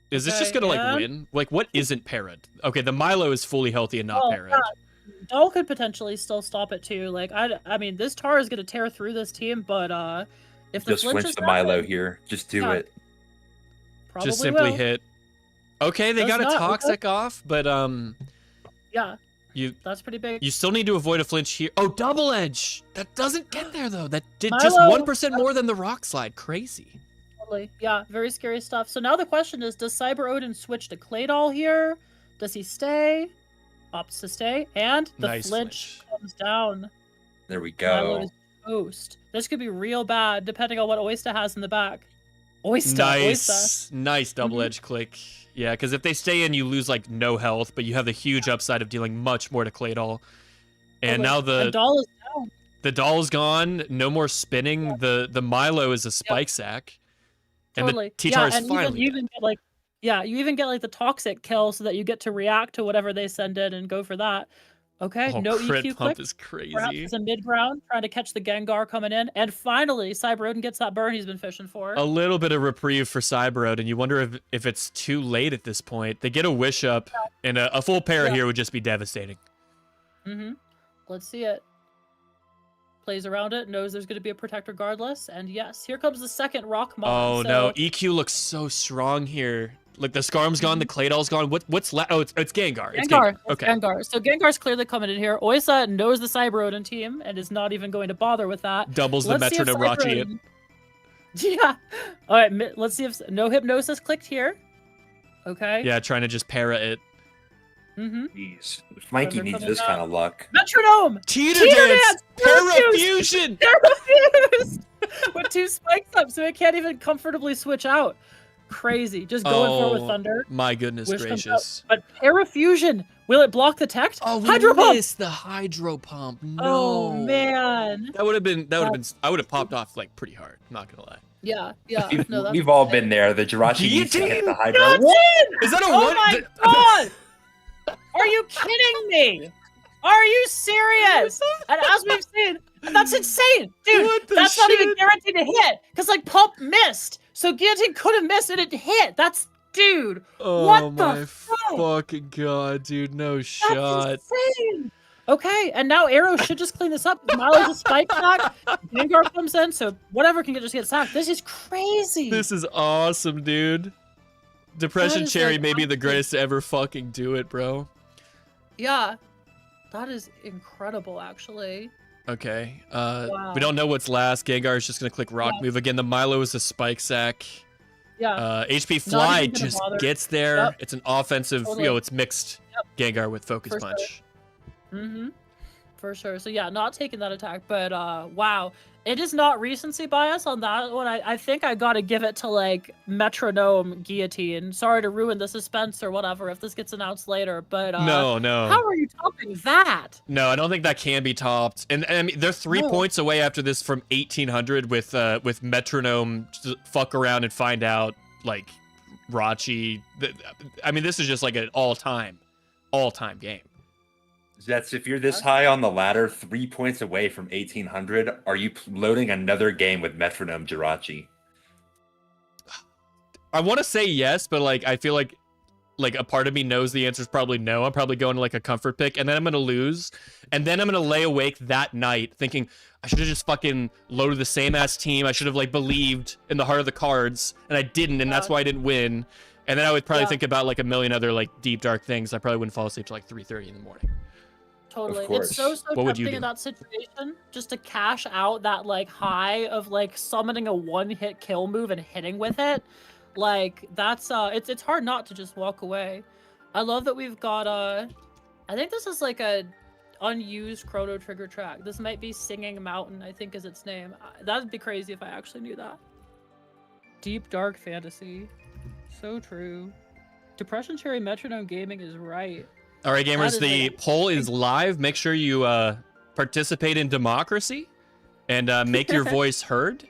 Is this just Okay, gonna like and- win? Like, what isn't parried? Okay, the Milo is fully healthy and not Oh, parried. yeah. Doll could potentially still stop it too. Like I mean, this Tar is going to tear through this team, but if the Just flinch flinch is the Milo happening, here. Just do Yeah. it. probably Just simply will. hit. Okay, they Does got a not, okay. toxic off, but Yeah, you that's pretty big. you still need to avoid a flinch here. Oh, double edge. That doesn't get there though. That did just Milo- 1% more than the rock slide. Crazy. Totally. Yeah, very scary stuff. So now the question is, does Cyber Odin switch to Claydol here? Does he stay? Opts to stay, and the Nice flinch flinch. comes down. There we Milo go. is toast. This could be real bad, depending on what Oyster has in the back. Oyster. Nice double Mhm. edge click. Yeah, because if they stay in, you lose like no health, but you have the huge upside of dealing much more to Claydol. And now And Doll is down. the doll's gone. No more spinning. The Milo is a spike sack, and Totally. the T-Tar is and finally. you even get like, yeah, you even get like the toxic kill so that you get to react to whatever they send in and go for that. Okay, oh, no crit EQ pump click. is Perhaps crazy. it's a mid ground trying to catch the Gengar coming in, and finally Cyber Odin gets that burn he's been fishing for. A little bit of reprieve for Cyberode, and you wonder if it's too late at this point. They get a wish up, and a full para Yeah. here would just be devastating. Mm-hmm. Let's see it. Plays around it, knows there's going to be a protect regardless, and yes, here comes the second rock mod. Oh so, no, EQ looks so strong here. Like the Skarm's gone, the Claydol's gone. What's left? Oh, it's Gengar. It's Gengar. Gengar. It's Okay. Gengar. So Gengar's clearly coming in here. Oysa knows the Cyber Odin team and is not even going to bother with that. Doubles the Let's see if metronome Cyber Rachi. Odin- Yeah. All right. Let's see if no hypnosis clicked here. Okay. Yeah, trying to just para it. Mm-hmm. Jeez. Mikey They're needs coming this down. kind of luck. Metronome. Teeter Teeter dance! dance! Para Parafusion! fusion! They're refused with 2 spikes up, so it can't even comfortably switch out. Crazy. Just going for it with Oh, Thunder. My goodness Wish comes gracious. But Parafusion, will it block the tech? Oh, we Hydro Pump! missed the hydro pump. No. Oh man. That would have been. I would have popped off like pretty hard. Not gonna lie. Yeah, yeah. We've, No, that's we've all insane. been there. The Jirachi needs to hit Guillotine! the Hydro. Guillotine! Is that a Oh one? my god! Are you kidding me? Are you serious? And as we've seen, that's insane, dude. What the That's not even shit? guaranteed to hit, because like Pump missed, so Guillotine could have missed and it hit. That's dude. Oh What the my fuck? fucking god, dude! No That's shot. insane. Okay, and now Arrow should just clean this up. Milo's a spike sack. Gengar comes in, so whatever can just get sacked. This is crazy. This is awesome, dude. Depression is, Cherry like, may be the absolute- greatest to ever fucking do it, bro. Yeah, that is incredible, actually. Okay. Wow. We don't know what's last. Gengar is just gonna click Rock Yeah. Move again. The Milo is a spike sack. Yeah, HP Fly even gonna just bother. gets there. Yep. It's an offensive, Totally. it's mixed Gengar with Focus For sure. Punch. mm-hmm, for sure. So yeah, not taking that attack, but wow, it is not recency bias on that one. I think I gotta give it to like Metronome Guillotine. Sorry to ruin the suspense or whatever if this gets announced later, but No. how are you topping that? No, I don't think that can be topped. And I mean, they're 3 No. points away after this from 1800 with Metronome. Just fuck around and find out, like, Rachi. I mean, this is just like an all-time game. That's if you're this high on the ladder, 3 points away from 1800. Are you loading another game with Metronome Jirachi? I want to say yes, but like I feel like a part of me knows the answer is probably no. I'm probably going to like a comfort pick, and then I'm gonna lose, and then I'm gonna lay awake that night thinking I should have just fucking loaded the same ass team. I should have like believed in the heart of the cards, and I didn't, and that's why I didn't win. And then I would probably Yeah. think about like a million other like deep dark things. I probably wouldn't fall asleep till like 3:30 in the morning. Totally. course. It's so What would you tempting do? in that situation just to cash out that like high of like summoning a one-hit kill move and hitting with it. Like that's it's hard not to just walk away. I love that we've got I think this is like a unused Chrono Trigger track. This might be Singing Mountain, I think is its name. That'd be crazy if I actually knew that. Deep dark fantasy. So true. Depression Cherry Metronome Gaming is right. All right, gamers, is the poll is live. Make sure you participate in democracy and make your voice heard.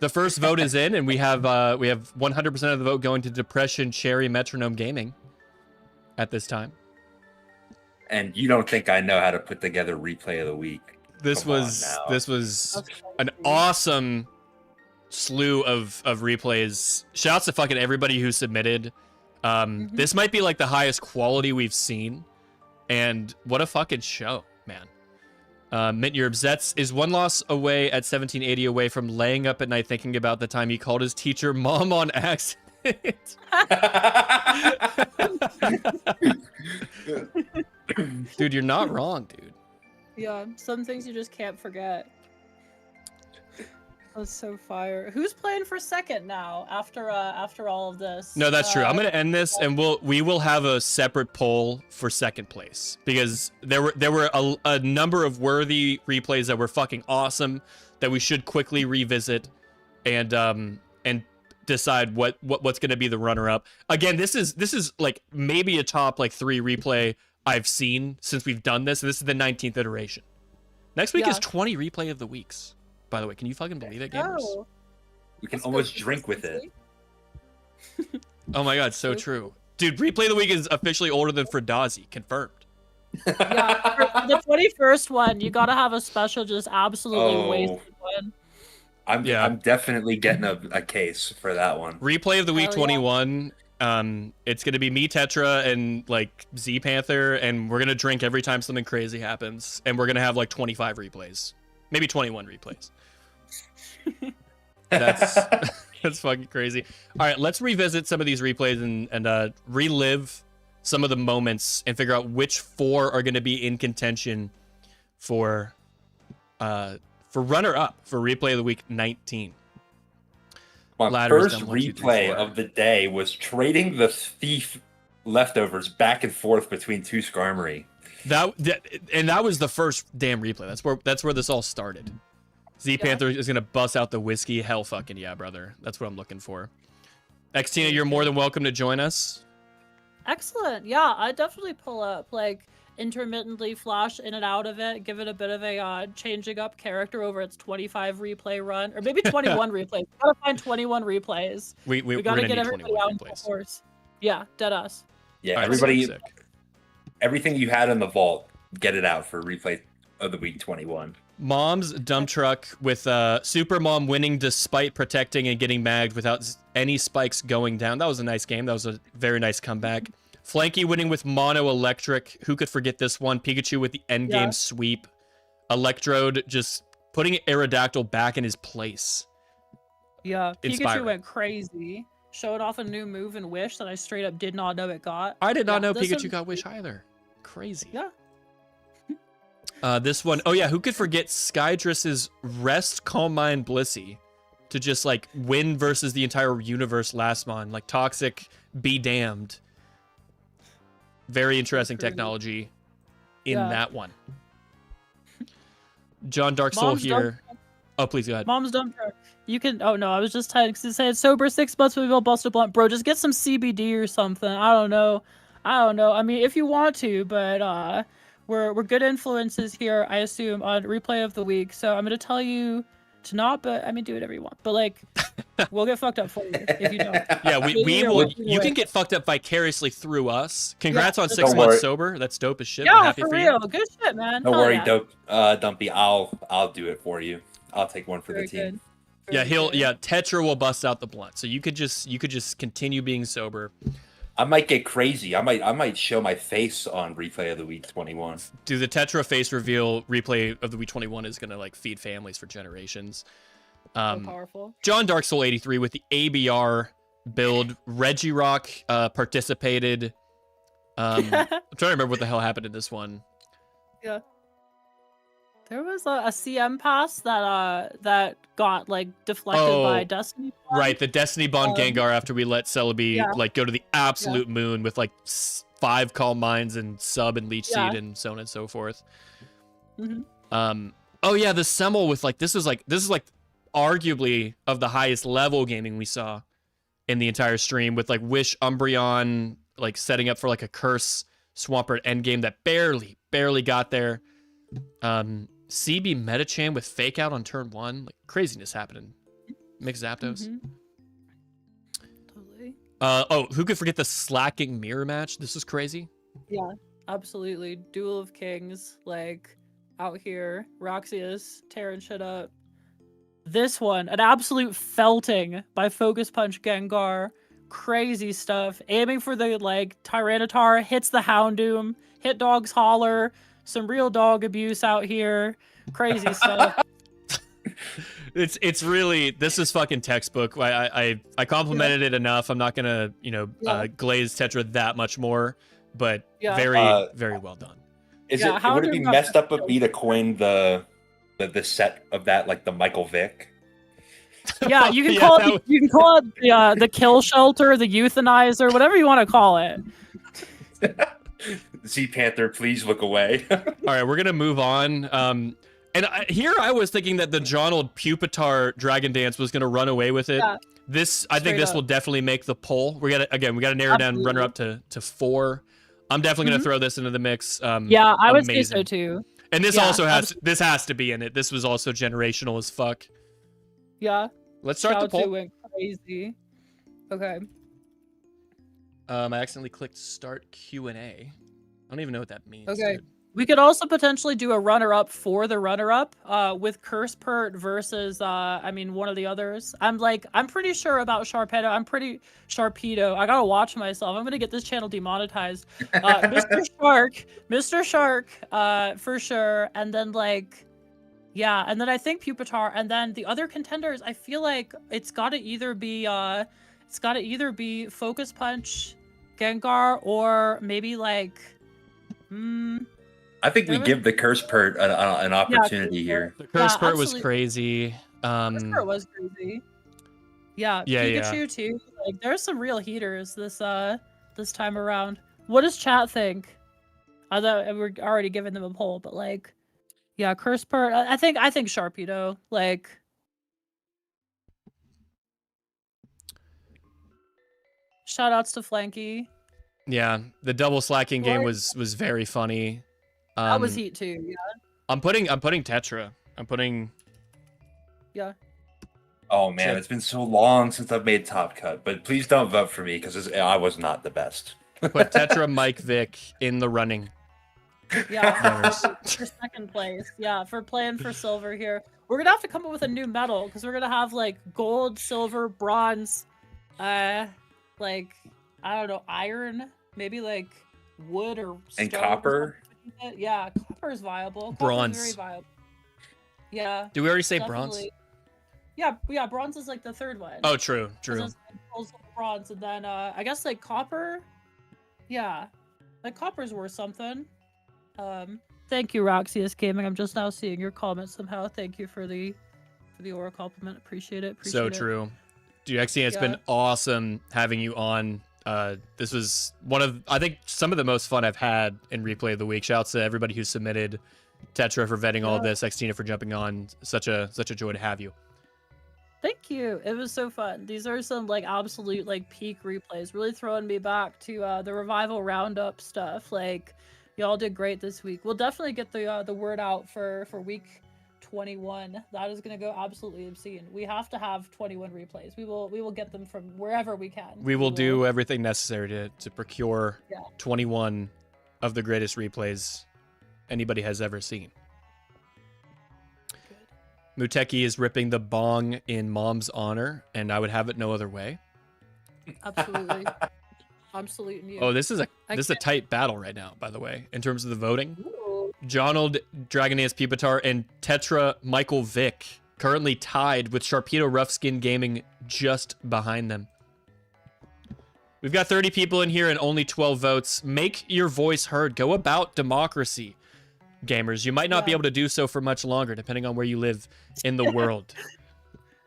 The first vote is in, and we have 100% of the vote going to Depression Cherry Metronome Gaming at this time. And you don't think I know how to put together replay of the week? This Come on was now. this was That's an crazy. awesome slew of replays. Shouts to fucking everybody who submitted. This might be like the highest quality we've seen, and what a fucking show, man. Mint Europe Zets is one loss away at 1780 away from laying up at night thinking about the time he called his teacher mom on accident. Dude, you're not wrong, dude. Yeah, some things you just can't forget. That's so fire. Who's playing for second now after all of this? No, that's true. I'm gonna end this, and we will have a separate poll for second place because there were a number of worthy replays that were fucking awesome that we should quickly revisit and decide what's gonna be the runner up. Again, this is like maybe a top like 3 replay I've seen since we've done this, and this is the 19th iteration. Next week is Yeah. 20 replay of the weeks. By the way, can you fucking believe it, gamers? Oh, We can that's almost good drink with it. consistency. Oh my god, so true. Dude, replay of the week is officially older than Fredazi, confirmed. Yeah, for the 21st one, you gotta have a special, just absolutely Oh. wasted one. I'm definitely getting a case for that one. Replay of the week Hell yeah. 21. It's gonna be me, Tetra, and like Z Panther, and we're gonna drink every time something crazy happens, and we're gonna have like 25 replays, maybe 21 replays. That's that's fucking crazy. All right, let's revisit some of these replays and relive some of the moments and figure out which 4 are gonna be in contention for runner up for replay of the week 19. My Ladder is first done, 1, 2, 3, replay 4. of the day was trading the thief leftovers back and forth between 2 Skarmory. That was the first damn replay. That's where this all started. Z Panther is gonna bust out the whiskey. Hell fucking yeah, brother. That's what I'm looking for. Xtina, you're more than welcome to join us. Excellent. Yeah, I definitely pull up, like intermittently flash in and out of it, give it a bit of a changing up character over its 25 replay run, or maybe 21 replays. We gotta find 21 replays. We We we're gotta gonna get need everybody 21 out in full replays. force. Yeah, dead us. Yeah, All right, everybody, sick. everything you had in the vault, get it out for replay of the week 21. Mom's dump truck with Super Mom winning despite protecting and getting magged without any spikes going down. That was a nice game. That was a very nice comeback. Flanky winning with Mono Electric. Who could forget this one? Pikachu with the endgame Yeah. sweep. Electrode just putting Aerodactyl back in his place. Yeah, Pikachu Inspiring. went crazy. Showed off a new move in Wish that I straight up did not know it got. I did not know this Pikachu one- got Wish either. Crazy. Yeah. This one, oh yeah, who could forget Skydriss's Rest, Calm Mind, Blissey to just like win versus the entire universe last mon, like Toxic, be damned. Very interesting Crazy. technology in Yeah. that one. John Dark Soul Mom's here. Oh, please go ahead. Mom's dump truck. You can. Oh no, I was just trying to say it's sober 6 months. We will bust a blunt, bro. Just get some CBD or something. I don't know. I mean, if you want to, but we're good influences here. I assume on replay of the week. So I'm gonna tell you to not, but I mean, do whatever you want. But like, we'll get fucked up for you if you don't. Yeah, we Either will. way. You can get fucked up vicariously through us. Congrats on that's 6 Don't months worry. sober. That's dope as shit. We're Yeah, happy for for real. you. Good shit, man. Don't Hell worry, yeah. dope, Dumpy. I'll do it for you. I'll take one for Very the team. good. Yeah, Very good. Tetra will bust out the blunt. So you could just continue being sober. I might get crazy. I might show my face on replay of the week 21. Dude, the Tetra face reveal replay of the week 21 is gonna like feed families for generations. So powerful. John Dark Soul 83 with the ABR build. Regirock participated. I'm trying to remember what the hell happened in this one. There was a CM pass that got like deflected by Oh, Destiny. Right, the Destiny Bond Um, Gengar after we let Celebi yeah. like go to the absolute moon with like 5 Calm Minds and Sub and Leech Yeah. Seed and so on and so forth. Mhm. Oh yeah, the Semel with like this is like arguably of the highest level gaming we saw in the entire stream with like Wish Umbreon like setting up for like a Curse Swampert endgame that barely got there. CB Metachan with Fake Out on turn 1, like craziness happening. Mix Zapdos. Mhm. Totally. Who could forget the slacking mirror match? This is crazy. Yeah, absolutely. Duel of Kings, like out here. Roxas tearing shit up. This one, an absolute felting by Focus Punch Gengar. Crazy stuff. Aiming for the like Tyranitar, hits the Houndoom, hit Dog's Holler, some real dog abuse out here. Crazy stuff. It's really, this is fucking textbook. I complimented it enough. I'm not gonna Yeah. glaze Tetra that much more, but Yeah. very well done. Yeah, how Would it do be you not- messed up of me to coin the set of that like the Michael Vick? Yeah, you can Yeah, call that it. You can call it the kill shelter, the euthanizer, whatever you want to call it. Z Panther, please look away. All right, we're gonna move on. And here I was thinking that the Jonald Pupitar Dragon Dance was gonna run away with it. Yeah. I think Straight this up. will definitely make the poll. We gotta narrow down runner up to 4. I'm definitely gonna throw this into the mix. Yeah, I would say so amazing. too. And this Yeah, also has to be in it. This was also generational as fuck. Yeah, Let's start the Chaozu poll. went crazy. Okay. I accidentally clicked start Q&A. I don't even know what that means. Okay. dude. We could also potentially do a runner-up for the runner-up, with Curse-Pert versus, one of the others. I'm pretty sure about Sharpedo. Sharpedo. I gotta watch myself. I'm gonna get this channel demonetized. Mr. Shark, for sure. And then and then I think Pupitar, and then the other contenders. I feel like it's gotta either be Focus Punch, Gengar, or maybe I think we give the Curse Pert an opportunity Curse here. The Curse Pert was absolutely. crazy. Curse-Pert was crazy. Yeah, Yeah, Pikachu too. There's some real heaters this time around. What does chat think? I thought we're already giving them a poll, but Curse-Pert. I think Sharpedo. Shout outs to Flanky. Yeah, the double slacking game Or- was very funny. That was heat too. Yeah. I'm putting Tetra. I'm putting Oh man, Check. it's been so long since I've made Top Cut, but please don't vote for me because I was not the best. put Tetra Mike Vick in the running. Yeah, Nice. for second place. Yeah, for playing for silver here. We're gonna have to come up with a new medal because we're gonna have gold, silver, bronze, I don't know, iron maybe like wood or And stone or copper. something like that. Yeah, copper is viable. Copper's Bronze. very viable. Yeah, Do we already say bronze? definitely. Yeah, bronze is like the third one. Oh, true, 'Cause true. it's like also bronze, and then I guess like copper. Yeah, like copper's worth something. Thank you, Roxius Gaming. I'm just now seeing your comment somehow. Thank you for the aura compliment. Appreciate it. Appreciate So it. true. Dude, XD, it's Yeah. been awesome having you on. This was one of, I think, some of the most fun I've had in Replay of the Week. Shouts to everybody who submitted, Tetra for vetting all of Yeah. this, Xtina for jumping on. Such a joy to have you. Thank you. It was so fun. These are some like absolute like peak replays, really throwing me back to the revival roundup stuff. Like y'all did great this week. We'll definitely get the word out for week 21. That is going to go absolutely obscene. We have to have 21 replays. We will get them from wherever we can. We will do everything necessary to procure Yeah. 21 of the greatest replays anybody has ever seen. Muteki is ripping the bong in mom's honor, and I would have it no other way. Absolutely. I'm saluting you. Oh, this is a I this is a tight battle right now, by the way, in terms of the voting. Ooh. Jonald Dragonaeus Pipatar and Tetra Michael Vick currently tied with Sharpedo Roughskin Gaming just behind them. We've got 30 people in here and only 12 votes. Make your voice heard. Go about democracy, gamers. You might not be Yeah. able to do so for much longer, depending on where you live in the world.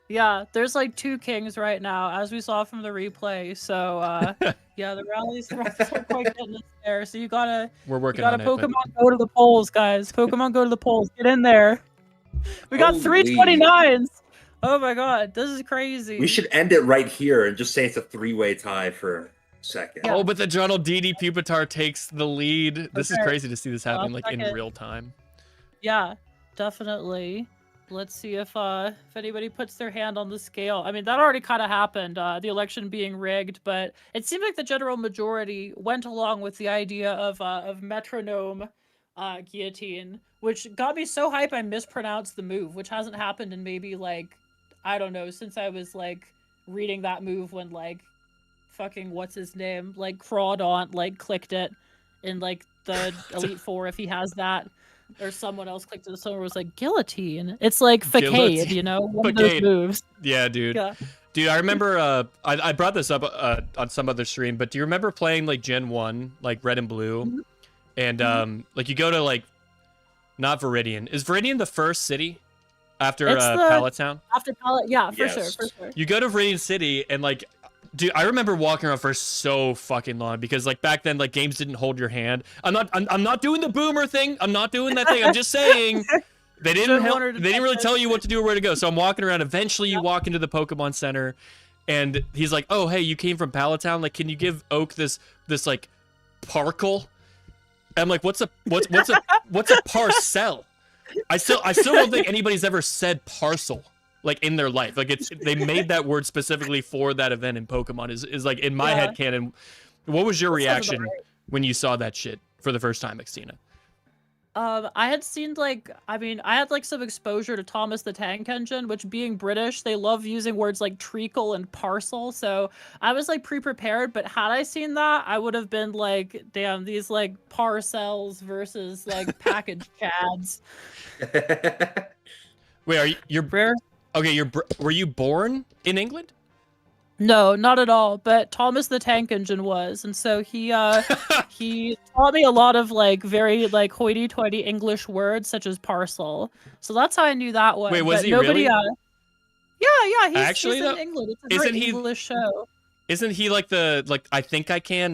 Yeah, there's like two kings right now, as we saw from the replay. So yeah, the rallies are quite getting us there. So you gotta We're working gotta on it. but- Pokemon go to the polls, guys. Pokemon go to the polls. Get in there. We got Holy. 329s. Oh my god, this is crazy. We should end it right here and just say it's a three-way tie for second. Yeah. Oh, but the Jonald DD Pupitar takes the lead. This is Okay. crazy to see this happen like in second. real time. Yeah, definitely. Let's see if anybody puts their hand on the scale. I mean, that already kind of happened, the election being rigged, but it seemed like the general majority went along with the idea of metronome guillotine, which got me so hype I mispronounced the move, which hasn't happened in maybe like, I don't know, since I was like reading that move when like fucking what's his name, like Crawdaunt like clicked it in like the Elite Four if he has that. Or someone else clicked it, and someone was like, guillotine. It's like facade, Guillotine. you know? One of those Facade. moves. Yeah, dude. Yeah. Dude, I remember I brought this up on some other stream, but do you remember playing like Gen 1, like Red and Blue? Mhm. And like you go to like not Viridian. Is Viridian the first city after It's the- Pallet Town? After palette, yeah, for Yes. sure. You go to Viridian City and like dude, I remember walking around for so fucking long because like back then like games didn't hold your hand. I'm not doing the boomer thing. I'm not doing that thing. I'm just saying they didn't Should've wanted to they didn't really touch tell it. you what to do or where to go. So I'm walking around. Eventually you walk into the Pokemon Center and he's like, "Oh, hey, you came from Pallet Town. Like, can you give Oak this like Parkle?" I'm like, what's a parcel? I still don't think anybody's ever said parcel like in their life. Like they made that word specifically for that event in Pokemon is like in my Yeah. head canon. What was your That sounds reaction about right. when you saw that shit for the first time, Xtina? I had seen like, I had like some exposure to Thomas the Tank Engine, which being British, they love using words like treacle and parcel. So I was like pre-prepared, but had I seen that, I would have been like, damn, these like parcels versus like package chads. Wait, you're Rare? okay? Were you born in England? No, not at all. But Thomas the Tank Engine was, and so he he taught me a lot of like very like hoity-toity English words such as parcel. So that's how I knew that one. Wait, was but he nobody, really? Yeah, Actually, he's though, in England. It's a isn't very he- English show. Isn't he like the I think I can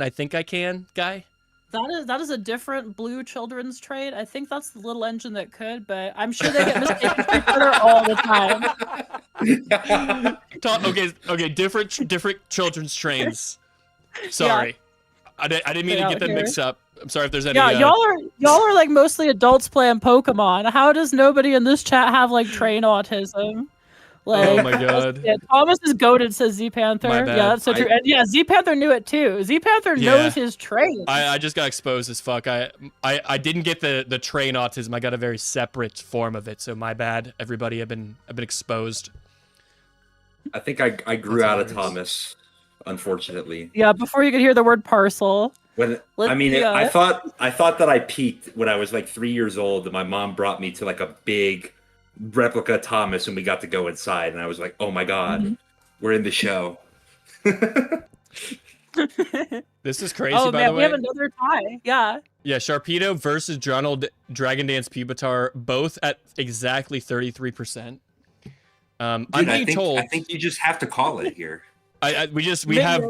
guy? That is a different blue children's trade. I think that's the little engine that could, but I'm sure they get mistaken for each other all the time. Okay, different children's trains. Sorry, I didn't mean to Get get out them here. mixed up. I'm sorry if there's any. Yeah, y'all are like mostly adults playing Pokemon. How does nobody in this chat have like train autism? Like, Oh my god. yeah, Thomas is goated, says Z Panther. My bad. Yeah, that's so true. And yeah, Z Panther knew it too. Z Panther Yeah. knows his trains. I just got exposed as fuck. I didn't get the train autism. I got a very separate form of it. So my bad, everybody. I've been exposed. I think I grew That's out of hilarious. Thomas, unfortunately. Yeah, before you could hear the word parcel. When I mean, I thought that I peaked when I was like 3 years old, and my mom brought me to like a big replica Thomas, and we got to go inside, and I was like, "Oh my god, we're in the show." This is crazy, Oh by man, the we way. have another tie. Yeah. Yeah, Sharpedo versus Donald Dragon Dance Pupitar, both at exactly 33%. I'm Dude, being told. I think you just have to call it here. We have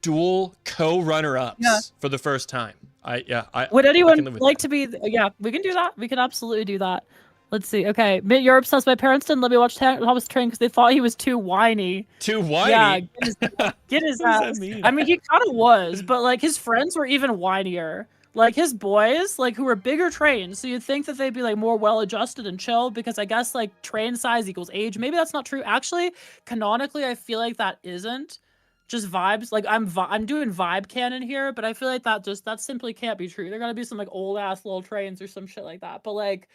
dual co-runner-ups for the first time. Would anyone can live with like to be? Yeah, we can do that. We can absolutely do that. Let's see. Okay, Mitt Europe says my parents didn't let me watch Thomas Train because they thought he was too whiny. Too whiny. Yeah, get his What does ass. that mean? I mean, he kind of was, but like his friends were even whinier. Like his boys, like who were bigger trains, so you'd think that they'd be like more well-adjusted and chill because I guess like train size equals age. Maybe that's not true. Actually, canonically, I feel like that isn't just vibes. Like I'm doing vibe canon here, but I feel like that simply can't be true. They're gonna be some like old ass little trains or some shit like that. But like,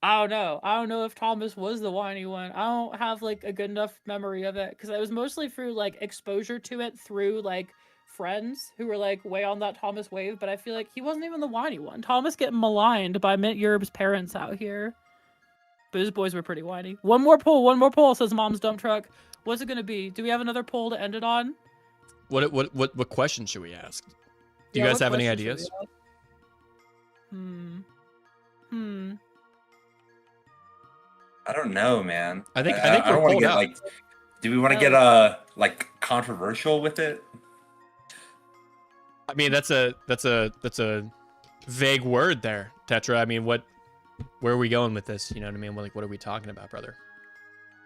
I don't know. I don't know if Thomas was the whiny one. I don't have like a good enough memory of it because it was mostly through like exposure to it through like friends who were like way on that Thomas wave, but I feel like he wasn't even the whiny one. Thomas getting maligned by Mint Yerb's parents out here. But his boys were pretty whiny. One more poll, says Mom's Dump Truck. What's it gonna be? Do we have another poll to end it on? What question should we ask? Do you guys have any ideas? I don't know, man. I think I don't want to get out. like. Do we want to get like controversial with it? I mean, that's a vague word there, Tetra. I mean, where are we going with this? You know what I mean? Like, what are we talking about, brother?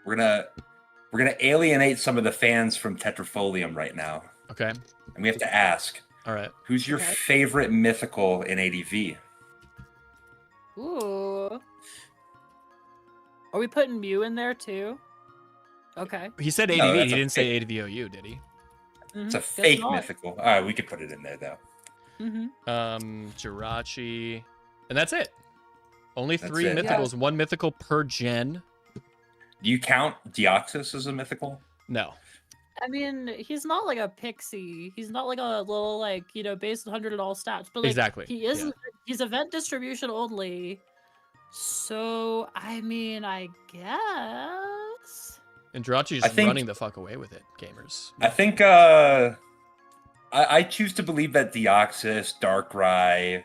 We're gonna alienate some of the fans from Tetrafolium right now, Okay. and we have to ask, All right. who's your favorite mythical in ADV? Ooh. Are we putting Mew in there too? Okay. He said ADV. No, He that's a didn't say ADVOU, did he? It's a fake mythical. All right, we could put it in there though. Jirachi, and that's it. Only That's 3 it. mythicals, 1 mythical per gen. Do you count Deoxys as a mythical? No. I mean, he's not like a pixie. He's not like a little like, you know, base 100 at all stats. But like Exactly, he is yeah. he's event distribution only. So I mean, I guess. And Jirachi's I think- running the fuck away with it, gamers. I think I choose to believe that Deoxys, Darkrai,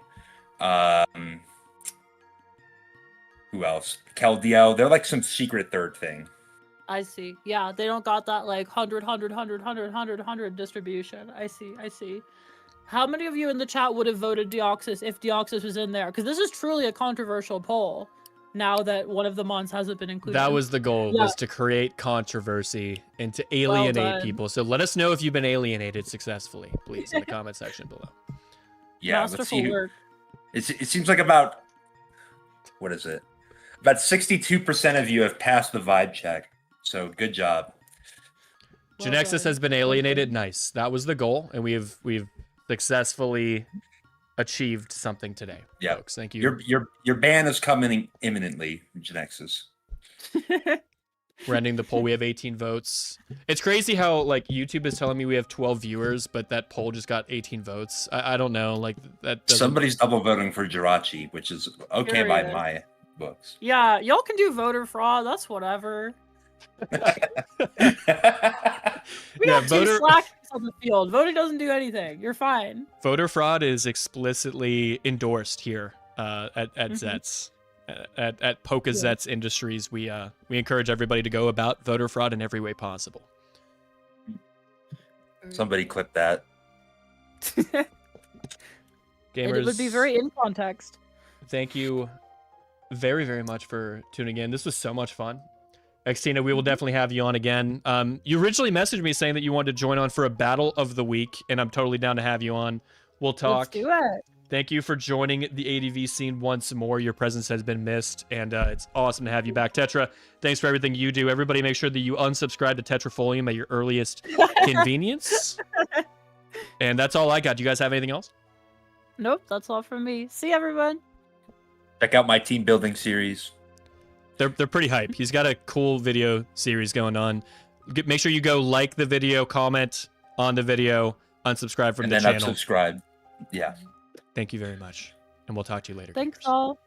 who else? Keldeo, they're like some secret third thing. I see. Yeah, they don't got that like 100 distribution. I see. How many of you in the chat would have voted Deoxys if Deoxys was in there? Because this is truly a controversial poll now that one of the mons hasn't been included. That was the goal, was to create controversy and to alienate done. people. So let us know if you've been alienated successfully, please, in the comment section below. Yeah, let's Masterful see. work. It seems like about, what is it? About 62% of you have passed the vibe check. So good job. Well Genexus done. has been alienated. Nice. That was the goal, and we've successfully achieved something today, Yeah. folks. Thank you. Your ban is coming imminently, Genexus. We're ending the poll. We have 18 votes. It's crazy how like YouTube is telling me we have 12 viewers, but that poll just got 18 votes. I don't know. Like that. Doesn't... Somebody's double voting for Jirachi, which is okay by Period. my books. Yeah, y'all can do voter fraud. That's whatever. We Yeah, got voter- two slackers on the field. Voting doesn't do anything. You're fine. Voter fraud is explicitly endorsed here at Zets. At Poca Zets Industries, we encourage everybody to go about voter fraud in every way possible. Somebody clip that. Gamers, It would be very in context. thank you very, very much for tuning in. This was so much fun. Xtina, we will definitely have you on again. You originally messaged me saying that you wanted to join on for a battle of the week, and I'm totally down to have you on. We'll talk. Let's do it. Thank you for joining the ADV scene once more. Your presence has been missed, and it's awesome to have you back. Tetra, thanks for everything you do. Everybody make sure that you unsubscribe to Tetrafolium at your earliest convenience. And that's all I got. Do you guys have anything else? Nope, that's all from me. See everyone. Check out my team building series. They're pretty hype. He's got a cool video series going on. Make sure you go like the video, comment on the video, unsubscribe from And the then channel. unsubscribe. Yeah. Thank you very much, and we'll talk to you later. Thanks gamers. all.